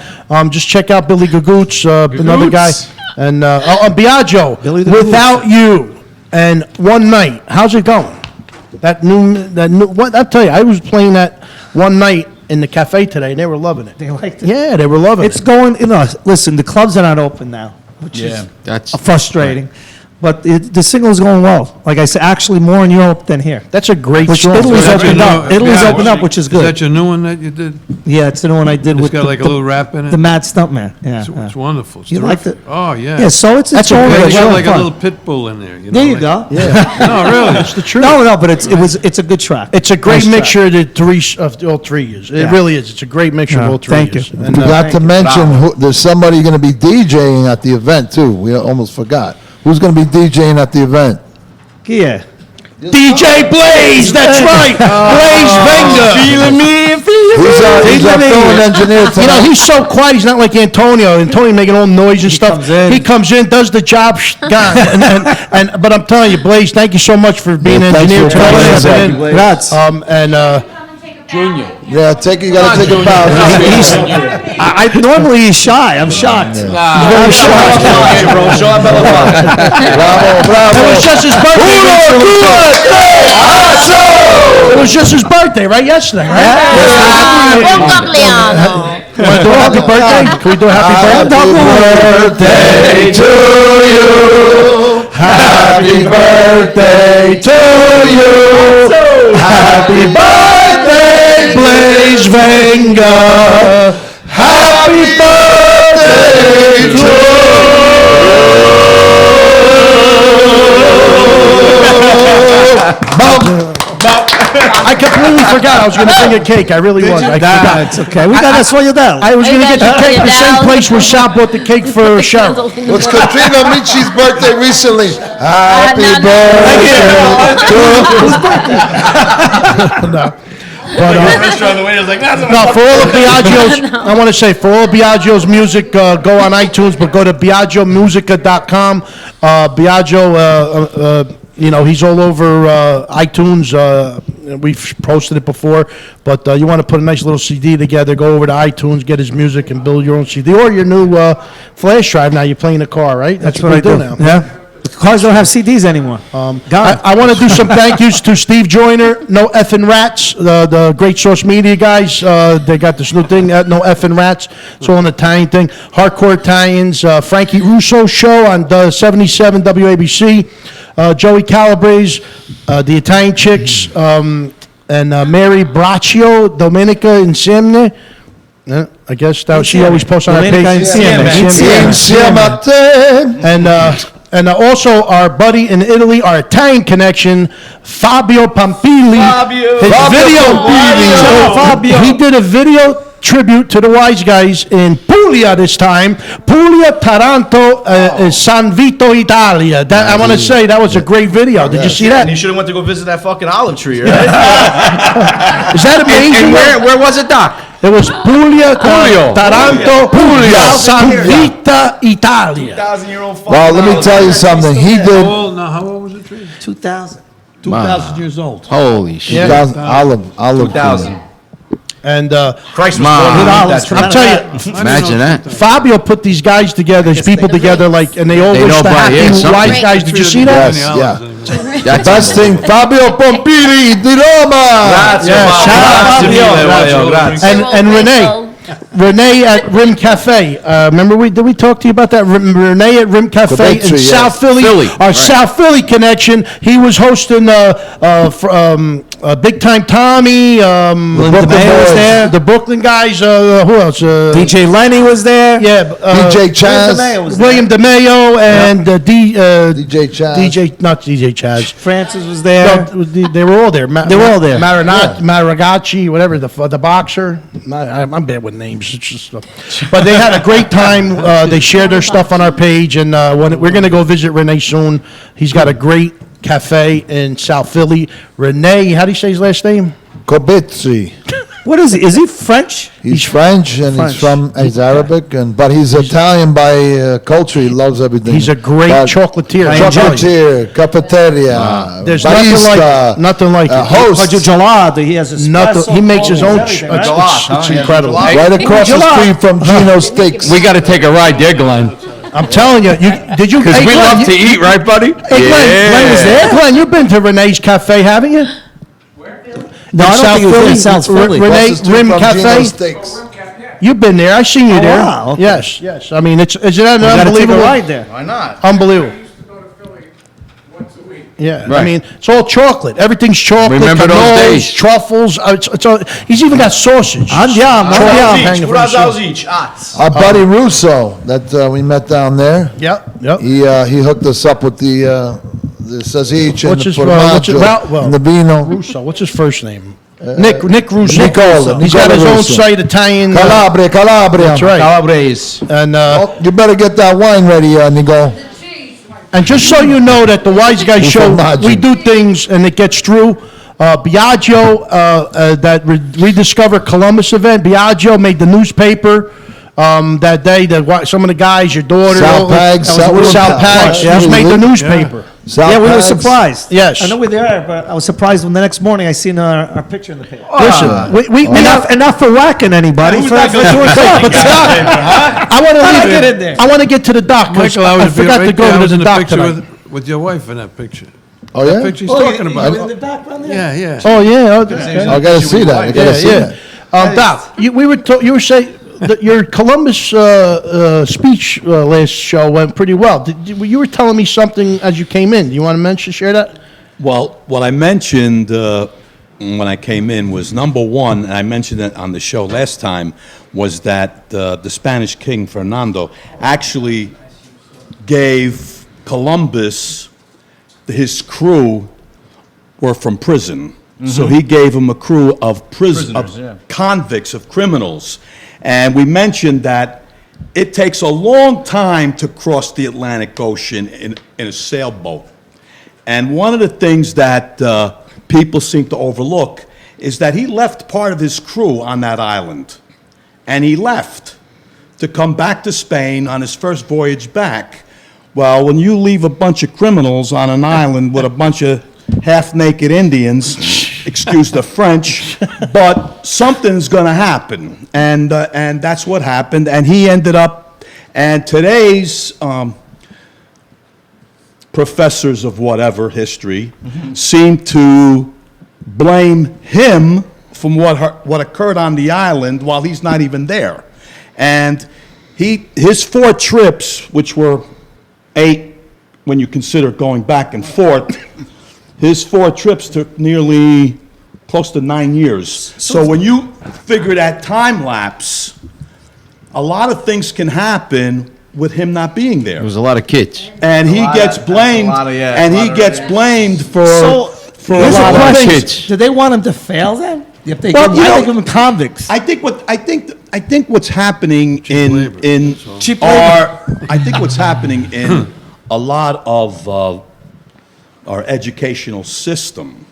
Just check out Billy Gagoots, another guy. And Biagio, Without You, and One Night. How's it going? That new. What I'll tell you, I was playing that one night in the cafe today, and they were loving it. They liked it. Yeah, they were loving It's it. going, listen, the clubs are not open now, which is That's frustrating. But the single is going well. Like I said, actually more in Europe than here. That's a great Which song. Italy's That's your opened up. new- Italy's yeah, opened up, which is Is good. that your new one that you did? Yeah, it's the one I did It's with got like a little rap in it? the Mad Stuntman. Yeah, It's wonderful. It's You liked terrific. it? Oh, yeah. Yeah, so it's That's a going great really It's got well like a fun. little pit bull in there. You know, There you like- go. No, really. That's the truth. No, but it's a good track. It's a great Nice track. mixture of all 3 years. It Yeah. really is. It's a great mixture of Yeah, all 3 thank years. you. And, Forgot to mention, there's somebody going to be DJing at the event, too. We almost forgot. Who's going to be DJing at the event? Yeah. DJ Blaze, that's right. Blaze Venga. Feeling me, He's our filming engineer tonight. You know, he's so quiet. He's not like Antonio. Antonio making all noise and stuff. He comes in, does the job, gone. But I'm telling you, Blaze, thank you so much for being an thanks engineer for coming in, tonight. Blaze. Congrats. Junior. Yeah, you got to take a bow. Normally he's shy. I'm shocked. Very shy. Bravo. It was just his birthday. It was just his birthday, right? Yesterday, right? Buon compleanno. Want to do a happy birthday? Can we do a happy birthday? to you. Happy birthday to you. Happy birthday, Blaze Venga. Happy birthday to you. I completely forgot I was going to bring a cake. I really was. I forgot. It's okay. We got that for you down. I was going to get the cake the same place where Sal bought the cake for Cheryl. It was Kathrina Miccio's birthday recently. Happy birthday to No. But, no, for all of Biagio's, I want to say, for all of Biagio's music, go on iTunes, but go to BiagioMusica.com. Biagio, you know, he's all over iTunes. We've posted it before, but you want to put a nice little CD together, go over to iTunes, get his music, and build your own CD. Or your new flash drive now. You're playing a car, right? That's what I do now. Yeah. Cars don't have CDs anymore. I want to do some thank yous to Steve Joyner, No Effin' Rats, the Great Source Media guys. They got this new thing, No Effin' Rats. It's all an Italian thing. Hardcore Italians, Frankie Russo show on the 77 WABC, Joey Calabrese, the Italian Chicks, and Mary Braccio, Domenica Insieme. I guess that she always posts on her page. And also our buddy in Italy, our Italian connection, Fabio Pampili. He did a video tribute to the Wiseguyz in Puglia this time. Puglia, Taranto, San Vito, Italia. That, I want to say that was a great video. Did you see that? And you should have went to go visit that fucking olive tree, right? Is that amazing? And where was it, Doc? It was Puglia, Taranto, San Vito, Italia. 2,000-year-old fucking Well, let me tell you something. He did How old was the tree? 2000. 2,000 years old. Holy shit. 2,000 olive. 2,000. And Christ was Ma. born in I'm that tree. telling you, Imagine that. Fabio put these guys together, these people together, like, and they all They wish know the by happy ear something. Wiseguyz. Did you see that? Yes, yeah. That's Best thing, Fabio Pompili di Roma. Grazie, Yeah, Fabio. shout out Grazie mille, grazie. And Renee at Rim Cafe. Remember did we talk to you about that? Renee at Rim Cafe in Victory, yes. South Philly. Our right. South Philly connection. He was hosting Big Time Tommy. DeMeo was there. The Brooklyn guys. Who else? DJ Lenny was there. Yeah. DJ Chaz. William DeMeo and DJ Chaz. Not DJ Chaz. Francis was there. No, they were all there. They were all there. Maragacci, whatever, the boxer. I'm bad with names. It's just, but they had a great time. They shared their stuff on our page, and we're going to go visit Renee soon. He's got a great cafe in South Philly. Renee, how do you say his last name? Kobitsi. What is he? Is he French? He's French and he's Arabic, but he's Italian by culture. He loves everything. He's a great chocolatier. Chocolatier, cafeteria, There's barista, nothing like it. host. Gelato. He has espresso. He makes his own. everything, right? It's incredible. Right across the street from Gino's Steaks. We got to take a ride there, Glenn. I'm telling you, did you? Because we Glenn, love to eat, right, buddy? Hey, Glenn was there? Glenn, you've been to Renee's Cafe, haven't you? No, I don't think he was in South Philly. Renee Rim Cafe. Steaks. You've been there. I seen you there. wow, okay. Yes. I mean, isn't that We got to take a unbelievable? ride there. Why not? Unbelievable. Yeah, I mean, it's all chocolate. Everything's chocolate. Remember those cannolis, days. Truffles. He's even got sausage. Andiamo. Our buddy Russo that we met down there. Yep. He hooked us up with the sausage and What's the his formaggio and the vino. Russo. What's his first name? Nick Russo. Nicola He's got his own Russo. site, Italian. Calabria. That's right. Calabrese. And You better get that wine ready, Nico. And just so you know that the Wiseguyz show, Imagine. we do things and it gets through. Biagio, that Rediscover Columbus event, Biagio made the newspaper that day. Some of the guys, your daughter, Sal Pags, Sal Pags, just made the newspaper. Yeah, we were surprised. Yes. I know we're there, but I was surprised when the next morning I seen our picture in the paper. Listen, we Enough for whacking anybody. But Doc, I want to get to the doc. 'Cause Michael, I forgot to go to the doc tonight. with your wife in that picture. Oh, yeah? That picture he's talking about. In the background there? Yeah. Oh yeah. Okay. I gotta see that. I gotta see that. Doc, you were saying that your Columbus speech last show went pretty well. You were telling me something as you came in. Do you want to share that? Well, what I mentioned when I came in was, number one, and I mentioned it on the show last time, was that the Spanish King Fernando actually gave Columbus, his crew were from prison. So he gave him a crew of Prisoners, yeah. convicts, of criminals. And we mentioned that it takes a long time to cross the Atlantic Ocean in a sailboat. And one of the things that people seem to overlook is that he left part of his crew on that island. And he left to come back to Spain on his first voyage back. Well, when you leave a bunch of criminals on an island with a bunch of half-naked Indians, excuse the French, but something's going to happen. And that's what happened. And he ended up, and today's professors of whatever history seem to blame him from what occurred on the island while he's not even there. And his 4 trips, which were 8 when you consider going back and forth, his 4 trips took nearly close to 9 years. So when you figure that time lapse, a lot of things can happen with him not being there. There was a lot of kids. And he gets blamed, for a Here's lot a of question. things. Do they want him to fail then? If they Well, give, you why know, they give him convicts? I think what's happening in Cheap I think what's happening in a lot of our educational system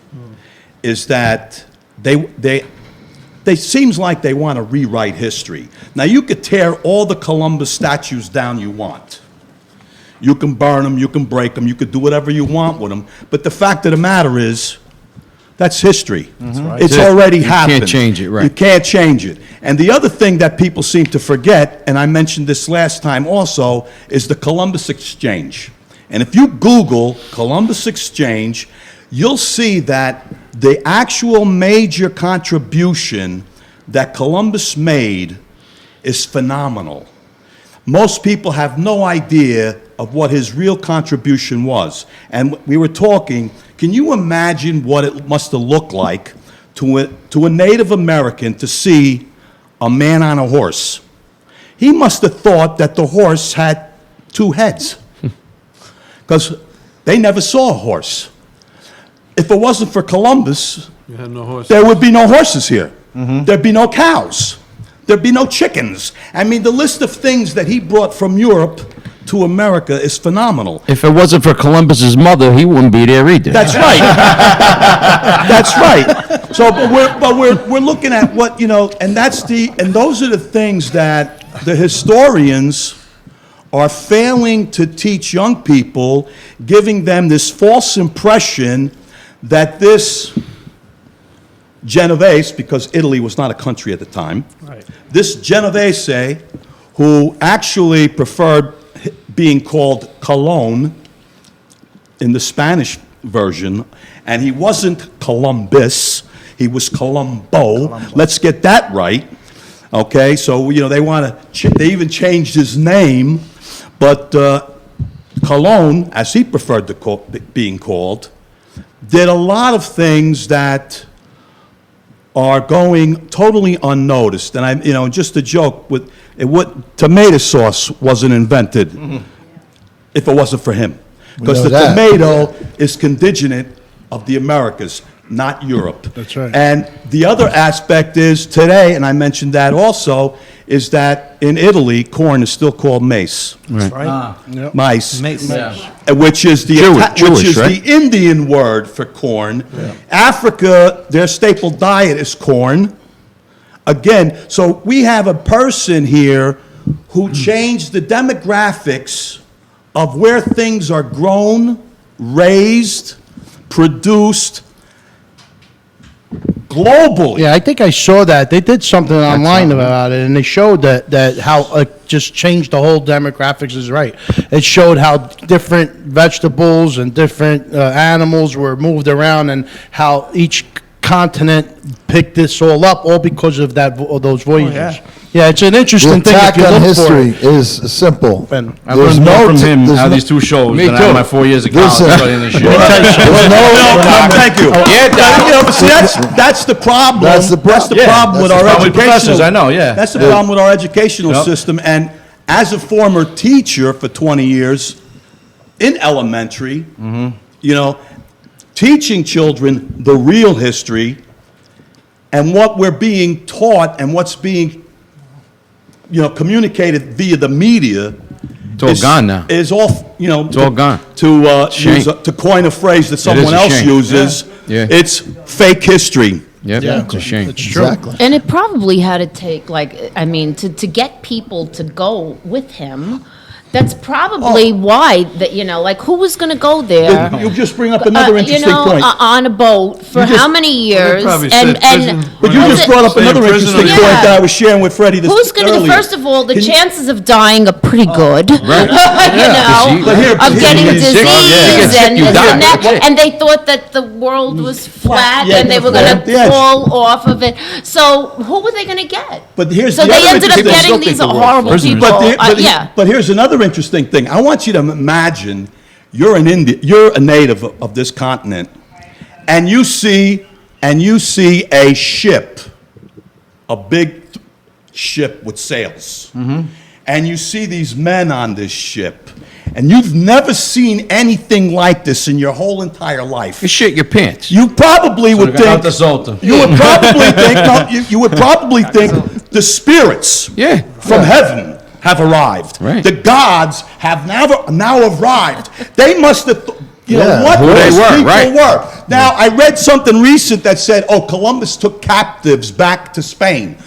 is that they seems like they want to rewrite history. Now you could tear all the Columbus statues down you want. You can burn them, you can break them, you could do whatever you want with them. But the fact of the matter is, that's history. right. It's That's it. already You can't happened. change it, right. You can't change it. And the other thing that people seem to forget, and I mentioned this last time also, is the Columbus Exchange. And if you Google Columbus Exchange, you'll see that the actual major contribution that Columbus made is phenomenal. Most people have no idea of what his real contribution was. And we were talking, can you imagine what it must have looked like to a Native American to see a man on a horse? He must have thought that the horse had 2 heads, because they never saw a horse. If it wasn't for Columbus, You had no horse. there would be no horses here. There'd be no cows. There'd be no chickens. I mean, the list of things that he brought from Europe to America is phenomenal. If it wasn't for Columbus's mother, he wouldn't be there either. That's right. That's right. So, but we're looking at what, and those are the things that the historians are failing to teach young people, giving them this false impression that this Genovese, because Italy was not a country at the time, this Genovese, who actually preferred being called Colon in the Spanish version, and he wasn't Columbus, he was Colombo. Let's get that right. Okay, so they even changed his name, but Colon, as he preferred to being called, did a lot of things that are going totally unnoticed. And just a joke, tomato sauce wasn't invented if it wasn't for him. Because the tomato is condigenate of the Americas, not Europe. That's right. And the other aspect is today, and I mentioned that also, is that in Italy, corn is still called mace. Right. Mice. Mace. Which is the Jewish, right? the Indian word for corn. Africa, their staple diet is corn. Again, so we have a person here who changed the demographics of where things are grown, raised, produced globally. Yeah, I think I saw that. They did something online about it, and they showed that how it just changed the whole demographics is right. It showed how different vegetables and different animals were moved around, and how each continent picked this all up, all because of those voyages. Yeah, it's an interesting The thing if attack you on look for history it. is simple. And I learned more from him out of these 2 shows Me than too. out of my 4 years of college studying this shit. Thank you. But see, that's the problem. That's the problem with our problem with professors, educational. I know, yeah. That's the problem with our educational Yep. system. And as a former teacher for 20 years in elementary, teaching children the real history and what we're being taught and what's being, communicated via the media. It's all gone now. Is all, It's all gone. To to coin a phrase that someone a else shame. uses, Yeah. it's fake history. Yep, it's a shame. It's true. Exactly. And it probably had to take, to get people to go with him. That's probably why, who was going to go there? You just bring up another interesting point. On a boat for You just- how many years? probably said prison. But you just brought up another interesting point Yeah. that I was sharing with Freddie this Who's going to, earlier. first of all, the Can you- chances of dying are pretty good, Right. But here- of getting you disease get sick, you get sick, and you this die. and that. That's it. And they thought that the world was flat Yeah, and they were going flat, to yes. fall off of it. So who were they going to get? But here's So the they other ended up interesting- getting these horrible people. But here's another interesting thing. I want you to imagine you're a native of this continent, and you see a ship, a big ship with sails, and you see these men on this ship, and you've never seen anything like this in your whole entire life. You shit your pants. You probably would they got out think. the Zoltan. You would probably think. No, you would probably think the spirits from heaven have arrived. Right. The gods have now arrived. They must have. You know what Who they those were, people right. were. Now I read something recent that said, "Oh, Columbus took captives back to Spain."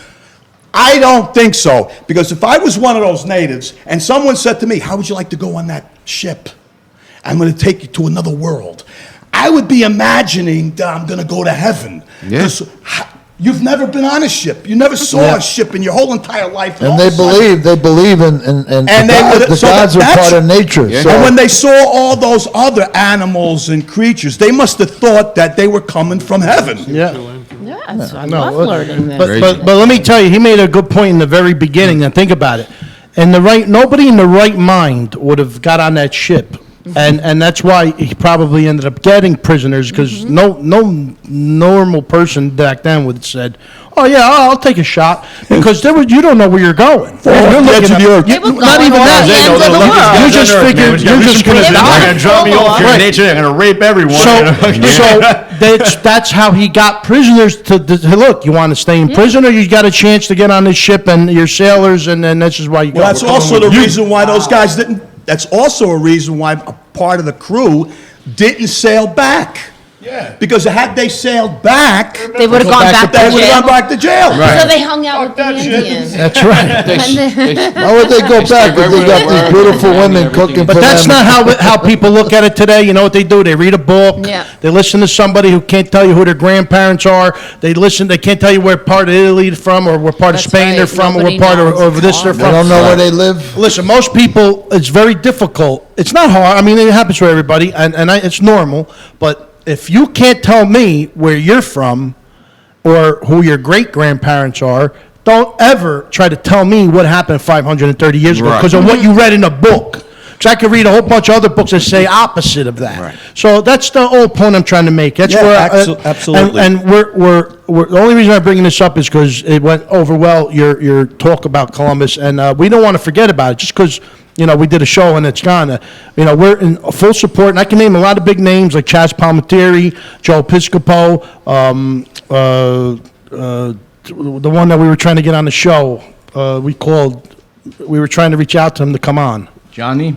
I don't think so, because if I was one of those natives and someone said to me, "How would you like to go on that ship? I'm going to take you to another world," I would be imagining that I'm going to go to heaven. Yeah. 'Cause you've never been on a ship. You never saw a ship in your whole entire life. And all they of a sudden- believe in the so gods are that's- part of nature. So And when they saw all those other animals and creatures, they must have thought that they were coming from heaven. Yeah. Yes, I No, love learning this. But let me tell you, he made a good point in the very beginning, and think about it. Nobody in the right mind would have got on that ship. And that's why he probably ended up getting prisoners, because no normal person back then would have said, "Oh yeah, I'll take a shot," because you don't know where you're going. You're looking at- They were not going even all that. the ends of the world. You just figured you're just going to They're die. gonna drop me off here in nature, they're gonna rape everyone. So that's how he got prisoners to look. You want to stay in prison, or you got a chance to get on this ship and you're sailors, and then that's just why you go. Well, that's also the reason why those guys didn't. That's also a reason why a part of the crew didn't sail back. Yeah. Because had they sailed back, They would have gone back they to would have jail. gone back to jail. So they hung out with the Indians. That's right. why would they go back if they got these beautiful women cooking But for that's them? not how people look at it today. You know what they do? They read a book. Yeah. They listen to somebody who can't tell you who their grandparents are. They can't tell you where part of Italy they're from, or what part of That's Spain they're right. from, or Nobody what part knows. of this they're They from. don't know where they live. Listen, most people, it's very difficult. It's not hard. I mean, it happens to everybody, and it's normal. But if you can't tell me where you're from or who your great-grandparents are, don't ever try to tell me what happened 530 years ago Right. because of what you read in a book. Because I could read a whole bunch of other books that say opposite of that. Right. So that's the whole point I'm trying to make. That's Yeah, where absolutely. And we're the only reason I'm bringing this up is because it went over well, your talk about Columbus, and we don't want to forget about it just because, we did a show and it's gone. We're in full support, and I can name a lot of big names like Chaz Palminteri, Joe Piscopo, the one that we were trying to get on the show. We were trying to reach out to him to come on. Johnny?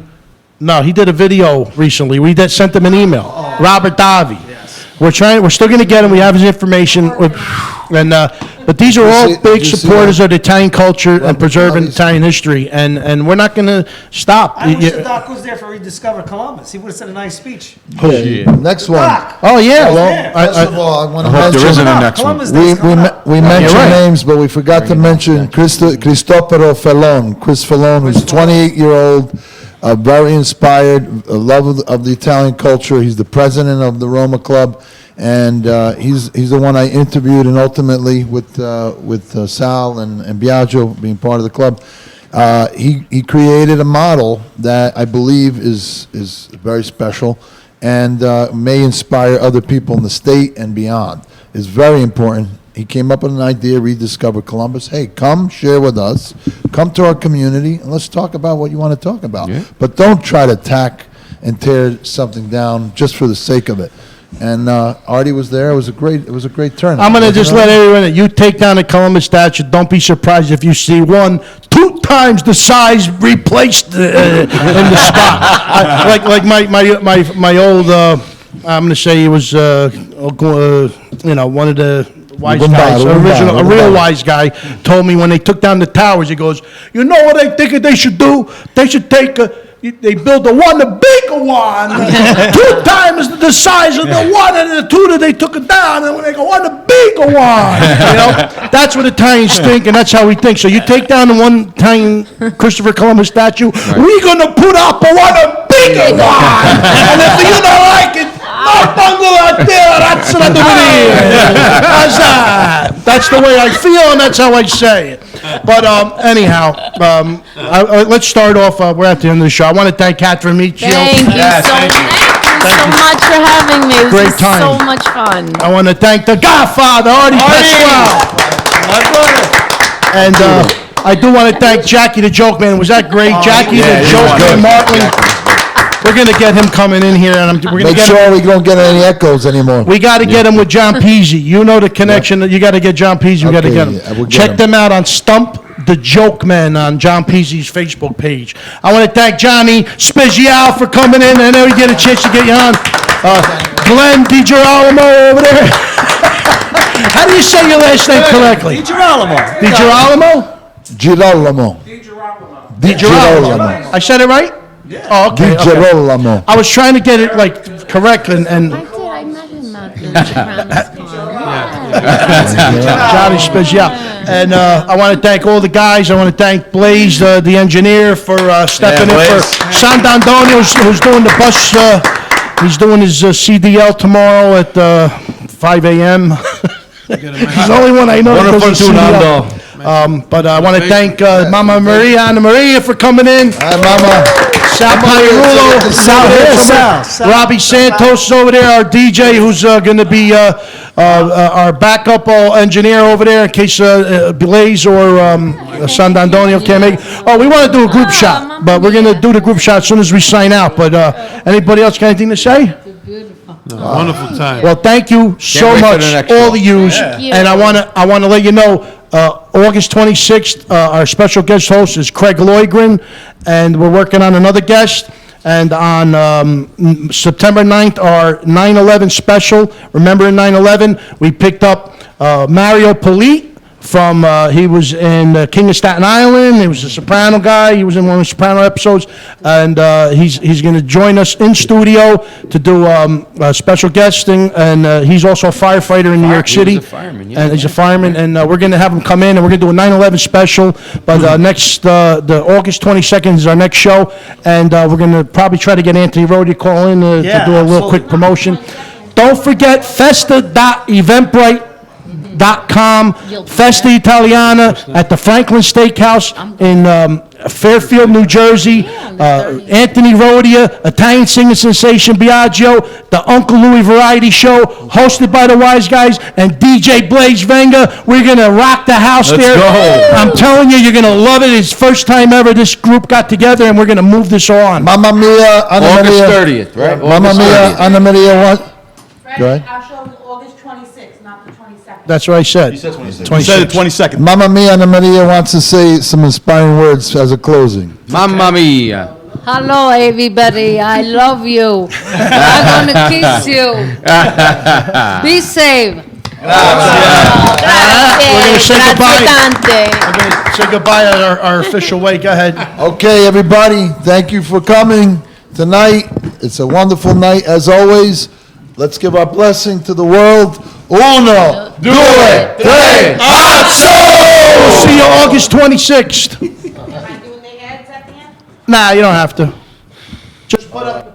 No, he did a video recently. We sent him an email. Robert Davi. We're still going to get him. We have his information. But these are all big supporters of the Italian culture and preserving Italian history, and we're not going to stop. I wish the doc was there for Rediscover Columbus. He would have said a nice speech. Next one. Oh yeah, First of all, I want to hope there isn't a mention. next one. Columbus Day's coming up. We mentioned right. names, but we forgot to mention Cristoforo Fellon. Chris Fellon, who's 28-year-old, very inspired, a love of the Italian culture. He's the president of the Roma Club, and he's the one I interviewed, and ultimately with Sal and Biagio being part of the club, he created a model that I believe is very special and may inspire other people in the state and beyond. It's very important. He came up with an idea, Rediscover Columbus. Hey, come share with us. Come to our community, and let's talk about what you want to talk about. Yeah. But don't try to attack and tear something down just for the sake of it. and Artie was there. It was a great turnout. I'm going to just let everyone. everyone know, you take down the Columbus statue, don't be surprised if you see 2 times the size replaced in the spot. Like my old, I'm going to say he was, one of the wise guys, a real wise guy, told me when they took down the towers, he goes, you know what I think they should do? They should they build the bigger one, 2 times the size of the one, and the 2 that they took it down, and when they go, the bigger one. That's what Italians think, and that's how we think. So you take down the one Italian Christopher Columbus statue, we're going to put up a bigger one. And if you don't like it, that's the way I feel, and that's how I say it. But anyhow, let's start off. We're at the end of the show. I want to thank Kathrina Miccio. Thank you so much for having me. It was Great just time. so much fun. I want to thank the Godfather, Artie Pasquale. And I do want to thank Jackie the Joke Man. Was that great? Jackie the Joke Man, Martling. We're going to get him coming in here, and we're going to Make sure we don't get any echoes anymore. We got to get him with John Peasy. You know the connection. You got to get John Peasy. We got to get him. We'll get Check him. them out on Stump the Joke Man on John Peasy's Facebook page. I want to thank Johnny Spezial for coming in. I know we get a chance to get you on. Glenn DiGirolamo over there. How do you say your last name correctly? DiGirolamo. DiGirolamo? Girolamo. DiGirolamo. I said it right? Yeah. Oh, okay. DiGirolamo. I was trying to get it correct and I met him out in the Johnny Spezial. And I want to thank all the guys. I want to thank Blaze, the engineer, for stepping in for Sant'Antonio, who's doing the bus. He's doing his CDL tomorrow at 5 a.m. He's the only one I know that does a CDL. But I want to thank Mama Maria, Anna Maria, for coming in. Hi, Mama. Sal Pagliarulo, Robbie Santos is over there, our DJ, who's going to be our backup engineer over there in case Blaze or Sant'Antonio can't make it. Oh, we want to do a group shot, but we're going to do the group shot as soon as we sign out. But anybody else got anything to say? Wonderful time. Well, thank you so much, all of yous. And I want to let you know, August 26th, our special guest host is Craig Loigren, and we're working on another guest. And on September 9th, our 9/11 special, remembering 9/11, we picked up Mario Polite from, he was in King of Staten Island. He was a Soprano guy. He was in one of the Soprano episodes. And he's going to join us in studio to do special guesting. And he's also a firefighter in New York City. He's a fireman, yeah. And he's a fireman. And we're going to have him come in, and we're going to do a 9/11 special. But the August 22nd is our next show. And we're going to probably try to get Anthony Rowe to call in to do a little quick promotion. Don't forget festa.eventbrite.com, Festa Italiana at the Franklin Steakhouse in Fairfield, New Jersey. Anthony Rodia, Italian singer sensation Biagio, the Uncle Louie Variety Show, hosted by the Wiseguyz, and DJ Blaze Venga. We're going to rock the house there. Let's go. I'm telling you, you're going to love it. It's the first time ever this group got together, and we're going to move this on. Mamma Mia, Anna August Maria. 30th, right? Mamma August Mia, 30th. Anna Maria, what? Go ahead. Our show is August 26th, not the 22nd. That's what I said. He said 26. You said the 22nd. Mamma Mia, Anna Maria wants to say some inspiring words as a closing. Mamma mia. Hello, everybody. I love you. I'm gonna kiss you. Be safe. We're going to say goodbye. Tante. We're going to say goodbye at our official way. Go ahead. Okay, everybody, thank you for coming tonight. It's a wonderful night, as always. Let's give our blessing to the world. Uno, due, tre, We'll see you August 26th. Am I doing the ads at the end? Nah, you don't have to. Just put up.